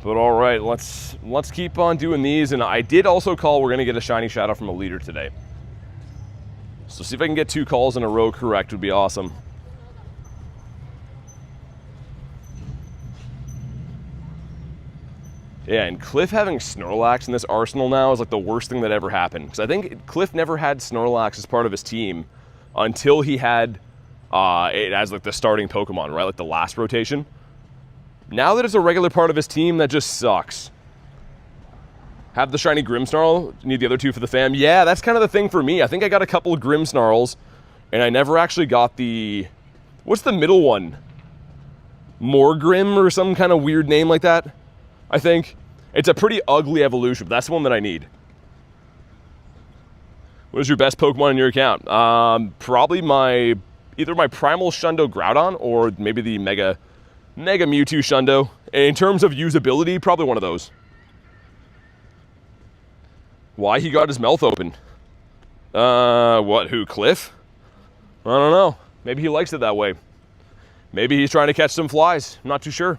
Speaker 1: But all right, let's keep on doing these. And I did also call we're gonna get a shiny shadow from a leader today. So see if I can get 2 calls in a row correct would be awesome. Yeah, and Cliff having Snorlax in this arsenal now is like the worst thing that ever happened. Because I think Cliff never had Snorlax as part of his team until he had it as like the starting Pokemon, right? Like the last rotation. Now that it's a regular part of his team, that just sucks. Have the shiny Grimmsnarl, need the other 2 for the fam. Yeah, that's kind of the thing for me. I think I got a couple of Grimmsnarls, and I never actually got the... What's the middle one? Morgrim or some kind of weird name like that? I think. It's a pretty ugly evolution, but that's the one that I need. What is your best Pokemon in your account? Probably either my Primal Shundo Groudon or maybe the Mega Mewtwo Shundo. In terms of usability, probably one of those. Why he got his mouth open? What, who, Cliff? I don't know. Maybe he likes it that way. Maybe he's trying to catch some flies. I'm not too sure.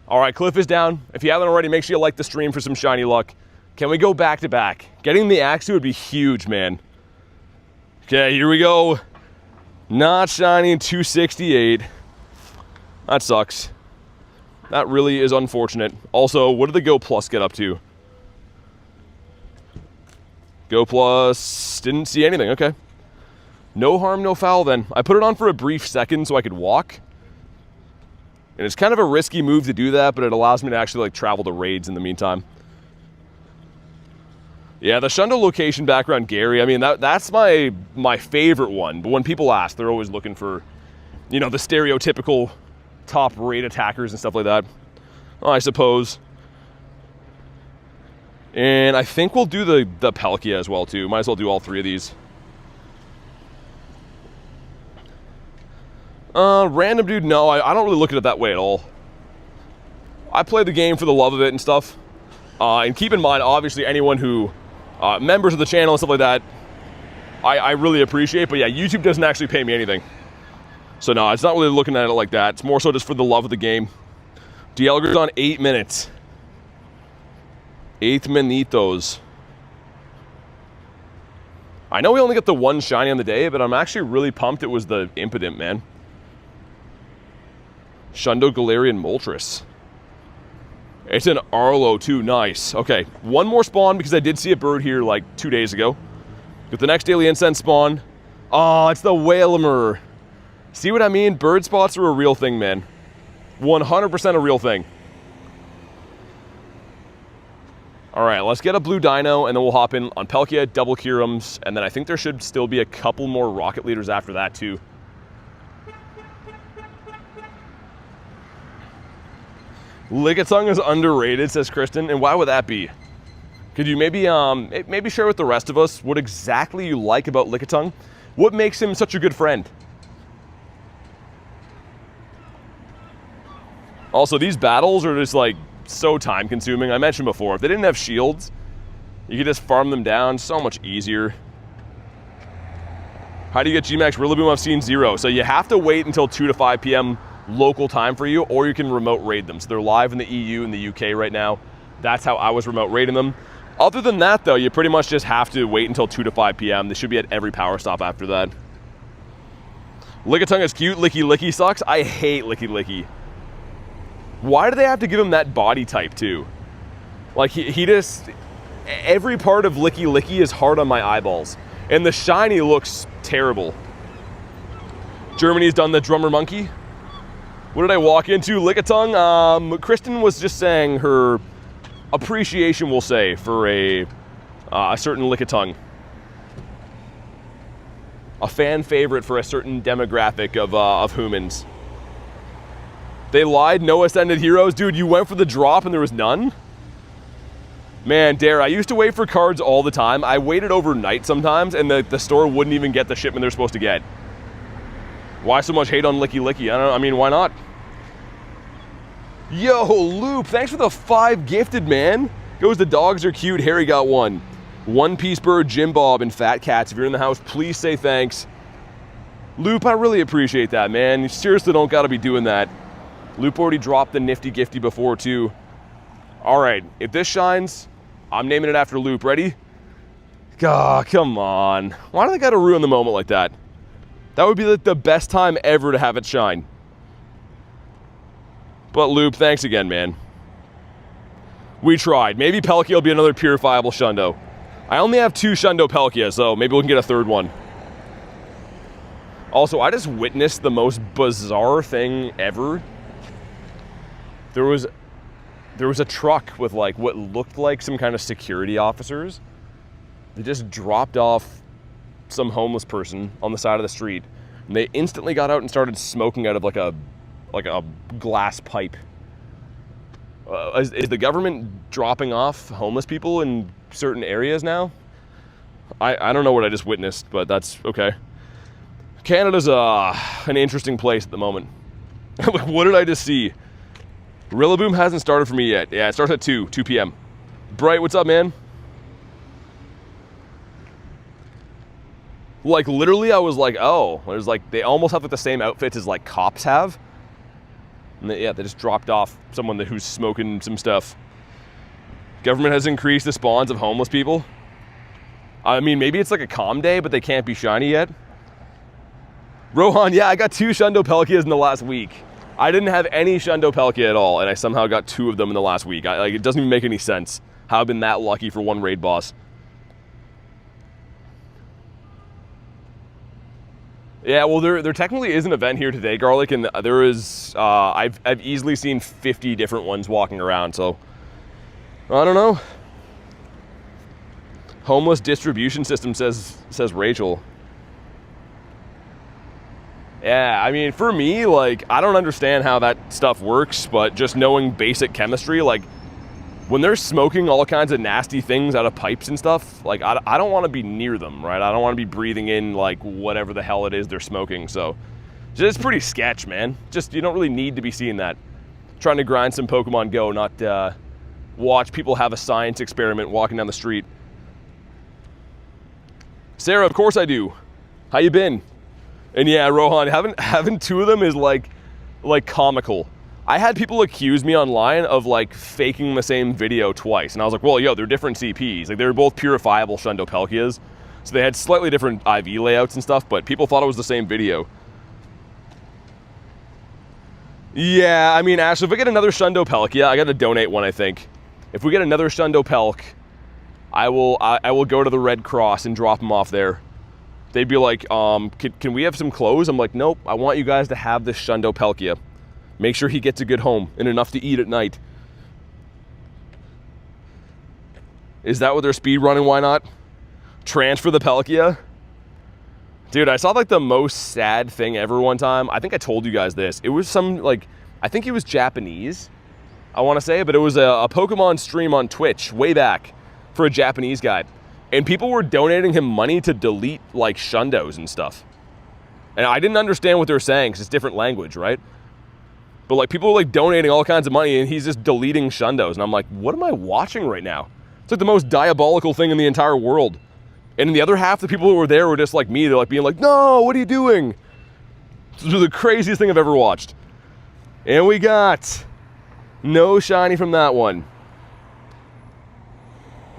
Speaker 1: All right, Cliff is down. If you haven't already, make sure you like the stream for some shiny luck. Can we go back to back? Getting the Axew would be huge, man. Okay, here we go. Not shiny, 268. That sucks. That really is unfortunate. Also, what did the Go Plus get up to? Go Plus, didn't see anything, okay. No harm, no foul then. I put it on for a brief second so I could walk. And it's kind of a risky move to do that, but it allows me to actually like travel to raids in the meantime. Yeah, the Shundo location background, Gary, I mean, that's my favorite one. But when people ask, they're always looking for, you know, the stereotypical top raid attackers and stuff like that. I suppose. And I think we'll do the Palkia as well too. Might as well do all 3 of these. Random dude, no, I don't really look at it that way at all. I play the game for the love of it and stuff. And keep in mind, obviously, anyone who, members of the channel and stuff like that, I really appreciate. But yeah, YouTube doesn't actually pay me anything. So no, it's not really looking at it like that. It's more so just for the love of the game. Dialga's on 8 minutes. 8 minutos. I know we only got the one shiny on the day, but I'm actually really pumped it was the Impidimp, man. Shundo Galarian Moltres. It's an Arlo too, nice. Okay, one more spawn because I did see a bird here like 2 days ago. Got the next daily incense spawn. Oh, it's the Whalmer. See what I mean? Bird spots are a real thing, man. 100% a real thing. All right, let's get a blue dino, and then we'll hop in on Palkia, double Kirums, and then I think there should still be a couple more rocket leaders after that, too. Lickitung is underrated, says Kristen, and why would that be? Could you maybe share with the rest of us what exactly you like about Lickitung? What makes him such a good friend? Also, these battles are just like so time consuming. I mentioned before, if they didn't have shields, you could just farm them down so much easier. How do you get G-Max Rillaboom? I've seen 0. So you have to wait until 2 to 5 p.m. local time for you, or you can remote raid them. So they're live in the EU and the UK right now. That's how I was remote raiding them. Other than that, though, you pretty much just have to wait until 2 to 5 p.m. They should be at every power stop after that. Lickitung is cute. Licky Licky sucks. I hate Licky Licky. Why do they have to give him that body type, too? Like, he just... Every part of Licky Licky is hard on my eyeballs. And the shiny looks terrible. Germany's done the drummer monkey. What did I walk into? Lickitung? Kristen was just saying her appreciation, we'll say, for a certain Lickitung. A fan favorite for a certain demographic of humans. They lied, no ascended heroes. Dude, you went for the drop and there was none? Man, Dare, I used to wait for cards all the time. I waited overnight sometimes, and the store wouldn't even get the shipment they're supposed to get. Why so much hate on Licky Licky? I mean, why not? Yo, Loop, thanks for the 5 gifted, man. Goes the dogs are cute. Harry got 1. One Piece Bird, Jim Bob, and Fat Cats. If you're in the house, please say thanks. Loop, I really appreciate that, man. You seriously don't gotta be doing that. Loop already dropped the nifty gifty before, too. All right, if this shines, I'm naming it after Loop. Ready? God, come on. Why do they gotta ruin the moment like that? That would be like the best time ever to have it shine. But Loop, thanks again, man. We tried. Maybe Palkia will be another purifiable Shundo. I only have 2 Shundo Palkia, so maybe we can get a 3rd one. Also, I just witnessed the most bizarre thing ever. There was a truck with like what looked like some kind of security officers. They just dropped off some homeless person on the side of the street, and they instantly got out and started smoking out of like a glass pipe. Is the government dropping off homeless people in certain areas now? I don't know what I just witnessed, but that's okay. Canada's an interesting place at the moment. What did I just see? Rillaboom hasn't started for me yet. Yeah, it starts at 2 p.m. Bright, what's up, man? Like, literally, I was like, oh, there's like, they almost have like the same outfits as like cops have. And they just dropped off someone who's smoking some stuff. Government has increased the spawns of homeless people. I mean, maybe it's like a calm day, but they can't be shiny yet. Rohan, yeah, I got 2 Shundo Palkias in the last week. I didn't have any Shundo Palkia at all, and I somehow got 2 of them in the last week. Like, it doesn't even make any sense how I've been that lucky for one raid boss. Yeah, well, there technically is an event here today, Garlic, and there is, I've easily seen 50 different ones walking around, so I don't know. Homeless distribution system, says Rachel. Yeah, I mean, for me, like, I don't understand how that stuff works, but just knowing basic chemistry, like, when they're smoking all kinds of nasty things out of pipes and stuff, like, I don't want to be near them, right? I don't want to be breathing in, like, whatever the hell it is they're smoking, so it's pretty sketch, man. Just, you don't really need to be seeing that. Trying to grind some Pokemon Go, not watch people have a science experiment walking down the street. Sarah, of course I do. How you been? And yeah, Rohan, having 2 of them is like comical. I had people accuse me online of like faking the same video twice. And I was like, well, yo, they're different CPs. Like they were both purifiable Shundo Palkias. So they had slightly different IV layouts and stuff, but people thought it was the same video. Yeah, I mean, Ashley, if we get another Shundo Palkia, I gotta donate one, I think. If we get another Shundo Pelk, I will go to the Red Cross and drop them off there. They'd be like, can we have some clothes? I'm like, nope, I want you guys to have this Shundo Palkia. Make sure he gets a good home and enough to eat at night. Is that what they're speed running? Why not? Transfer the Palkia? Dude, I saw like the most sad thing ever one time. I think I told you guys this. It was some like, I think he was Japanese, I want to say, but it was a Pokemon stream on Twitch way back for a Japanese guy. And people were donating him money to delete like Shundos and stuff. And I didn't understand what they were saying because it's different language, right? But like people were like donating all kinds of money and he's just deleting Shundos. And I'm like, what am I watching right now? It's like the most diabolical thing in the entire world. And the other half, the people who were there were just like me. They're like being like, no, what are you doing? This was the craziest thing I've ever watched. And we got no shiny from that one.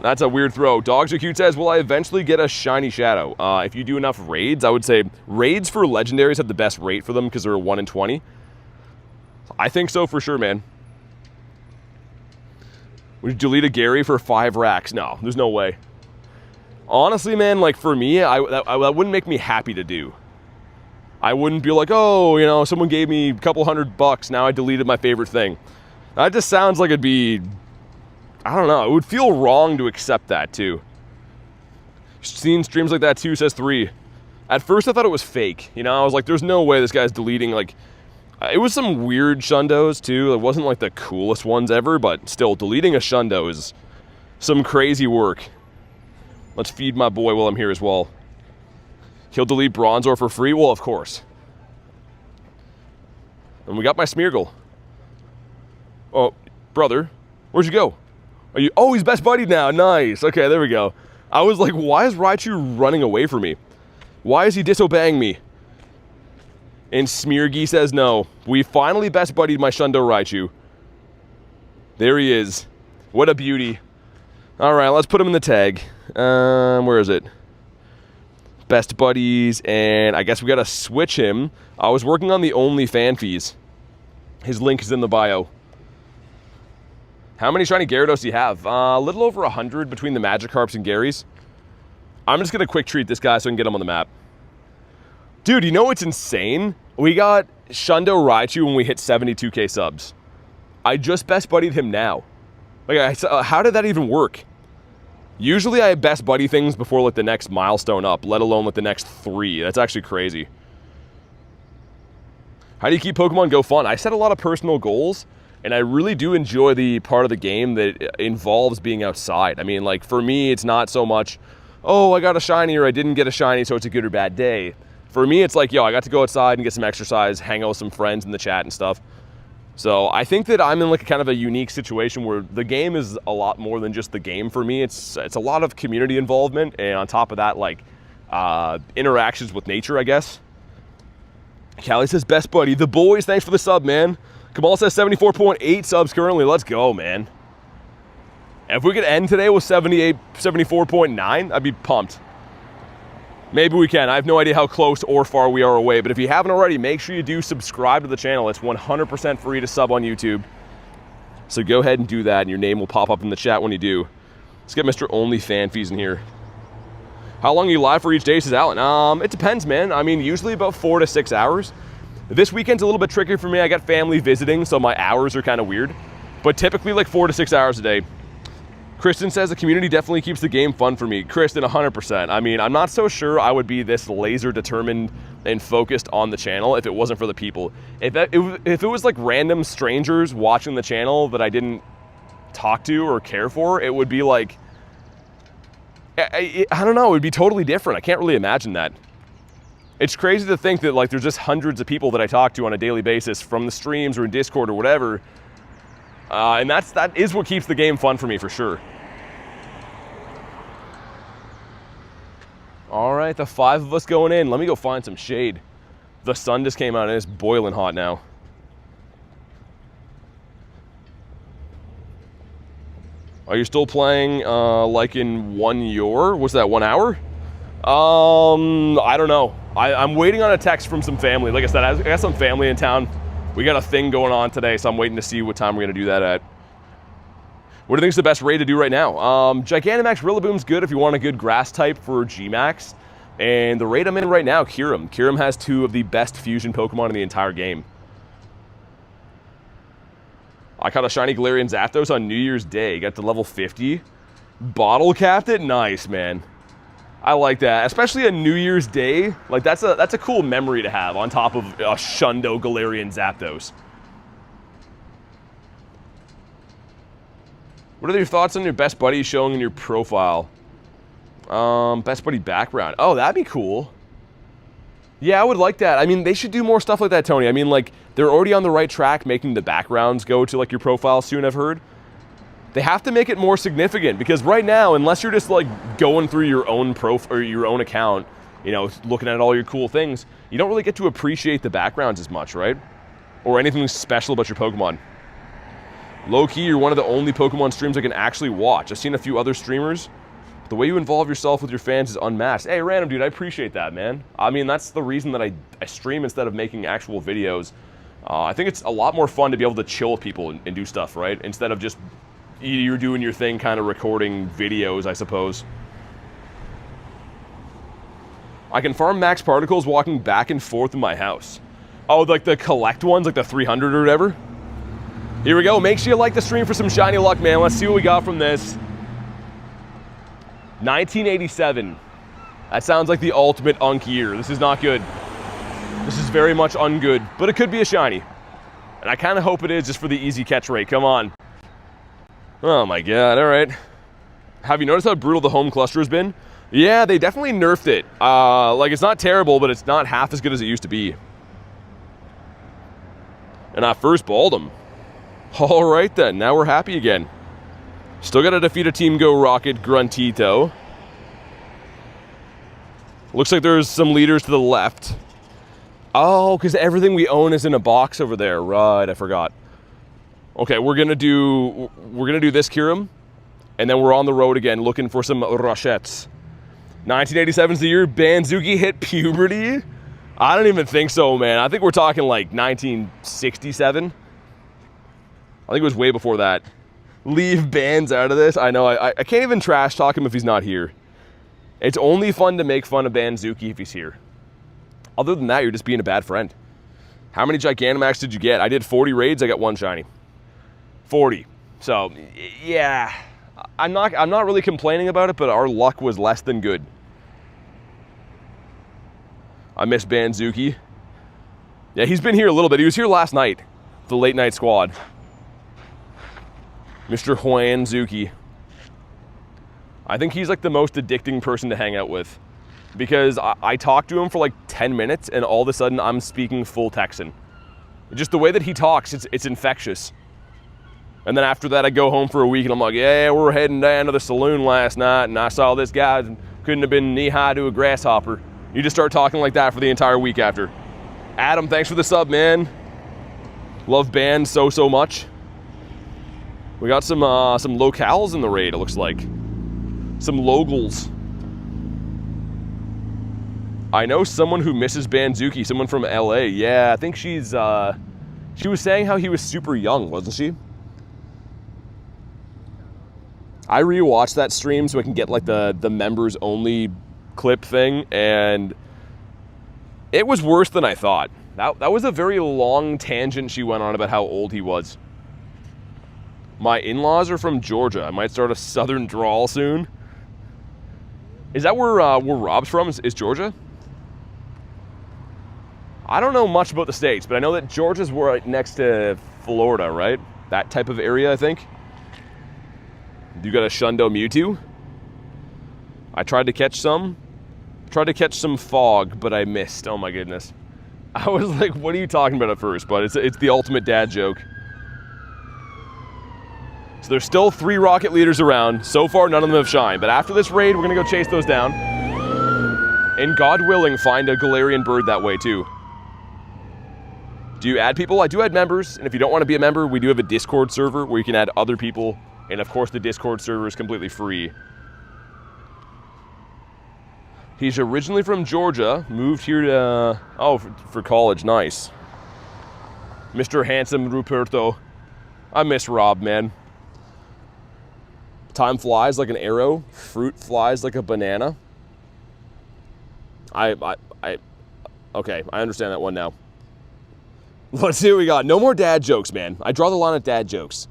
Speaker 1: That's a weird throw. Dogs Are Cute says, will I eventually get a shiny Shadow? If you do enough raids, I would say raids for legendaries have the best rate for them because they're 1 in 20. I think so for sure, man. Would you delete a Gary for 5 racks? No, there's no way. Honestly, man, like for me, that wouldn't make me happy to do. I wouldn't be like, oh, you know, someone gave me a couple $100, now I deleted my favorite thing. That just sounds like it'd be, I don't know, it would feel wrong to accept that too. Seen streams like that too, says 3. At first I thought it was fake, you know, I was like, there's no way this guy's deleting, like, it was some weird Shundos too. It wasn't like the coolest ones ever, but still, deleting a Shundo is some crazy work. Let's feed my boy while I'm here as well. He'll delete Bronzor for free? Well, of course. And we got my Smeargle. Oh, brother, where'd you go? Are you? Oh, he's best buddied now. Nice. Okay, there we go. I was like, why is Raichu running away from me? Why is he disobeying me? And Smeargy says no. We finally best buddied my Shundo Raichu. There he is. What a beauty. All right, let's put him in the tag. Where is it? Best buddies, and I guess we gotta switch him. I was working on the only fan fees. His link is in the bio. How many shiny Gyarados do you have? A little over 100 between the Magikarps and Garys. I'm just gonna quick treat this guy so I can get him on the map. Dude, you know what's insane? We got Shundo Raichu when we hit 72k subs. I just best buddied him now. Like, how did that even work? Usually I best buddy things before like the next milestone up, let alone like the next 3. That's actually crazy. How do you keep Pokemon Go fun? I set a lot of personal goals, and I really do enjoy the part of the game that involves being outside. I mean, like for me, it's not so much, oh, I got a shiny or I didn't get a shiny, so it's a good or bad day. For me, it's like, yo, I got to go outside and get some exercise, hang out with some friends in the chat and stuff. So I think that I'm in like a kind of a unique situation where the game is a lot more than just the game for me. It's a lot of community involvement, and on top of that, like interactions with nature, I guess. Callie says, best buddy. The boys, thanks for the sub, man. Kamal says 74.8 subs currently. Let's go, man. And if we could end today with 74.9, I'd be pumped. Maybe we can. I have no idea how close or far we are away, but if you haven't already, make sure you do subscribe to the channel. It's 100% free to sub on YouTube. So go ahead and do that, and your name will pop up in the chat when you do. Let's get Mr. Only Fan Fees in here. How long are you live for each day, says Alan? It depends, man. I mean, usually about 4 to 6 hours. This weekend's a little bit tricky for me. I got family visiting, so my hours are kind of weird. But typically like 4 to 6 hours a day. Kristen says the community definitely keeps the game fun for me. Kristen, 100%. I mean, I'm not so sure I would be this laser determined and focused on the channel if it wasn't for the people. If it was like random strangers watching the channel that I didn't talk to or care for, it would be like, I don't know, it would be totally different. I can't really imagine that. It's crazy to think that like there's just hundreds of people that I talk to on a daily basis from the streams or in Discord or whatever. And that is what keeps the game fun for me, for sure. All right, the 5 of us going in. Let me go find some shade. The sun just came out and it's boiling hot now. Are you still playing like in what's that, 1 hour? I don't know. I'm waiting on a text from some family. Like I said, I got some family in town. We got a thing going on today, so I'm waiting to see what time we're going to do that at. What do you think is the best raid to do right now? Gigantamax Rillaboom's good if you want a good grass type for G-Max. And the raid I'm in right now, Kyurem. Kyurem has 2 of the best fusion Pokemon in the entire game. I caught a Shiny Galarian Zapdos on New Year's Day. Got to level 50. Bottle capped it? Nice, man. I like that. Especially a New Year's Day. Like, that's a cool memory to have on top of a Shundo Galarian Zapdos. What are your thoughts on your best buddy showing in your profile? Best buddy background. Oh, that'd be cool. Yeah, I would like that. I mean, they should do more stuff like that, Tony. I mean, like, they're already on the right track making the backgrounds go to, like, your profile soon, I've heard. They have to make it more significant, because right now, unless you're just, like, going through your own or your own account, you know, looking at all your cool things, you don't really get to appreciate the backgrounds as much, right? Or anything special about your Pokemon. Low-key, you're one of the only Pokemon streams I can actually watch. I've seen a few other streamers. The way you involve yourself with your fans is unmatched. Hey, Random Dude, I appreciate that, man. I mean, that's the reason that I stream instead of making actual videos. I think it's a lot more fun to be able to chill with people and do stuff, right? Instead of just you're doing your thing, kind of recording videos, I suppose. I can farm max particles walking back and forth in my house. Oh, like the collect ones, like the 300 or whatever? Here we go. Make sure you like the stream for some shiny luck, man. Let's see what we got from this. 1987. That sounds like the ultimate unk year. This is not good. This is very much ungood, but it could be a shiny. And I kind of hope it is, just for the easy catch rate. Come on. Oh my god, all right. Have you noticed how brutal the home cluster has been? Yeah, they definitely nerfed it. Like, it's not terrible, but it's not half as good as it used to be. And I first balled him. All right then, now we're happy again. Still got to defeat a Team Go Rocket Gruntito. Looks like there's some leaders to the left. Oh, because everything we own is in a box over there. Right, I forgot. Okay, we're gonna do this Kyurem, and then we're on the road again looking for some Rochettes. 1987 is the year Banzuki hit puberty? I don't even think so, man. I think we're talking like 1967. I think it was way before that. Leave Bands out of this. I know, I can't even trash talk him if he's not here. It's only fun to make fun of Banzuki if he's here. Other than that, you're just being a bad friend. How many Gigantamax did you get? I did 40 raids, I got 1 shiny. 40. So, yeah. I'm not really complaining about it, but our luck was less than good. I miss Banzuki. Yeah, he's been here a little bit. He was here last night, the late night squad. Mr. Huanzuki. I think he's like the most addicting person to hang out with, because I talk to him for like 10 minutes and all of a sudden I'm speaking full Texan. Just the way that he talks, it's infectious. And then after that I go home for a week and I'm like, yeah, we're heading down to the saloon last night and I saw this guy and couldn't have been knee-high to a grasshopper. You just start talking like that for the entire week after. Adam, thanks for the sub, man. Love Band so much. We got some locales in the raid, it looks like. Some locals. I know someone who misses Banzuki, someone from LA. Yeah, I think she was saying how he was super young, wasn't she? I rewatched that stream so I can get like the members only clip thing, and it was worse than I thought. That was a very long tangent she went on about how old he was. My in-laws are from Georgia. I might start a southern drawl soon. Is that where Rob's from, is Georgia? I don't know much about the States, but I know that Georgia's right next to Florida, right? That type of area, I think. You got a Shundo Mewtwo? I tried to catch some. Tried to catch some fog, but I missed. Oh my goodness. I was like, what are you talking about at first? But it's the ultimate dad joke. So there's still 3 rocket leaders around. So far, none of them have shined. But after this raid, we're going to go chase those down. And God willing, find a Galarian bird that way too. Do you add people? I do add members. And if you don't want to be a member, we do have a Discord server where you can add other people And of course the Discord server is completely free. He's originally from Georgia, moved here to, for college, nice. Mr. Handsome Ruperto. I miss Rob, man. Time flies like an arrow, fruit flies like a banana. Okay, I understand that one now. Let's see what we got. No more dad jokes, man. I draw the line at dad jokes.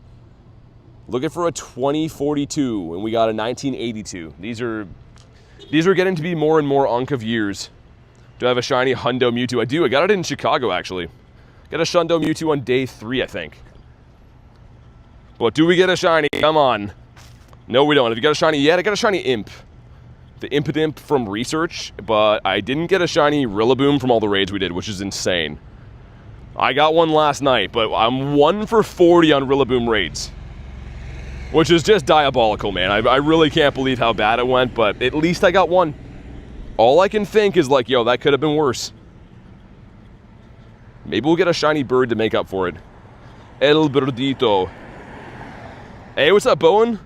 Speaker 1: Looking for a 2042, and we got a 1982. These are getting to be more and more unk of years. Do I have a shiny Hundo Mewtwo? I do. I got it in Chicago, actually. Got a Shundo Mewtwo on day 3, I think. But do we get a shiny? Come on. No, we don't. Have you got a shiny yet? I got a shiny Imp. The Impidimp from Research, but I didn't get a shiny Rillaboom from all the raids we did, which is insane. I got one last night, but I'm 1 for 40 on Rillaboom raids, which is just diabolical, man. I really can't believe how bad it went, but at least I got one. All I can think is like, yo, that could have been worse. Maybe we'll get a shiny bird to make up for it. El Birdito. Hey, what's up, Bowen?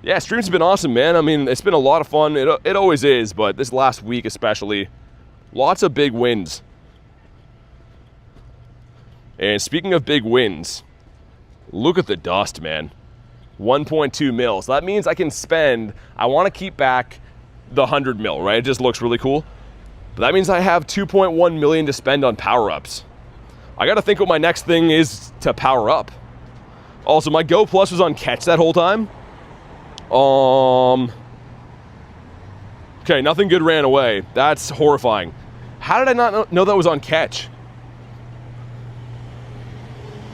Speaker 1: Yeah, streams have been awesome, man. I mean, it's been a lot of fun. It always is, but this last week especially, lots of big wins. And speaking of big wins, look at the dust, man. 1.2 mil. So that means I can spend, I want to keep back the 100 mil, right? It just looks really cool. But that means I have 2.1 million to spend on power-ups. I got to think what my next thing is to power up. Also, my Go Plus was on catch that whole time. Okay, nothing good ran away. That's horrifying. How did I not know that was on catch?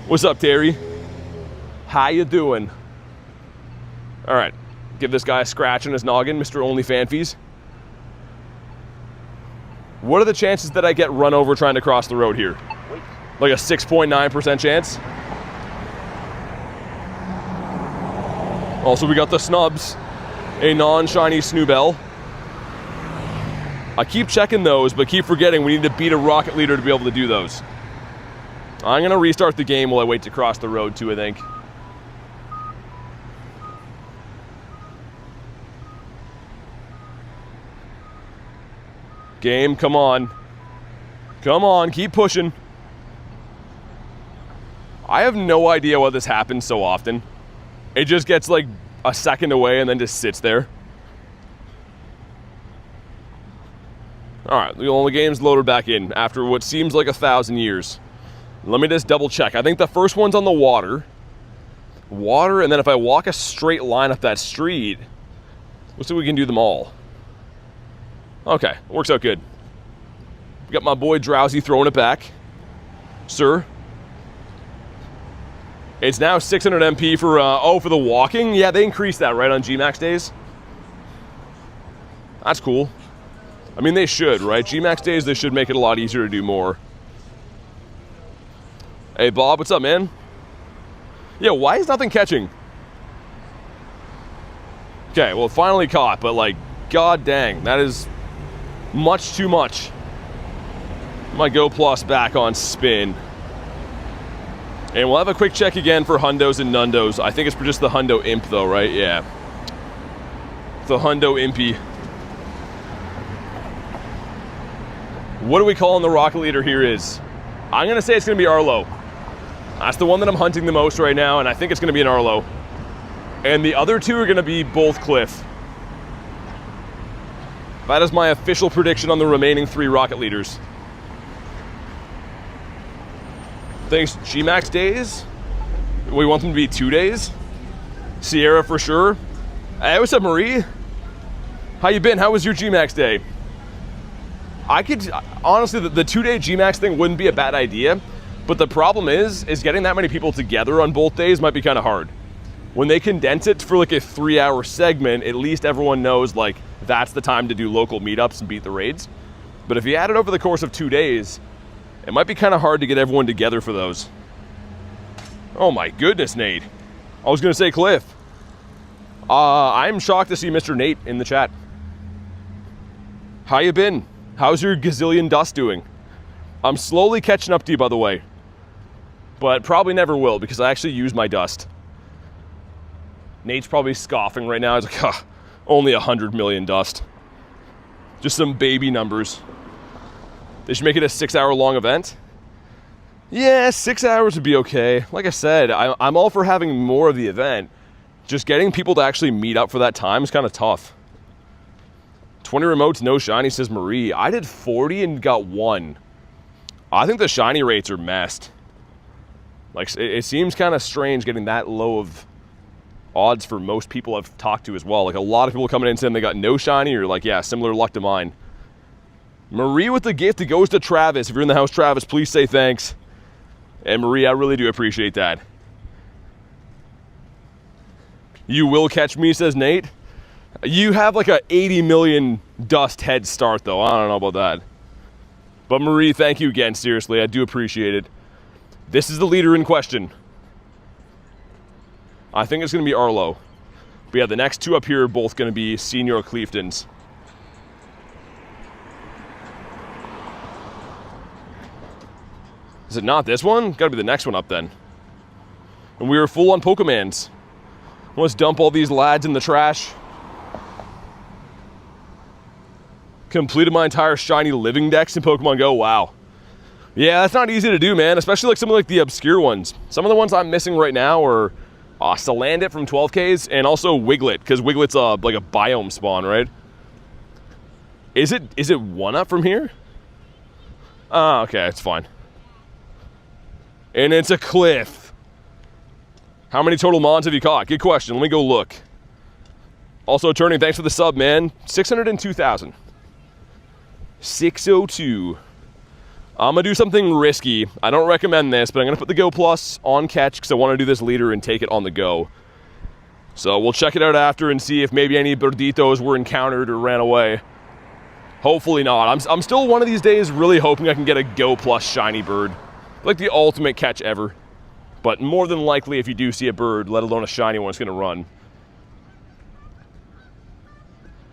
Speaker 1: What's up, Terry? How you doing? All right, give this guy a scratch on his noggin, Mr. Only Fanfies. What are the chances that I get run over trying to cross the road here? Like a 6.9% chance? Also, we got the Snubs, a non-shiny Snoobell. I keep checking those, but keep forgetting we need to beat a Rocket Leader to be able to do those. I'm gonna restart the game while I wait to cross the road too, I think. Game, come on. Come on, keep pushing. I have no idea why this happens so often. It just gets like a second away and then just sits there. All right, the game's loaded back in after what seems like 1,000 years. Let me just double check. I think the first one's on the water. Water, and then if I walk a straight line up that street, let's see if we can do them all. Okay, works out good. We got my boy Drowsy throwing it back. Sir. It's now 600 MP for the walking. Yeah, they increased that, right, on G Max days? That's cool. I mean, they should, right? G Max days, they should make it a lot easier to do more. Hey, Bob, what's up, man? Yeah, why is nothing catching? Okay, well, finally caught, but like, god dang, that is much too much. My Go Plus back on spin. And we'll have a quick check again for Hundos and Nundos. I think it's for just the Hundo Imp though, right? Yeah. The Hundo Impy. What do we call in the Rocket Leader here is? I'm gonna say it's gonna be Arlo. That's the one that I'm hunting the most right now, and I think it's gonna be an Arlo. And the other two are gonna be both Cliff. That is my official prediction on the remaining 3 Rocket Leaders. Thanks, G-Max days. We want them to be 2 days. Sierra for sure. Hey, what's up, Marie? How you been? How was your G-Max day? I could, honestly, the 2-day G-Max thing wouldn't be a bad idea, but the problem is getting that many people together on both days might be kind of hard. When they condense it for like a 3-hour segment, at least everyone knows like that's the time to do local meetups and beat the raids. But if you add it over the course of 2 days, it might be kind of hard to get everyone together for those. Oh my goodness, Nate. I was gonna say Cliff. I'm shocked to see Mr. Nate in the chat. How you been? How's your gazillion dust doing? I'm slowly catching up to you, by the way. But probably never will, because I actually use my dust. Nate's probably scoffing right now. He's like, huh, only 100 million dust. Just some baby numbers. They should make it a 6-hour-long event. Yeah, 6 hours would be okay. Like I said, I'm all for having more of the event. Just getting people to actually meet up for that time is kind of tough. 20 remotes, no shiny, says Marie. I did 40 and got 1. I think the shiny rates are messed. Like, it seems kind of strange getting that low of odds for most people I've talked to as well. Like, a lot of people coming in saying they got no shiny or like, yeah, similar luck to mine. Marie with the gift that goes to Travis. If you're in the house, Travis, please say thanks. And Marie, I really do appreciate that. You will catch me, says Nate. You have like a 80 million dust head start, though. I don't know about that. But Marie, thank you again. Seriously, I do appreciate it. This is the leader in question. I think it's going to be Arlo. But yeah, the next two up here are both going to be Senior Cleaftons. Is it not this one? Got to be the next one up then. And we were full on Pokemans. Let's dump all these lads in the trash. Completed my entire shiny living dex in Pokemon Go. Wow. Yeah, that's not easy to do, man. Especially like some of like the obscure ones. Some of the ones I'm missing right now are Salandit from 12Ks and also Wiglet, because Wiglet's like a biome spawn, right? Is it 1-up from here? Oh, okay, it's fine. And it's a cliff. How many total mons have you caught? Good question. Let me go look. Also, Turning, thanks for the sub, man. 602,000. 602. I'm going to do something risky. I don't recommend this, but I'm going to put the Go Plus on catch because I want to do this leader and take it on the go. So we'll check it out after and see if maybe any birditos were encountered or ran away. Hopefully not. I'm still one of these days really hoping I can get a Go Plus shiny bird. Like the ultimate catch ever. But more than likely, if you do see a bird, let alone a shiny one, it's going to run.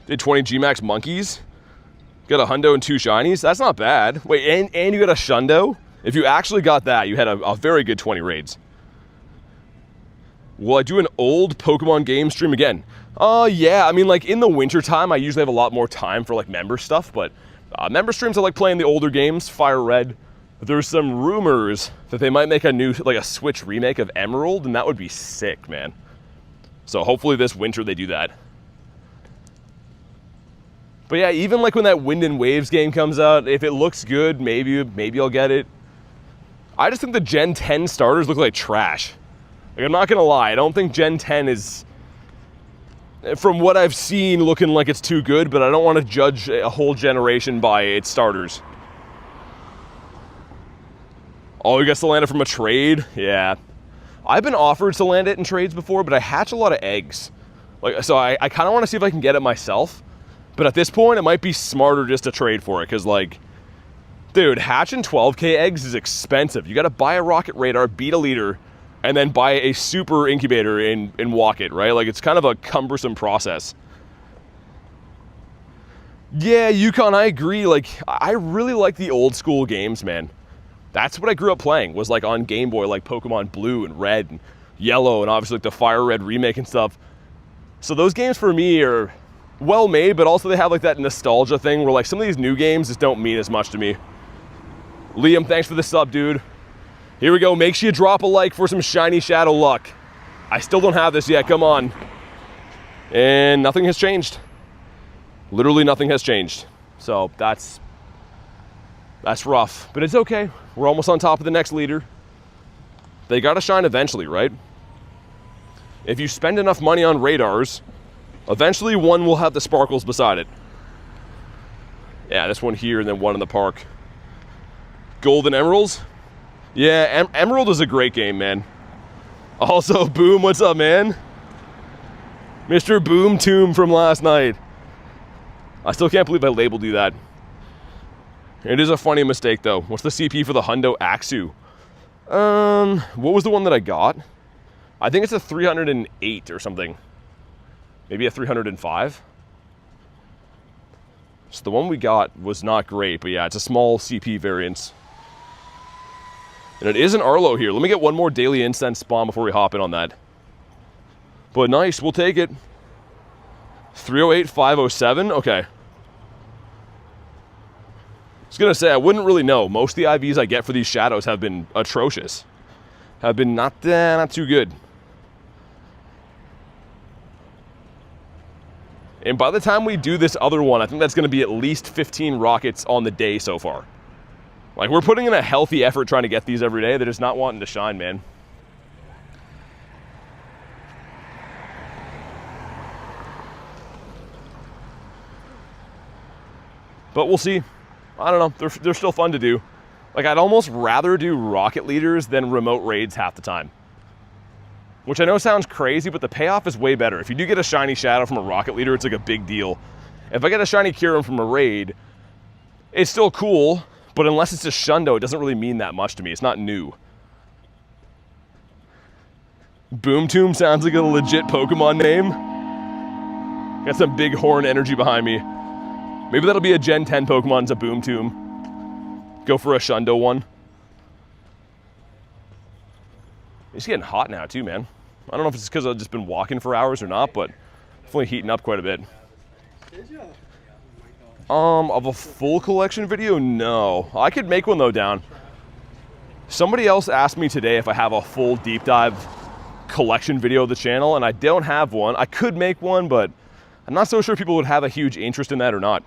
Speaker 1: Did 20 G-Max monkeys. Got a Hundo and 2 shinies. That's not bad. Wait, and you got a Shundo? If you actually got that, you had a very good 20 raids. Will I do an old Pokemon game stream again? Yeah. I mean, like, in the winter time, I usually have a lot more time for, like, member stuff. But member streams, I like playing the older games. Fire Red. There's some rumors that they might make a new, like a Switch remake of Emerald, and that would be sick, man. So hopefully this winter they do that. But yeah, even like when that Wind and Waves game comes out, if it looks good, maybe I'll get it. I just think the Gen 10 starters look like trash. Like, I'm not gonna lie, I don't think Gen 10 is, from what I've seen, looking like it's too good, but I don't want to judge a whole generation by its starters. Oh, we got Salandit from a trade? Yeah. I've been offered Salandit in trades before, but I hatch a lot of eggs. Like, so I kind of want to see if I can get it myself. But at this point, it might be smarter just to trade for it, because, like, dude, hatching 12K eggs is expensive. You got to buy a rocket radar, beat a leader, and then buy a super incubator and walk it, right? Like, it's kind of a cumbersome process. Yeah, Yukon, I agree. Like, I really like the old school games, man. That's what I grew up playing, was like on Game Boy, like Pokemon Blue and Red and Yellow, and obviously like the Fire Red remake and stuff. So those games for me are well made, but also they have like that nostalgia thing where like some of these new games just don't mean as much to me. Liam, thanks for the sub, dude. Here we go. Make sure you drop a like for some shiny shadow luck. I still don't have this yet. Come on. And nothing has changed. Literally nothing has changed. So that's rough, but it's okay. We're almost on top of the next leader. They gotta shine eventually, right? If you spend enough money on radars, eventually one will have the sparkles beside it. Yeah, this one here and then one in the park. Golden Emeralds? Yeah, Emerald is a great game, man. Also, Boom, what's up, man? Mr. Boom Tomb from last night. I still can't believe I labeled you that. It is a funny mistake, though. What's the CP for the Hundo Axu? What was the one that I got? I think it's a 308 or something. Maybe a 305. So the one we got was not great, but yeah, it's a small CP variance. And it is an Arlo here. Let me get one more daily incense spawn before we hop in on that. But nice, we'll take it. 308, 507, okay. I was gonna say, I wouldn't really know. Most of the IVs I get for these shadows have been atrocious. Have been not too good. And by the time we do this other one, I think that's gonna be at least 15 rockets on the day so far. Like, we're putting in a healthy effort trying to get these every day. They're just not wanting to shine, man. But we'll see. I don't know, they're still fun to do. Like, I'd almost rather do rocket leaders than remote raids half the time. Which I know sounds crazy, but the payoff is way better. If you do get a shiny shadow from a rocket leader, it's like a big deal. If I get a shiny Kyurem from a raid, it's still cool, but unless it's a Shundo, it doesn't really mean that much to me. It's not new. Boom Tomb sounds like a legit Pokemon name. Got some big horn energy behind me. Maybe that'll be a Gen 10 Pokemon, it's a Boom Tomb. Go for a Shundo one. It's getting hot now too, man. I don't know if it's because I've just been walking for hours or not, but definitely heating up quite a bit. Of a full collection video? No. I could make one though down. Somebody else asked me today if I have a full deep dive collection video of the channel, and I don't have one. I could make one, but I'm not so sure people would have a huge interest in that or not.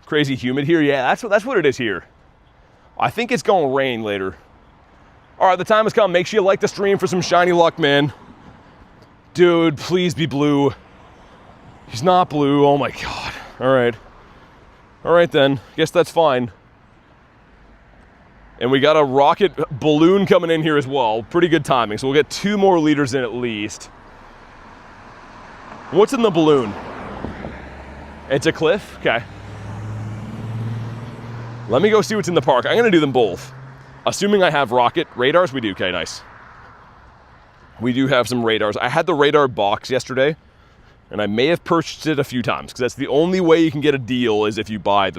Speaker 1: Crazy humid here? Yeah, that's what it is here. I think it's gonna rain later. All right, the time has come. Make sure you like the stream for some shiny luck, man. Dude, please be blue. He's not blue, oh my God. All right then, guess that's fine. And we got a rocket balloon coming in here as well. Pretty good timing, so we'll get 2 more liters in at least. What's in the balloon? It's a cliff? Okay. Let me go see what's in the park. I'm gonna do them both. Assuming I have rocket radars, we do, okay, nice. We do have some radars. I had the radar box yesterday, and I may have purchased it a few times, because that's the only way you can get a deal is if you buy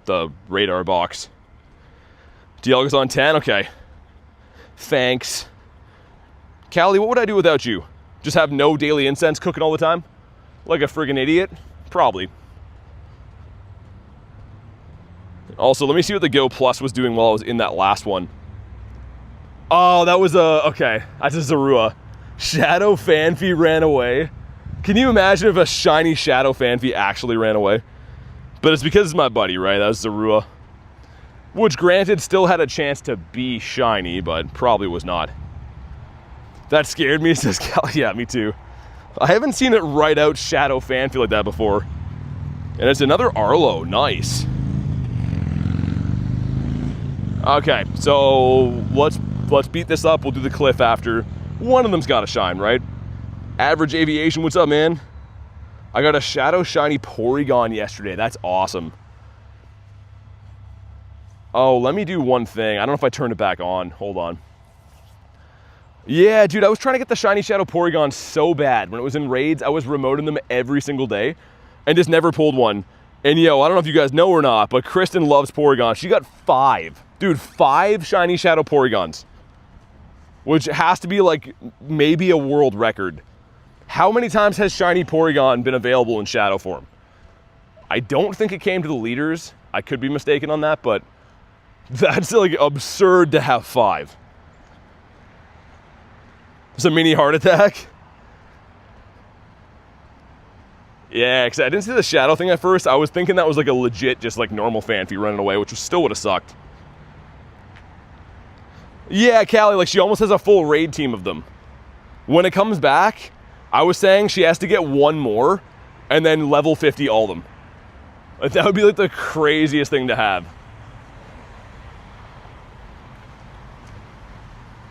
Speaker 1: the radar box. Dialga's on 10, okay. Thanks. Callie, what would I do without you? Just have no daily incense cooking all the time? Like a friggin' idiot? Probably. Also, let me see what the Go Plus was doing while I was in that last one. Oh, that was okay, that's a Zorua. Shadow Fanfy ran away. Can you imagine if a shiny Shadow Fanfy actually ran away? But it's because it's my buddy, right? That was Zorua. Which, granted, still had a chance to be shiny, but probably was not. That scared me, says Callie. Yeah, me too. I haven't seen it right out Shadow Fanfy like that before. And it's another Arlo, nice. Okay, so let's beat this up. We'll do the cliff after. One of them's got to shine, right? Average Aviation, what's up, man? I got a Shadow Shiny Porygon yesterday. That's awesome. Oh, let me do one thing. I don't know if I turned it back on. Hold on. Yeah, dude, I was trying to get the Shiny Shadow Porygon so bad. When it was in raids, I was remoting them every single day and just never pulled one. And yo, I don't know if you guys know or not, but Kristen loves Porygon. She got 5. Dude, 5 Shiny Shadow Porygons. Which has to be like maybe a world record. How many times has Shiny Porygon been available in Shadow form? I don't think it came to the leaders. I could be mistaken on that, but that's like absurd to have 5. It's a mini heart attack. Yeah, because I didn't see the shadow thing at first. I was thinking that was like a legit, just like normal Fanfy running away, which still would have sucked. Yeah, Callie, like she almost has a full raid team of them. When it comes back, I was saying she has to get 1 more and then level 50 all of them. Like, that would be like the craziest thing to have.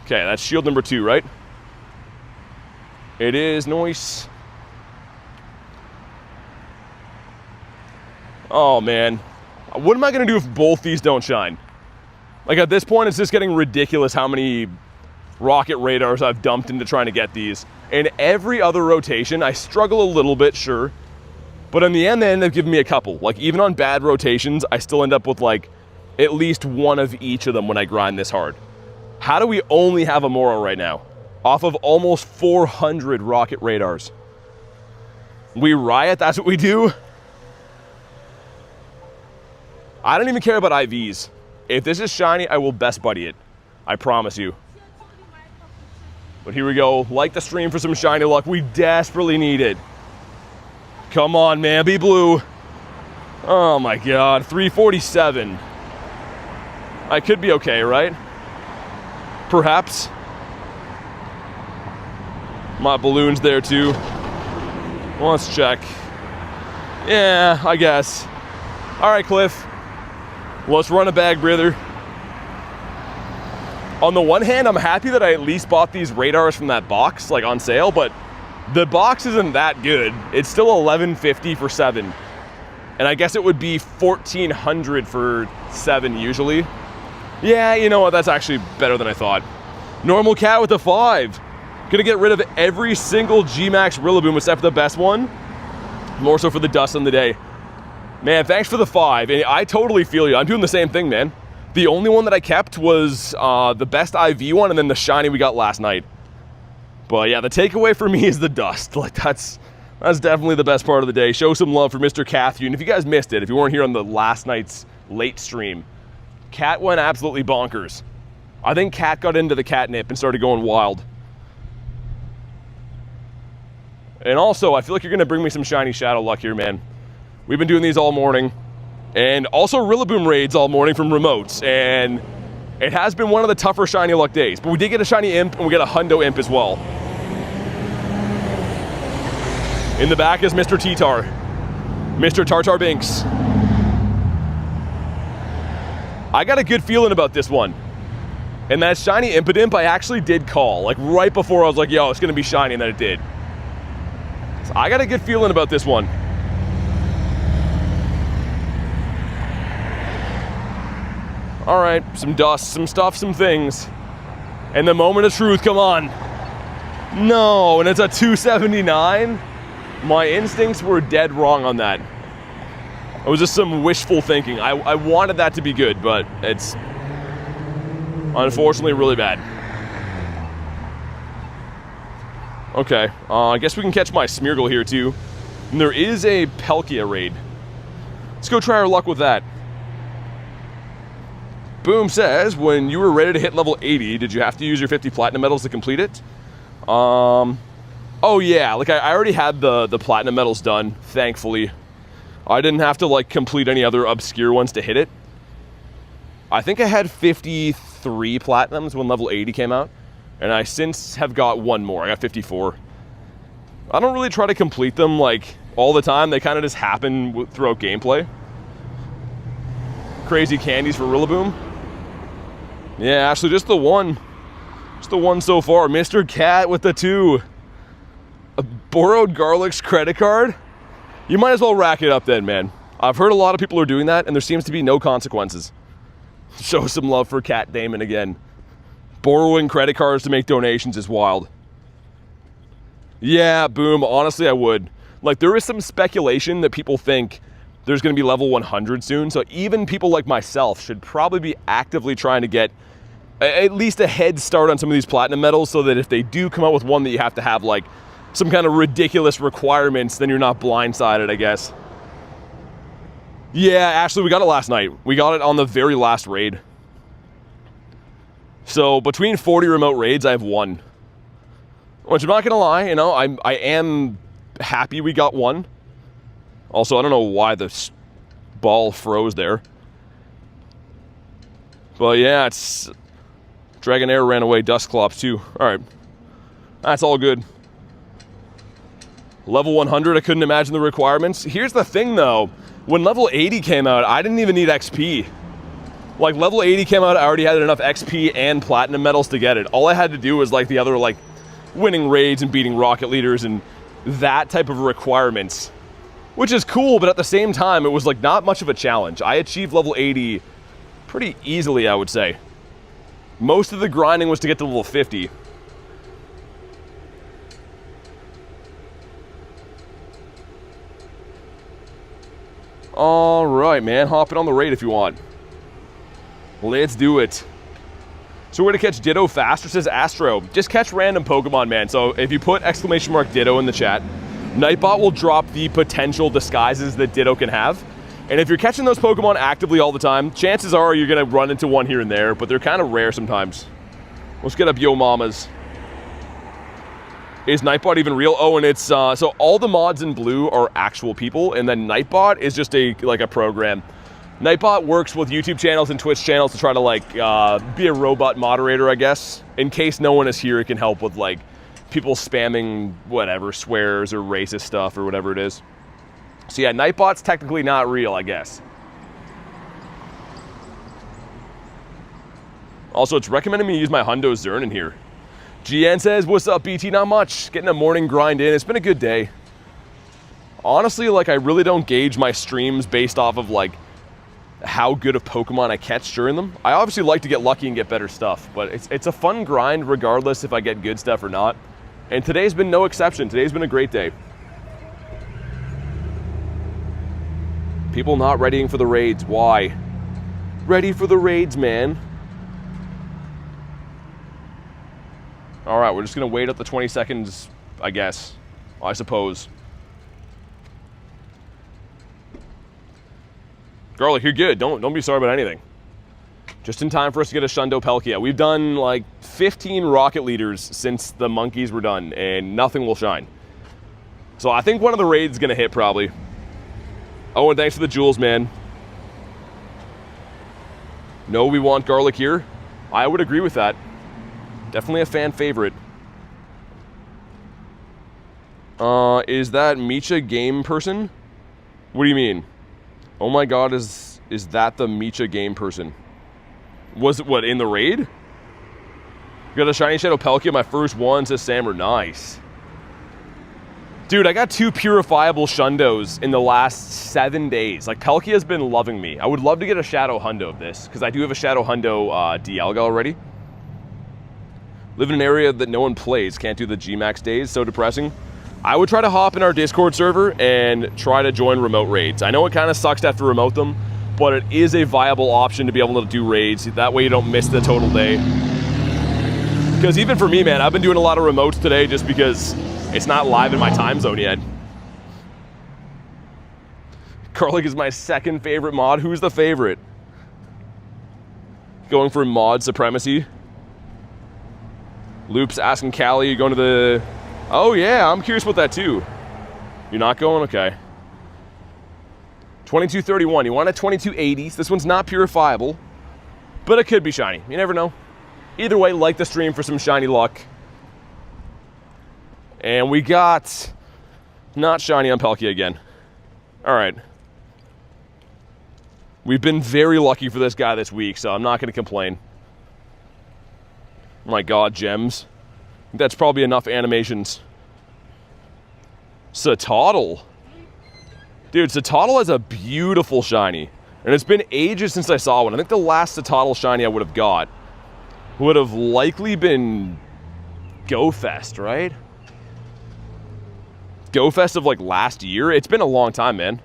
Speaker 1: Okay, that's shield number 2, right? It is, nice. Oh man, what am I gonna do if both these don't shine? Like at this point, it's just getting ridiculous how many rocket radars I've dumped into trying to get these. And every other rotation, I struggle a little bit, sure. But in the end, they end up giving me a couple. Like even on bad rotations, I still end up with like at least 1 of each of them when I grind this hard. How do we only have a Moro right now? off of almost 400 rocket radars. We riot, that's what we do. I don't even care about IVs. If this is shiny, I will best buddy it. I promise you. But here we go. Like the stream for some shiny luck. We desperately need it. Come on, man. Be blue. Oh my god. 347. I could be okay, right? Perhaps. My balloon's there too. Well, let's check. Yeah, I guess. Alright, Cliff. Let's run a bag breather. On the one hand, I'm happy that I at least bought these radars from that box, like on sale, but the box isn't that good. It's still $11.50 for 7. And I guess it would be $1,400 for 7 usually. Yeah, you know what? That's actually better than I thought. Normal cat with a 5. Gonna get rid of every single G Max Rillaboom except for the best one. More so for the dust on the day. Man, thanks for the 5. And I totally feel you. I'm doing the same thing, man. The only one that I kept was the best IV one and then the shiny we got last night. But yeah, the takeaway for me is the dust. Like that's definitely the best part of the day. Show some love for Mr. Cathy. And if you guys missed it, if you weren't here on the last night's late stream, Cat went absolutely bonkers. I think Cat got into the catnip and started going wild. And also, I feel like you're gonna bring me some shiny shadow luck here, man. We've been doing these all morning. And also Rillaboom raids all morning from remotes. And it has been one of the tougher shiny luck days. But we did get a shiny imp and we get a Hundo imp as well. In the back is Mr. T-Tar. Mr. Tartar Binks. I got a good feeling about this one. And that shiny Impidimp I actually did call. Like right before I was like, yo, it's gonna be shiny, and then it did. So I got a good feeling about this one. All right, some dust, some stuff, some things. And the moment of truth, come on. No, and it's a 279? My instincts were dead wrong on that. It was just some wishful thinking. I wanted that to be good, but it's unfortunately really bad. Okay, I guess we can catch my Smeargle here too. And there is a Palkia raid. Let's go try our luck with that. Boom says, when you were ready to hit level 80, did you have to use your 50 platinum medals to complete it? Oh yeah, like I already had the platinum medals done, thankfully. I didn't have to like complete any other obscure ones to hit it. I think I had 53 platinums when level 80 came out, and I since have got one more. I got 54. I don't really try to complete them like all the time. They kind of just happen throughout gameplay. Crazy candies for Rillaboom. Yeah, actually just the one. Just the one so far. Mr. Cat with the 2. A borrowed Garlic's credit card? You might as well rack it up then, man. I've heard a lot of people are doing that, and there seems to be no consequences. Show some love for Cat Damon again. Borrowing credit cards to make donations is wild. Yeah, boom. Honestly, I would. Like, there is some speculation that people think there's going to be level 100 soon, so even people like myself should probably be actively trying to get at least a head start on some of these platinum medals, so that if they do come out with one that you have to have, like, some kind of ridiculous requirements, then you're not blindsided, I guess. Yeah, actually, we got it last night. We got it on the very last raid. So, between 40 remote raids, I have one. Which, I'm not gonna lie, you know, I am happy we got one. Also, I don't know why the ball froze there. But yeah, it's... Dragonair ran away, Dusclops too. Alright. That's all good. Level 100, I couldn't imagine the requirements. Here's the thing though, when level 80 came out, I didn't even need XP. Like, level 80 came out, I already had enough XP and platinum medals to get it. All I had to do was like the other, like, winning raids and beating rocket leaders and that type of requirements. Which is cool, but at the same time, it was like not much of a challenge. I achieved level 80 pretty easily, I would say. Most of the grinding was to get to level 50. Alright, man. Hop in on the raid if you want. Let's do it. So we're gonna catch Ditto faster, says Astro. Just catch random Pokemon, man. So if you put !Ditto in the chat, Nightbot will drop the potential disguises that Ditto can have. And if you're catching those Pokemon actively all the time, chances are you're gonna run into one here and there, but they're kind of rare sometimes. Let's get up Yo Mamas. Is Nightbot even real? Oh, and it's, so all the mods in blue are actual people, and then Nightbot is just a program. Nightbot works with YouTube channels and Twitch channels to try to be a robot moderator, I guess. In case no one is here, it can help with people spamming whatever, swears or racist stuff or whatever it is. So yeah, Nightbot's technically not real, I guess. Also, it's recommending me use my Hundo Zern in here. GN says, what's up, BT? Not much. Getting a morning grind in. It's been a good day. Honestly, I really don't gauge my streams based off of, how good of Pokemon I catch during them. I obviously like to get lucky and get better stuff, but it's a fun grind regardless if I get good stuff or not. And today's been no exception. Today's been a great day. People not readying for the raids. Why? Ready for the raids, man. All right, we're just gonna wait up the 20 seconds, I guess. I suppose. Garlic, you're good. Don't be sorry about anything. Just in time for us to get a Shundo Palkia. We've done 15 rocket leaders since the monkeys were done, and nothing will shine. So I think one of the raids is gonna hit probably. Oh, and thanks for the jewels, man. No, we want Garlic here. I would agree with that. Definitely a fan favorite. Is that Micha game person? What do you mean? Oh my god, is that the Micha game person? Was it, what, in the raid? Got a Shiny Shadow Palkia, my first one, says Sammer. Nice. Dude, I got 2 purifiable Shundos in the last 7 days. Palkia's been loving me. I would love to get a Shadow Hundo of this, because I do have a Shadow Hundo Dialga already. Live in an area that no one plays. Can't do the G-Max days. So depressing. I would try to hop in our Discord server and try to join remote raids. I know it kind of sucks to have to remote them, but it is a viable option to be able to do raids. That way you don't miss the total day. Because even for me, man, I've been doing a lot of remotes today just because it's not live in my time zone yet. Garlic is my second favorite mod. Who's the favorite? Going for mod supremacy. Loop's asking Callie, you going to the... Oh yeah, I'm curious about that too. You're not going? Okay. 2231. You want a 2280s. This one's not purifiable, but it could be shiny. You never know. Either way, like the stream for some shiny luck. And we got not shiny on Palkia again. All right. We've been very lucky for this guy this week, so I'm not going to complain. Oh my god, gems. That's probably enough animations. Satotl. Dude, Satotl has a beautiful shiny. And it's been ages since I saw one. I think the last Satotl shiny I would have got would have likely been Go Fest, right? Go Fest of last year. It's been a long time, man.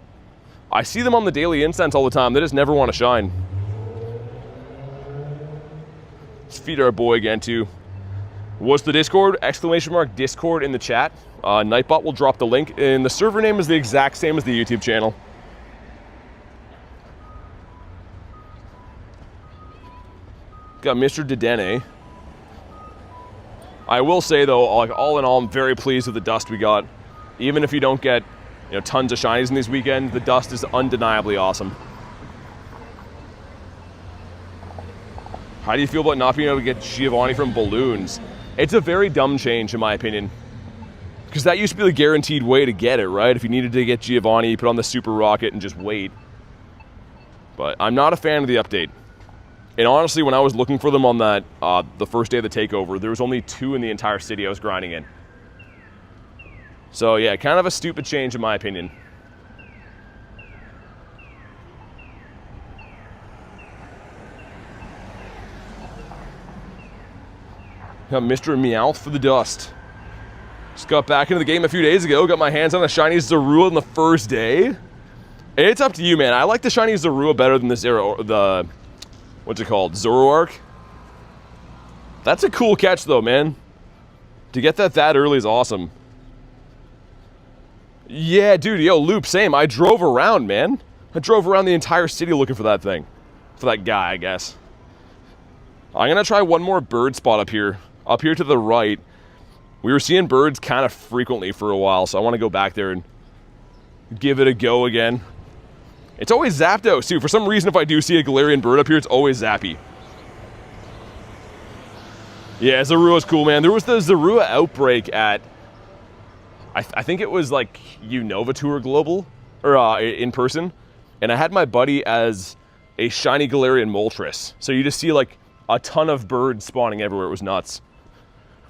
Speaker 1: I see them on the daily incense all the time. They just never want to shine. Let's feed our boy again, too. What's the Discord? !Discord in the chat. Nightbot will drop the link. And the server name is the exact same as the YouTube channel. Got Mr. Dedenne. I will say, though, all in all, I'm very pleased with the dust we got. Even if you don't get tons of shinies in these weekends, the dust is undeniably awesome. How do you feel about not being able to get Giovanni from balloons? It's a very dumb change, in my opinion. Because that used to be the guaranteed way to get it, right? If you needed to get Giovanni, you put on the Super Rocket and just wait. But I'm not a fan of the update. And honestly, when I was looking for them on that, the first day of the takeover, there was only 2 in the entire city I was grinding in. So yeah, kind of a stupid change in my opinion. Got Mr. Meowth for the dust. Just got back into the game a few days ago. Got my hands on a shiny Zorua on the first day. It's up to you, man. I like the shiny Zorua better than the what's it called? Zoroark. That's a cool catch, though, man. To get that early is awesome. Yeah, dude, yo, Loop, same. I drove around, man. I drove around the entire city looking for that thing. For that guy, I guess. I'm gonna try one more bird spot up here. Up here to the right. We were seeing birds kind of frequently for a while, so I want to go back there and give it a go again. It's always Zapdos, too. For some reason, if I do see a Galarian bird up here, it's always Zappy. Yeah, Zarua's cool, man. There was the Zarua outbreak at... I think it was like Unova Tour Global, or in person. And I had my buddy as a shiny Galarian Moltres. So you just see like a ton of birds spawning everywhere. It was nuts.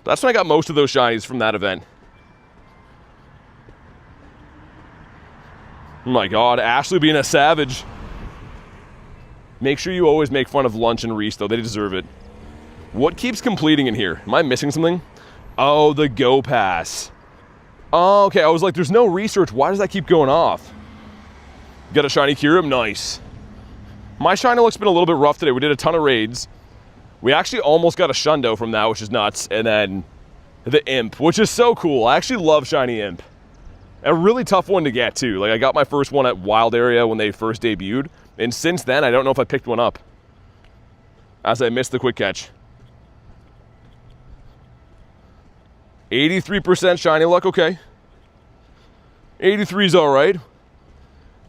Speaker 1: That's when I got most of those shinies from that event. Oh my god, Ashley being a savage. Make sure you always make fun of Lunch and Reese, though. They deserve it. What keeps completing in here? Am I missing something? Oh, the Go Pass. Oh, okay, I was like, there's no research. Why does that keep going off? Got a shiny Kyurem, nice. My shiny luck's been a little bit rough today. We did a ton of raids. We actually almost got a Shundo from that, which is nuts. And then the Imp, which is so cool. I actually love shiny Imp. A really tough one to get, too. Like, I got my first one at Wild Area when they first debuted. And since then, I don't know if I picked one up, as I missed the quick catch. 83% shiny luck, okay. 83 is all right.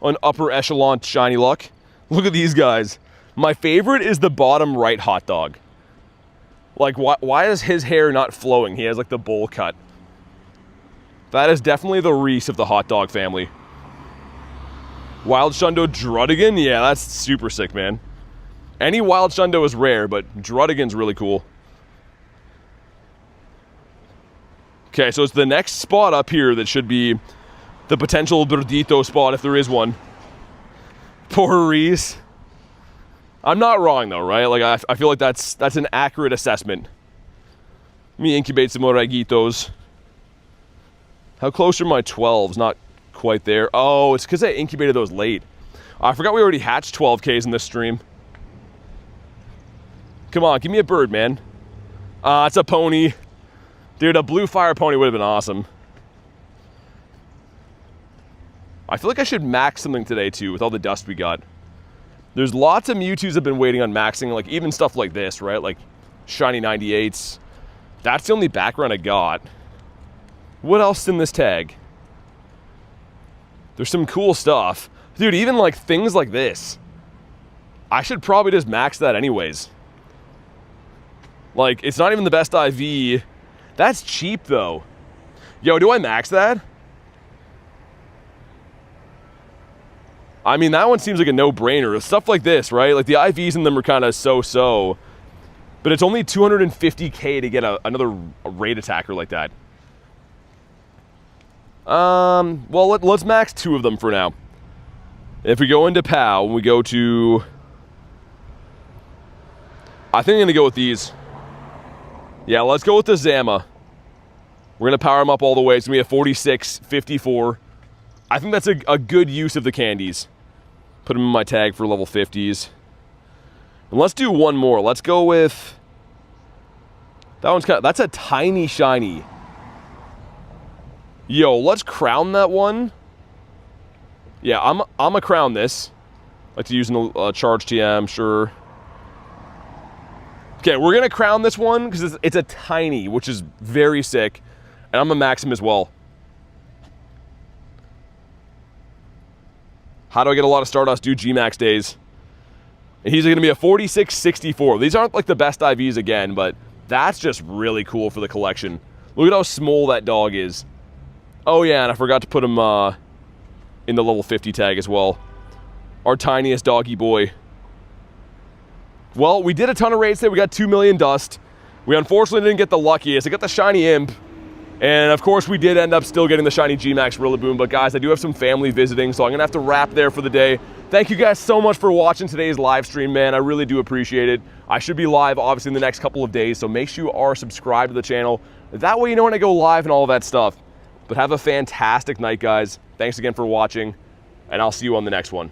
Speaker 1: On upper echelon shiny luck. Look at these guys. My favorite is the bottom right hot dog. Like, why is his hair not flowing? He has like the bowl cut. That is definitely the Reese of the hot dog family. Wild Shundo Druddigan? Yeah, that's super sick, man. Any Wild Shundo is rare, but Druddigan's really cool. Okay, so it's the next spot up here that should be the potential Burdito spot if there is one. Poor Reese. I'm not wrong though, right? Like I feel like that's an accurate assessment. Let me incubate some more Ragitos. How close are my 12s? Not quite there. Oh, it's because I incubated those late. I forgot we already hatched 12Ks in this stream. Come on, give me a bird, man. It's a pony. Dude, a blue fire pony would have been awesome. I feel like I should max something today too with all the dust we got. There's lots of Mewtwo's I've been waiting on maxing, like even stuff like this, right? Like shiny 98s. That's the only background I got. What else is in this tag? There's some cool stuff. Dude, even like things like this. I should probably just max that anyways. Like, it's not even the best IV. That's cheap though. Yo, do I max that? I mean, that one seems like a no-brainer. Stuff like this, right? Like the IVs in them are kind of so-so. But it's only 250k to get another raid attacker like that. Well, let's max 2 of them for now. If we go into POW, we go to... I think I'm going to go with these. Yeah, let's go with the Zama. We're going to power them up all the way. It's going to be a 46, 54. I think that's a good use of the candies. Put them in my tag for level 50s. And let's do one more. Let's go with... That one's that's a tiny shiny. Yo, let's crown that one. Yeah, I'm gonna crown this. Like to use a charge TM, sure. Okay, we're gonna crown this one because it's a tiny, which is very sick. And I'm gonna max him as well. How do I get a lot of Stardust? Do G-Max days. And he's gonna be a 46, 64. These aren't like the best IVs again, but that's just really cool for the collection. Look at how small that dog is. Oh yeah, and I forgot to put him in the level 50 tag as well. Our tiniest doggy boy. Well, we did a ton of raids today. We got 2 million dust. We unfortunately didn't get the luckiest. I got the shiny Imp. And of course, we did end up still getting the shiny G-Max Rillaboom. But guys, I do have some family visiting, so I'm gonna have to wrap there for the day. Thank you guys so much for watching today's live stream, man. I really do appreciate it. I should be live, obviously, in the next couple of days, so make sure you are subscribed to the channel. That way you know when I go live and all of that stuff. But have a fantastic night, guys. Thanks again for watching, and I'll see you on the next one.